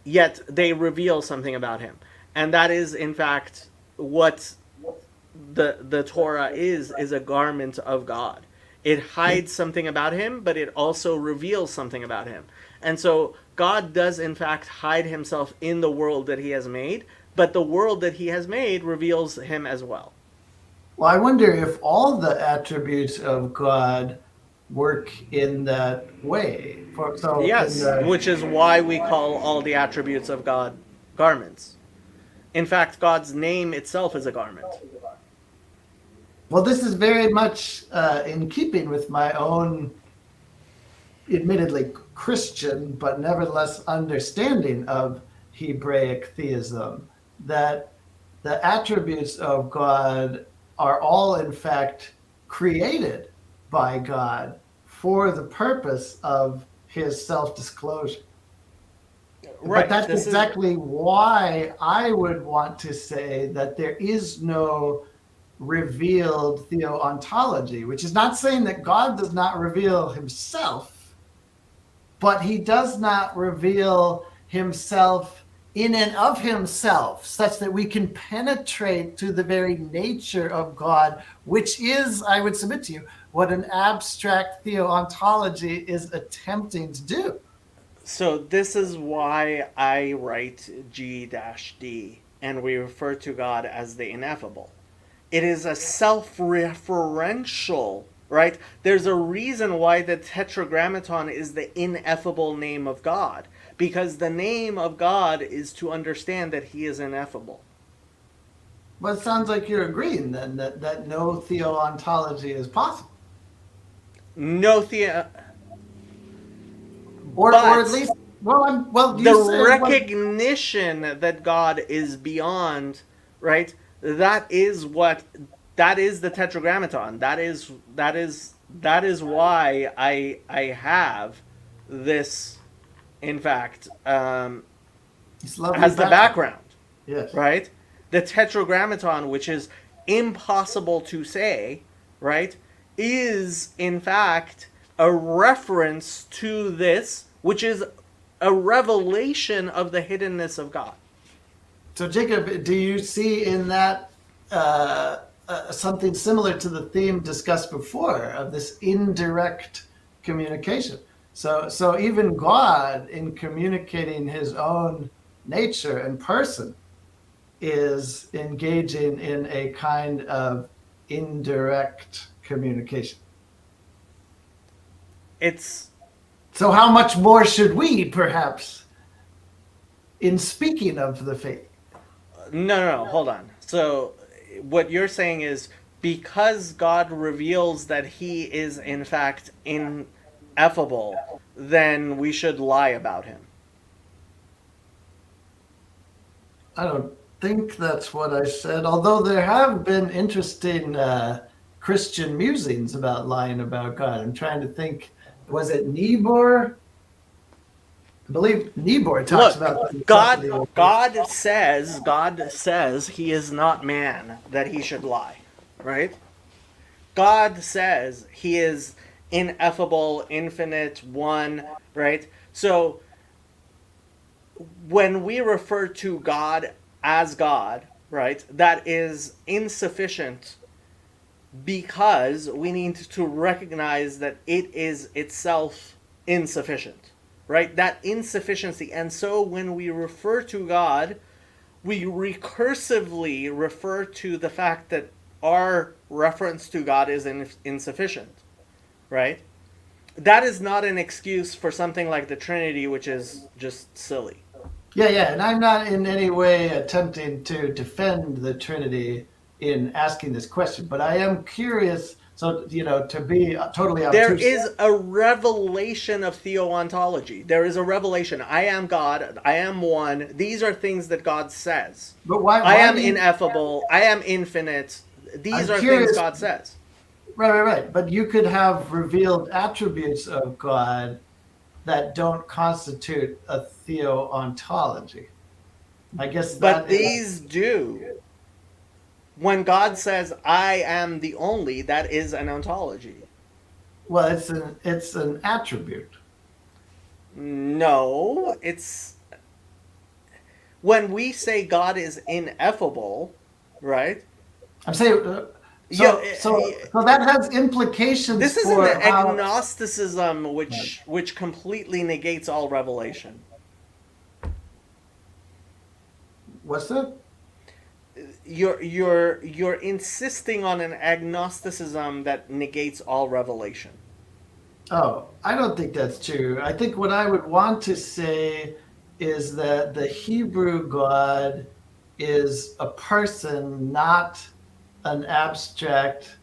yet they reveal something about him. And that is, in fact, what the Torah is a garment of God. It hides something about him, but it also reveals something about him. And so God does in fact hide himself in the world that he has made, but the world that he has made reveals him as well. Well, I wonder if all the attributes of God work in that way. Yes, which is why we call all the attributes of God garments. In fact, God's name itself is a garment. Well, this is very much in keeping with my own, admittedly Christian, but nevertheless understanding of Hebraic theism, that the attributes of God are all, in fact, created by God for the purpose of his self-disclosure. Right. But that's exactly why I would want to say that there is no revealed theoontology, which is not saying that God does not reveal himself, but he does not reveal himself in and of himself such that we can penetrate to the very nature of God, which is, I would submit to you, what an abstract theoontology is attempting to do. So this is why I write G-D, and we refer to God as the ineffable. It is a self-referential, right? There's a reason why the Tetragrammaton is the ineffable name of God, because the name of God is to understand that he is ineffable. Well, it sounds like you're agreeing then that no theoontology is possible. No or at But least, well, you the said, well, recognition that God is beyond, right? That is what that is the tetragrammaton. That is why I have this, in fact, it's lovely as the background. background, Yes. right? The tetragrammaton, which is impossible to say, right, is in fact a reference to this, which is a revelation of the hiddenness of God. So, Jacob, do you see in that something similar to the theme discussed before of this indirect communication? So even God, in communicating His own nature and person, is engaging in a kind of indirect communication. It's So, how much more should we, perhaps, in speaking of the faith? no, hold on. So what you're saying is because God reveals that he is in fact ineffable, then we should lie about him. I don't think that's what I said, although there have been interesting Christian musings about lying about God. I'm trying to think, was it Niebuhr? I believe Niebuhr talks Look, about the God necessity of faith. God says he is not man that he should lie, right? God says he is ineffable, infinite, one, right? So when we refer to God as God, right, that is insufficient because we need to recognize that it is itself insufficient, right? That insufficiency. And so when we refer to God, we recursively refer to the fact that our reference to God is insufficient, right? That is not an excuse for something like the Trinity, which is just silly. Yeah, and I'm not in any way attempting to defend the Trinity in asking this question, but I am curious. So, to be totally There obtuse. is a revelation of theoontology. There is a revelation. I am God. I am one. These are things that God says. But why? I Why am do you? ineffable. I am infinite. These I'm are things curious. God says. Right. But you could have revealed attributes of God that don't constitute a theoontology. I guess But that is, these do. When God says, I am the only, that is an ontology. well, it's an attribute. No, it's when we say God is ineffable, right? I'm saying, Yeah, so that has implications this is an for how. agnosticism which completely negates all revelation. What's that? You're insisting on an agnosticism that negates all revelation. Oh, I don't think that's true. I think what I would want to say is that the Hebrew God is a person, not an abstract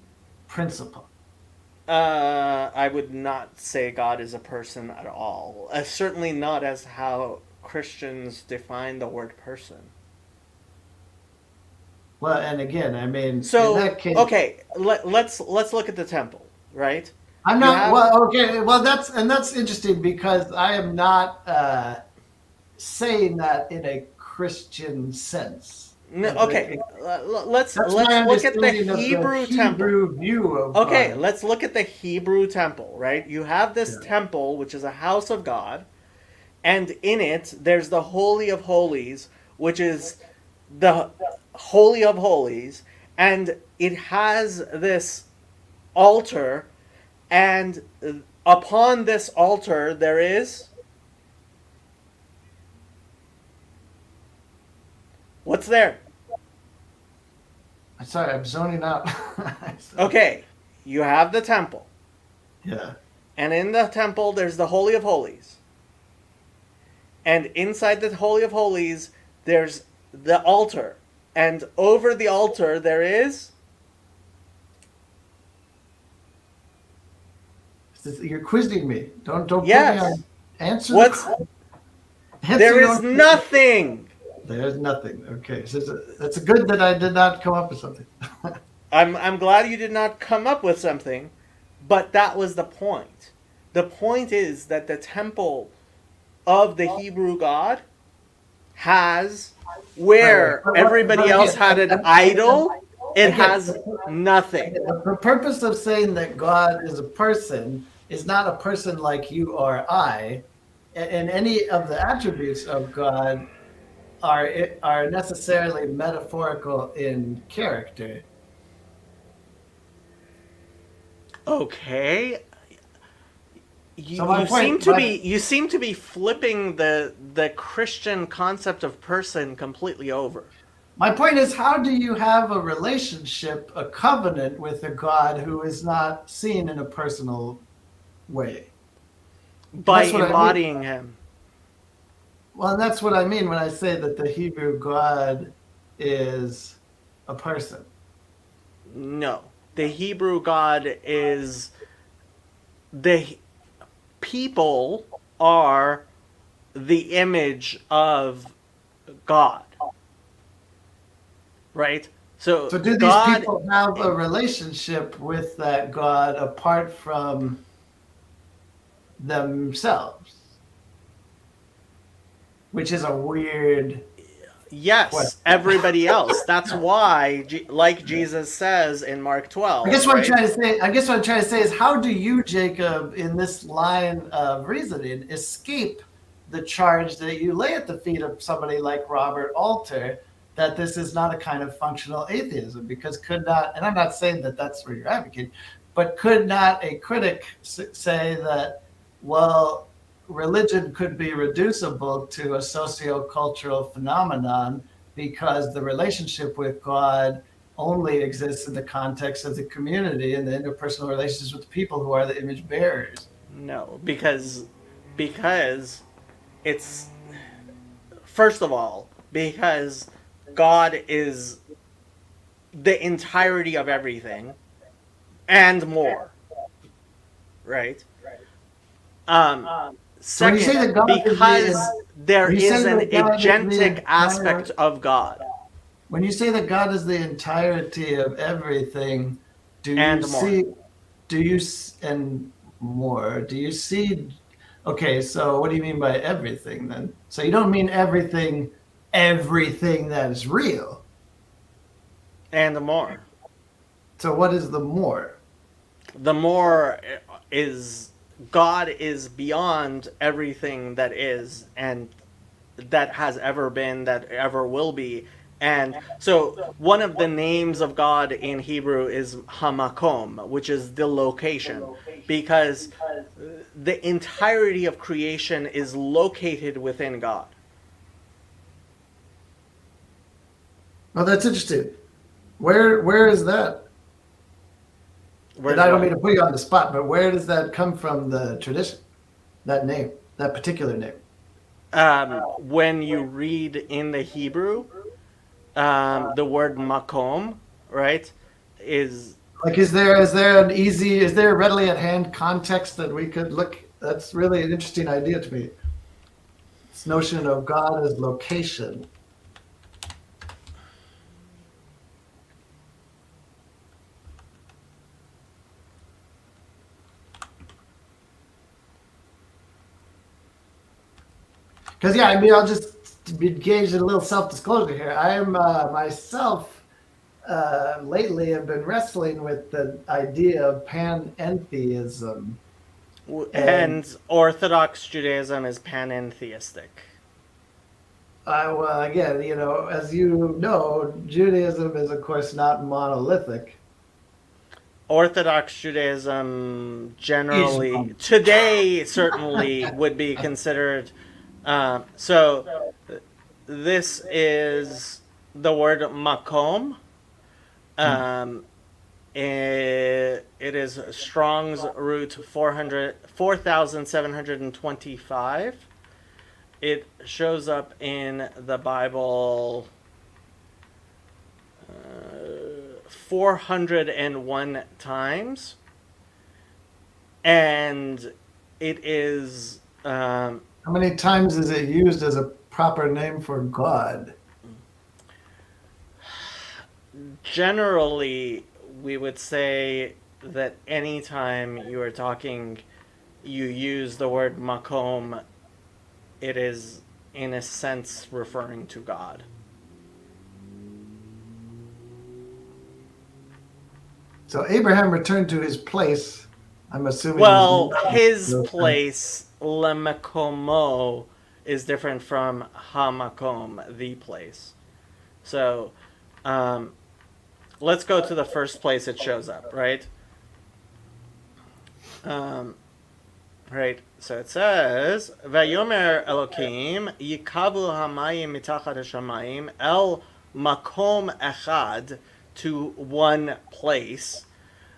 principle. I would not say God is a person at all. Certainly not as how Christians define the word person. Well, and again, I mean, in So that case, okay, let's look at the temple, right? I'm You not. have Well, okay. Well, that's interesting because I am not saying that in a Christian sense. no, okay. Let's That's my look at the understanding of the Hebrew temple. Hebrew view of Okay, God. let's look at the Hebrew temple, right? You have this Yeah. temple, which is a house of God, and in it, there's the Holy of Holies, which is the Holy of Holies, and it has this altar, and upon this altar, there is. What's there? Sorry, I'm zoning out. Okay, you have the temple, Yeah. and in the temple, there's the Holy of Holies. And inside the Holy of Holies, there's the altar. And over the altar, there is. You're quizzing me. Don't put me Yes. on. Answer What's the answer there your is nothing. There's nothing. Okay, so that's good that I did not come up with something. I'm glad you did not come up with something, but that was the point. The point is that the temple of the Hebrew God has Right, right. where But everybody else again, had an idol, it again, has nothing. the purpose of saying that God is a person is not a person like you or I, and any of the attributes of God are necessarily metaphorical in character. Okay, So my seem point, to be flipping the Christian concept of person completely over my point is, how do you have a relationship, a covenant with a God who is not seen in a personal way? And by that's what I mean. embodying him. Well, and that's what I mean when I say that the Hebrew God is a person. No, the Hebrew God is the people are the image of God, right? So So, do these God, people have a relationship with that God apart from themselves? Which is a weird yes, question. everybody else. That's why, like Jesus says in Mark I 12, guess what I'm right? trying to say. I guess what I'm trying to say is, how do you, Jacob, in this line of reasoning, escape the charge that you lay at the feet of somebody like Robert Alter that this is not a kind of functional atheism? Because could not, and I'm not saying that that's where you're advocating, but could not a critic say that, well, religion could be reducible to a socio-cultural phenomenon because the relationship with God only exists in the context of the community and the interpersonal relationships with the people who are the image bearers. No, because it's first of all because God is the entirety of everything and more, right? Um, So when you say Second, that God is because there when you say is an that God is agentic aspect of God when you say that God is the entirety of everything, do you and more. see and more? Do you see? Okay, so what do you mean by everything then? So you don't mean everything that is real. And more. So what is the more? The more is God is beyond everything that is and that has ever been, that ever will be. And so one of the names of God in Hebrew is Hamakom, which is the location, because the entirety of creation is located within God. Oh, that's interesting. Where is that? And Where's I don't mean what? to put you on the spot, but where does that come from? The tradition, that name, that particular name. When you read in the Hebrew, the word makom, right, is Like, is there a readily at hand context that we could look? That's really an interesting idea to me. This notion of God as location. Because yeah, I mean, I'll just engage in a little self-disclosure here. I am myself lately have been wrestling with the idea of panentheism. And and Orthodox Judaism is panentheistic. well, again, as you know, Judaism is, of course, not monolithic. Orthodox Judaism Is generally today certainly would be considered. So this is the word makom. Um, it is Strong's root 4,725. It shows up in the Bible 401 times. And it is Um, How many times is it used as a proper name for God? Generally, we would say that anytime you are talking, you use the word makom, it is in a sense referring to God. So Abraham returned to his place. I'm assuming was Well, not his those times. place, lemekomo, is different from hamakom, the place. So, um, let's go to the first place it shows up, right? Um, right. So it says, "Vayomer Elokim yikavu hamayim mitachat hashamayim el makom echad," to one place.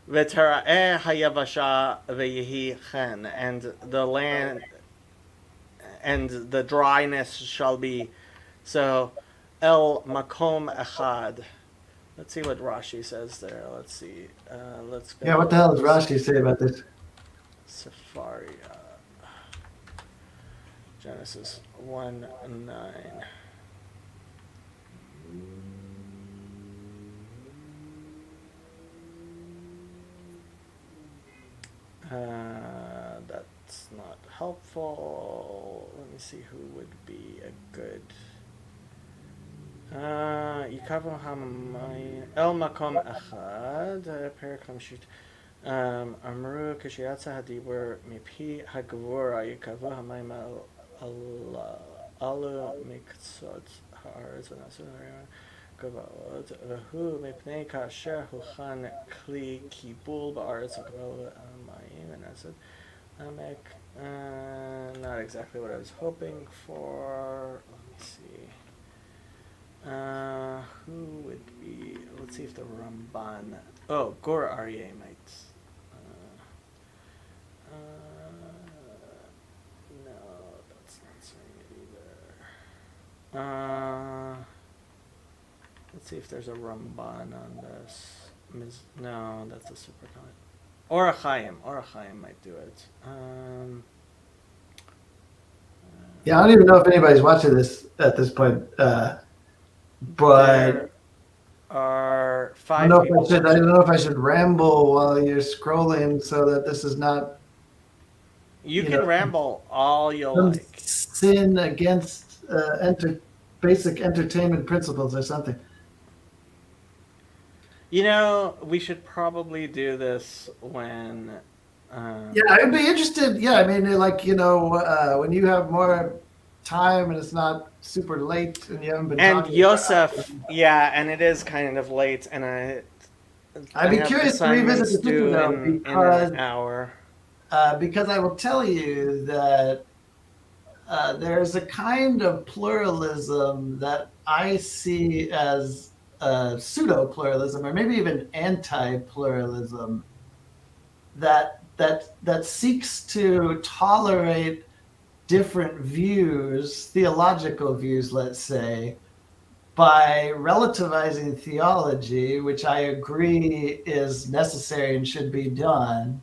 V'tera'eh hayavasha v'yehi chen, and the land and the dryness shall be. So, el makom echad. Let's see what Rashi says there. Let's see. Let's go Yeah, what the hell does to Rashi say about this? Safari. Genesis 1:9. That's not helpful. Let me see who would be a good. Yikavu Hamay El Makom Echad Perik Hamshit. Amru Kishiyatsa Hadibur Mipi Hagvura Yikavu Hamayim Alu Miktsot Haaretz V'Nasu Gavot V'Hu Mipnei Kasher Huchan Kli Kibul Ba'aretz Gavot Hamayim and I said Amek. Not exactly what I was hoping for. Let me see. Who would be? Let's see if the Ramban. Oh, Gur Aryeh might. No, that's not saying it either. Let's see if there's a Ramban on this. No, that's a super comment. Orachaim might do it. Yeah, I don't even know if anybody's watching this at this point. But there are I don't five know if people I should. I watching. don't know if I should ramble while you're scrolling, so that this is not, You you can know, ramble all you'll some like. sin against basic entertainment principles or something. You know, we should probably do this when. Yeah, I'd be interested. Yeah, I mean, like, when you have more time and it's not super late and you haven't been And talking about. Yosef, yeah, and it is kind of late, and I'd I be have curious to revisit assignments this issue due though, in an hour. because I will tell you that there's a kind of pluralism that I see as pseudo pluralism, or maybe even anti pluralism, that seeks to tolerate different views, theological views, let's say, by relativizing theology, which I agree is necessary and should be done.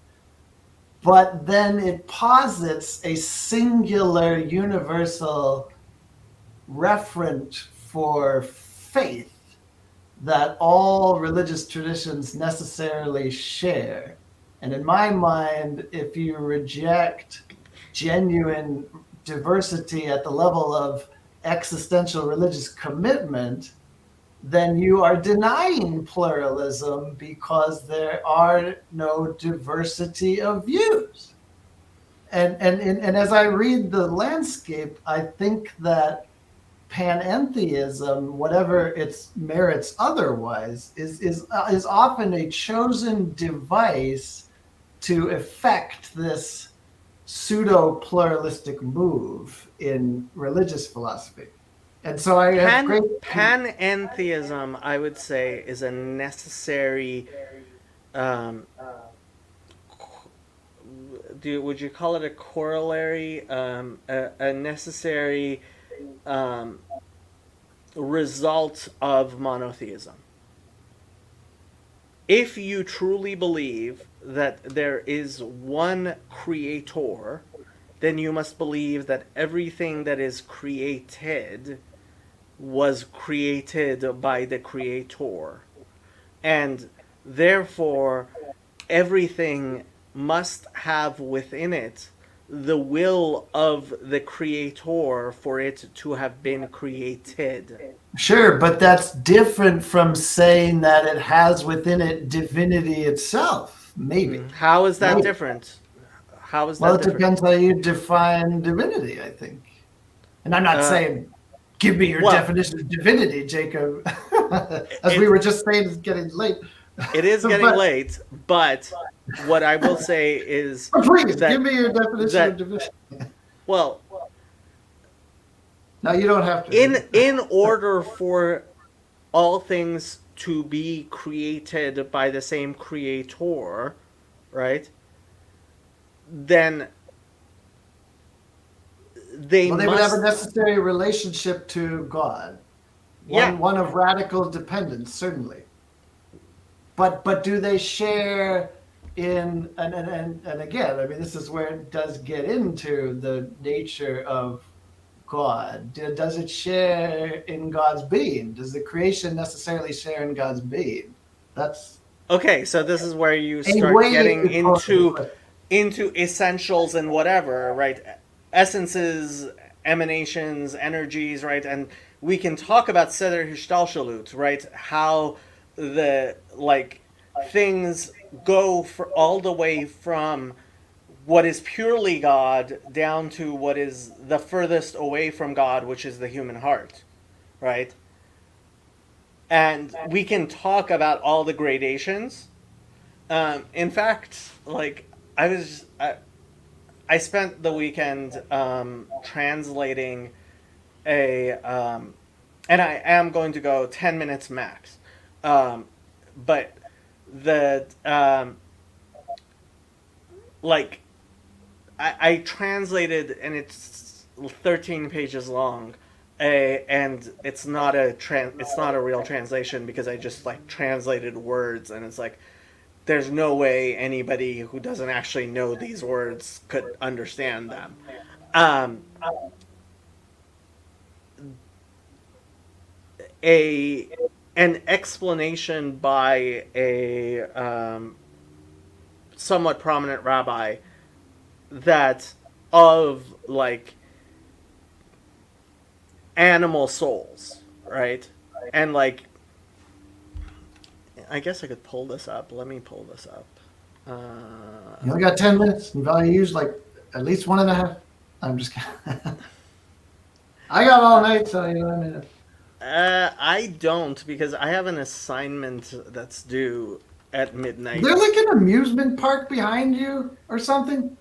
But then it posits a singular universal referent for faith that all religious traditions necessarily share. And in my mind, if you reject genuine diversity at the level of existential religious commitment, then you are denying pluralism because there are no diversity of views. And as I read the landscape, I think that panentheism, whatever its merits otherwise, is often a chosen device to effect this pseudo pluralistic move in religious philosophy. And so I have great. Panentheism, I would say, is a necessary. Um, would you call it a corollary? A necessary um, result of monotheism. If you truly believe that there is one creator then you must believe that everything that is created was created by the Creator. And therefore, everything must have within it the will of the Creator for it to have been created. Sure, but that's different from saying that it has within it divinity itself. Maybe. How is that Maybe. different? How is Well, that it different? depends how you define divinity, I think. And I'm not Uh, saying, give me your well, definition of divinity, Jacob. As we it were just saying, it's getting late. it is getting but, late, but what I will say is but please, give that me your definition of that divinity. well, No, you don't have in to. in order for all things to be created by the same creator, right? Then they Well, they would have a must, necessary relationship to God, yeah. one of radical dependence, certainly. But do they share in and again, I mean, this is where it does get into the nature of God. Does it share in God's being? Does the creation necessarily share in God's being? That's Okay, so this is where you a start way getting to pose the into question. essentials and whatever, right? Essences, emanations, energies, right? And we can talk about Seder Hishtalshalut, right? How the like things go for all the way from what is purely God down to what is the furthest away from God, which is the human heart, right? And we can talk about all the gradations. In fact, like I spent the weekend translating and I am going to go 10 minutes max, but the like I translated and it's 13 pages long. And it's not a real translation because I just like translated words and it's like there's no way anybody who doesn't actually know these words could understand them. Um, a an explanation by a somewhat prominent rabbi that of like animal souls, right? And like I guess I could pull this up. Let me pull this up. You only got 10 minutes. You've already used like at least one and a half. I'm just kidding. I got all night, so you know what I mean. I don't because I have an assignment that's due at Is there midnight. like an amusement park behind you or something?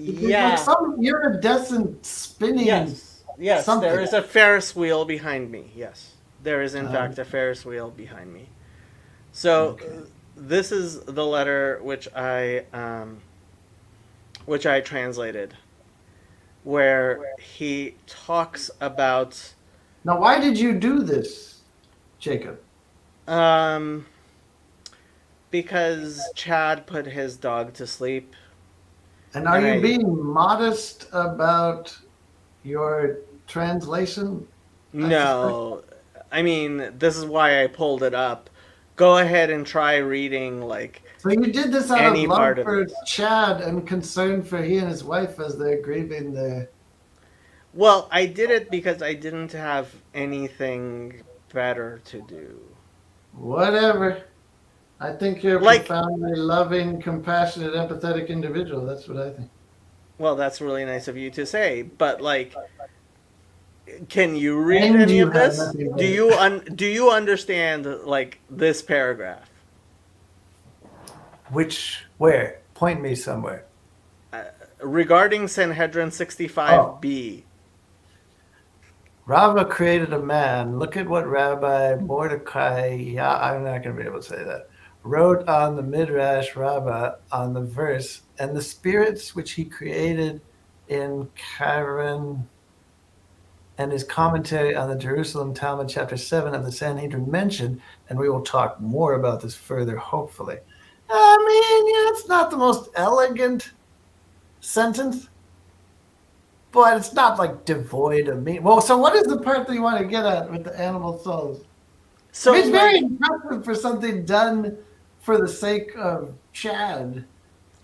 There's like Yeah. some iridescent spinning Yes. Yes, there something. is a Ferris wheel behind me. Yes. There is in Um, fact a Ferris wheel behind me. So okay. this is the letter which I translated where he talks about Now, why did you do this, Jacob? um because Chad put his dog to sleep And are and you I being modest about your translation? I suspect. no, I mean this is why I pulled it up. Go ahead and try reading like So you did this out of any love part of for this. Chad and concern for he and his wife as they're grieving the Well, I did it because I didn't have anything better to do. whatever. I think you're a Like, profoundly loving, compassionate, empathetic individual. That's what I think. well, that's really nice of you to say, but like, can you read And any you of have this? nothing Do you understand like this paragraph? Which, where? Point me somewhere. Regarding Sanhedrin Oh, 65b. Rava created a man. Look at what Rabbi Mordecai, yeah, I'm not going to be able to say that, wrote on the Midrash Rabbah on the verse, and the spirits which he created in Karen and his commentary on the Jerusalem Talmud, chapter 7 of the Sanhedrin mentioned, and we will talk more about this further, hopefully. I mean, yeah, it's not the most elegant sentence, but it's not like devoid of meaning. Well, so what is the part that you want to get at with the animal souls? I mean, So it's very like, impressive for something done for the sake of Chad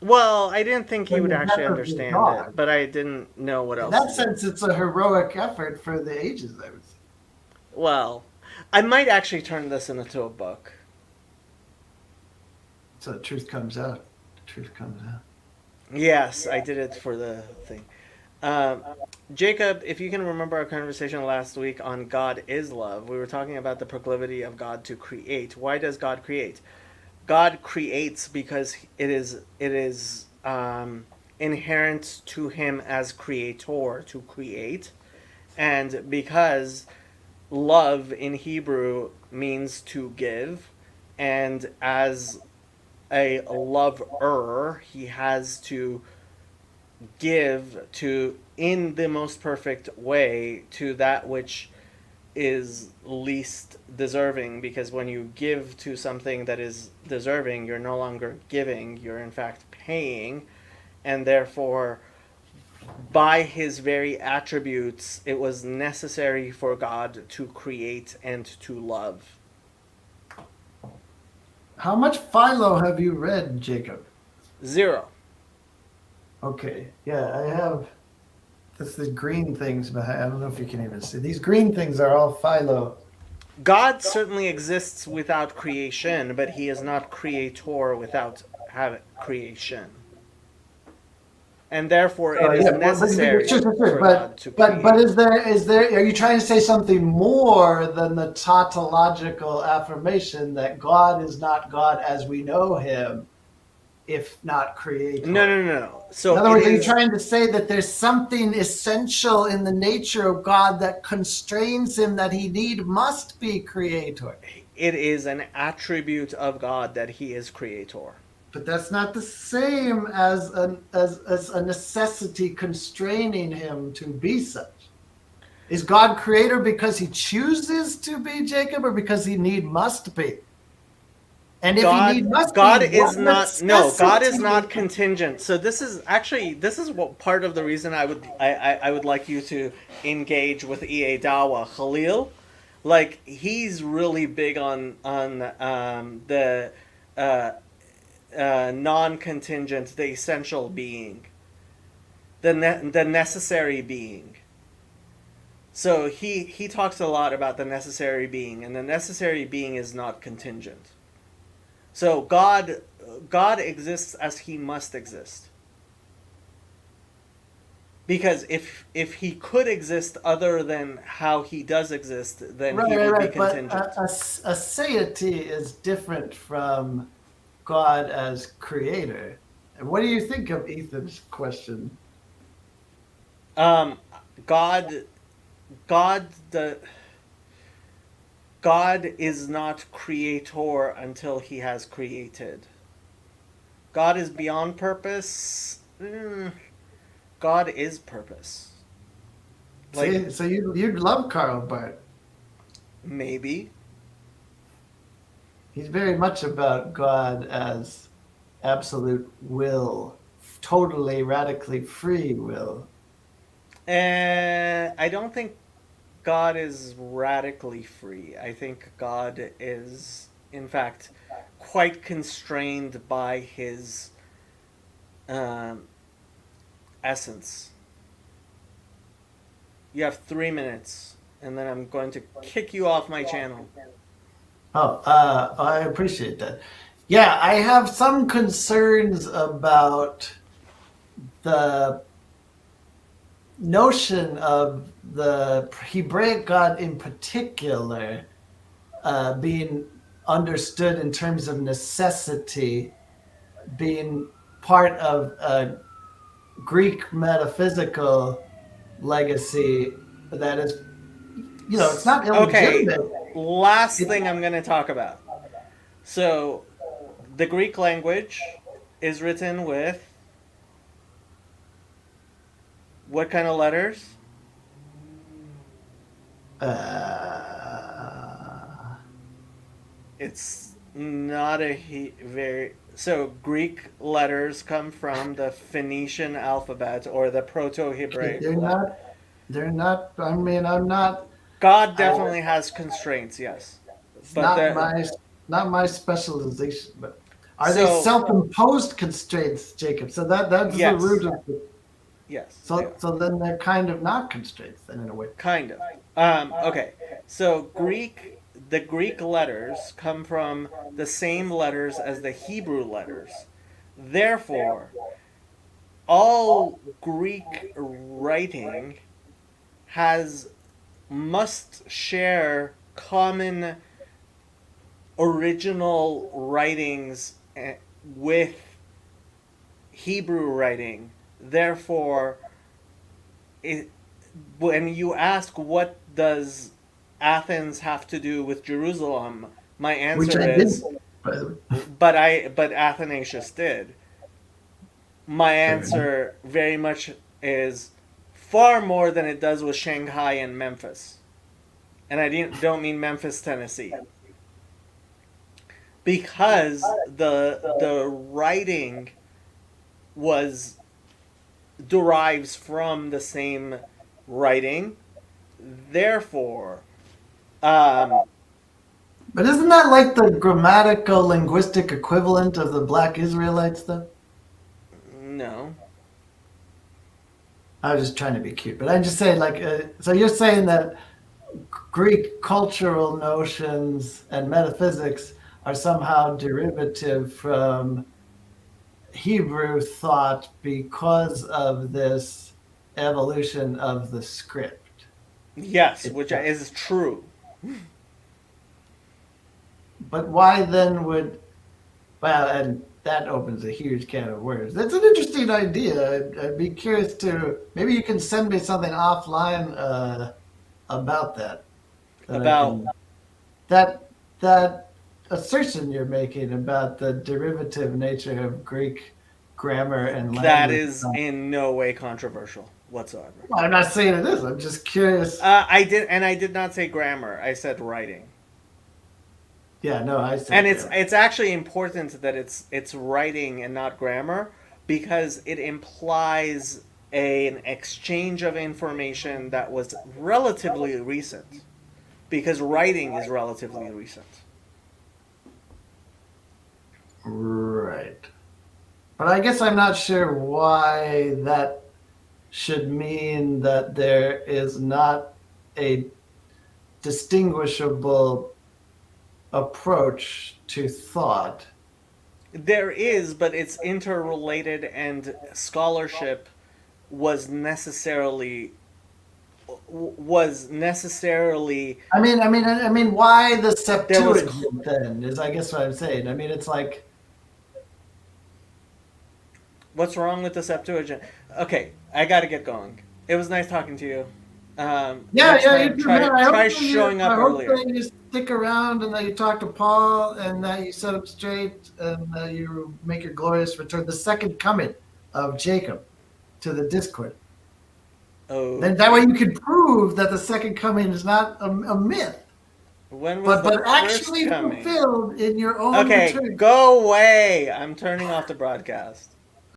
well, I didn't think he when would the actually death of his understand it, dog. but I didn't know what In else that to do. sense, it's a heroic effort for the ages, I would say. Well, I might actually turn this into a book. So the truth comes out. The truth comes out. Yes, I did it for the thing. Um, Jacob, if you can remember our conversation last week on God is love, we were talking about the proclivity of God to create. Why does God create? God creates because it is inherent to him as creator to create, and because love in Hebrew means to give, and as a lover, he has to give to in the most perfect way to that which is least deserving, because when you give to something that is deserving, you're no longer giving, you're in fact paying, and therefore by his very attributes it was necessary for God to create and to love. How much Philo have you read, Jacob? Zero. Okay, yeah, I have. That's the green things behind. I don't know if you can even see. These green things are all Philo. God certainly exists without creation, but he is not creator without have creation. And therefore So it is yeah, sure, necessary sure, sure. for God to But create. is there? Are you trying to say something more than the tautological affirmation that God is not God as we know Him, if not No, Creator? no, no, no. In So other it words, are you is. trying to say that there's something essential in the nature of God that constrains Him that He must be Creator? It is an attribute of God that he is creator. But that's not the same as as a necessity constraining Him to be such. Is God creator because he chooses to be, Jacob, or because he must be? And if he must be, God what is not, no, God is not necessity? contingent. So this is what part of the reason I would like you to engage with EA Dawa Khalil. Like he's really big on the uh, non-contingent, the essential being, the necessary being. So he talks a lot about the necessary being, and the necessary being is not contingent. So God exists as he must exist. Because if he could exist other than how he does exist, then Right, he right, would be right. But contingent. a satiety is different from God as creator. What do you think of Ethan's question? Um, God God the God is not creator until he has created. God is beyond purpose. God is purpose. Like See, so you'd love Karl Barth. maybe. He's very much about God as absolute will, totally, radically free will. I don't think God is radically free. I think God is, in fact, quite constrained by his um, essence. You have 3 minutes, and then I'm going to kick you off my channel. Oh, I appreciate that. Yeah, I have some concerns about the notion of the Hebraic God in particular being understood in terms of necessity, being part of a Greek metaphysical legacy that is, it's not Okay, illegitimate. last It, thing I'm going to talk about. So, the Greek language is written with what kind of letters? uh, It's not a very So Greek letters come from the Phoenician alphabet or the Okay, Proto-Hebraic. they're not. I mean, I'm not. God I, definitely has constraints, yes, it's but not my specialization. But are they so self-imposed constraints, Jacob? So that's the root yes, of the. yes, they So are then they're kind of not constraints then in a way. kind of. Okay, so the Greek letters come from the same letters as the Hebrew letters. Therefore, all Greek writing has must share common original writings with Hebrew writing. Therefore, it, when you ask what does Athens have to do with Jerusalem, my Which answer I did, is, by the way. but Athanasius did. My Fair enough. answer very much is far more than it does with Shanghai and Memphis. And I don't mean Memphis, Tennessee, because the writing was derives from the same writing. Therefore, um, But isn't that like the grammatical linguistic equivalent of the Black Israelites, though? no, I was just trying to be cute, but I'm just saying, like, so you're saying that Greek cultural notions and metaphysics are somehow derivative from Hebrew thought because of this evolution of the script yes, which itself. is true. But why then would, well, and that opens a huge can of worms. That's an interesting idea. I'd be curious to, maybe you can send me something offline about that, that I About can, that, that assertion you're making about the derivative nature of Greek grammar and that language. is in no way controversial whatsoever. Well, I'm not saying it is. I'm just curious. I did not say grammar. I said writing. Yeah, no, I And said grammar. it's actually important that it's writing and not grammar because it implies an exchange of information that was relatively recent because writing is relatively recent. Right. But I guess I'm not sure why that should mean that there is not a distinguishable approach to thought. There is, but it's interrelated and scholarship was necessarily was necessarily Why the there was Septuagint then is, I guess, what I'm saying. I mean, it's like, what's wrong with the Septuagint? Okay, I got to get going. It was nice talking to you. yeah, Next yeah, you time, do, man. try showing I up hope earlier. that you stick around and that you talk to Paul and that you set up straight and that you make your glorious return, the second coming of Jacob to the Discord. Then that way Okay. you can prove that the second coming is not a myth, When was but the first actually coming? fulfilled in your own Okay, return. go away. I'm turning off the broadcast.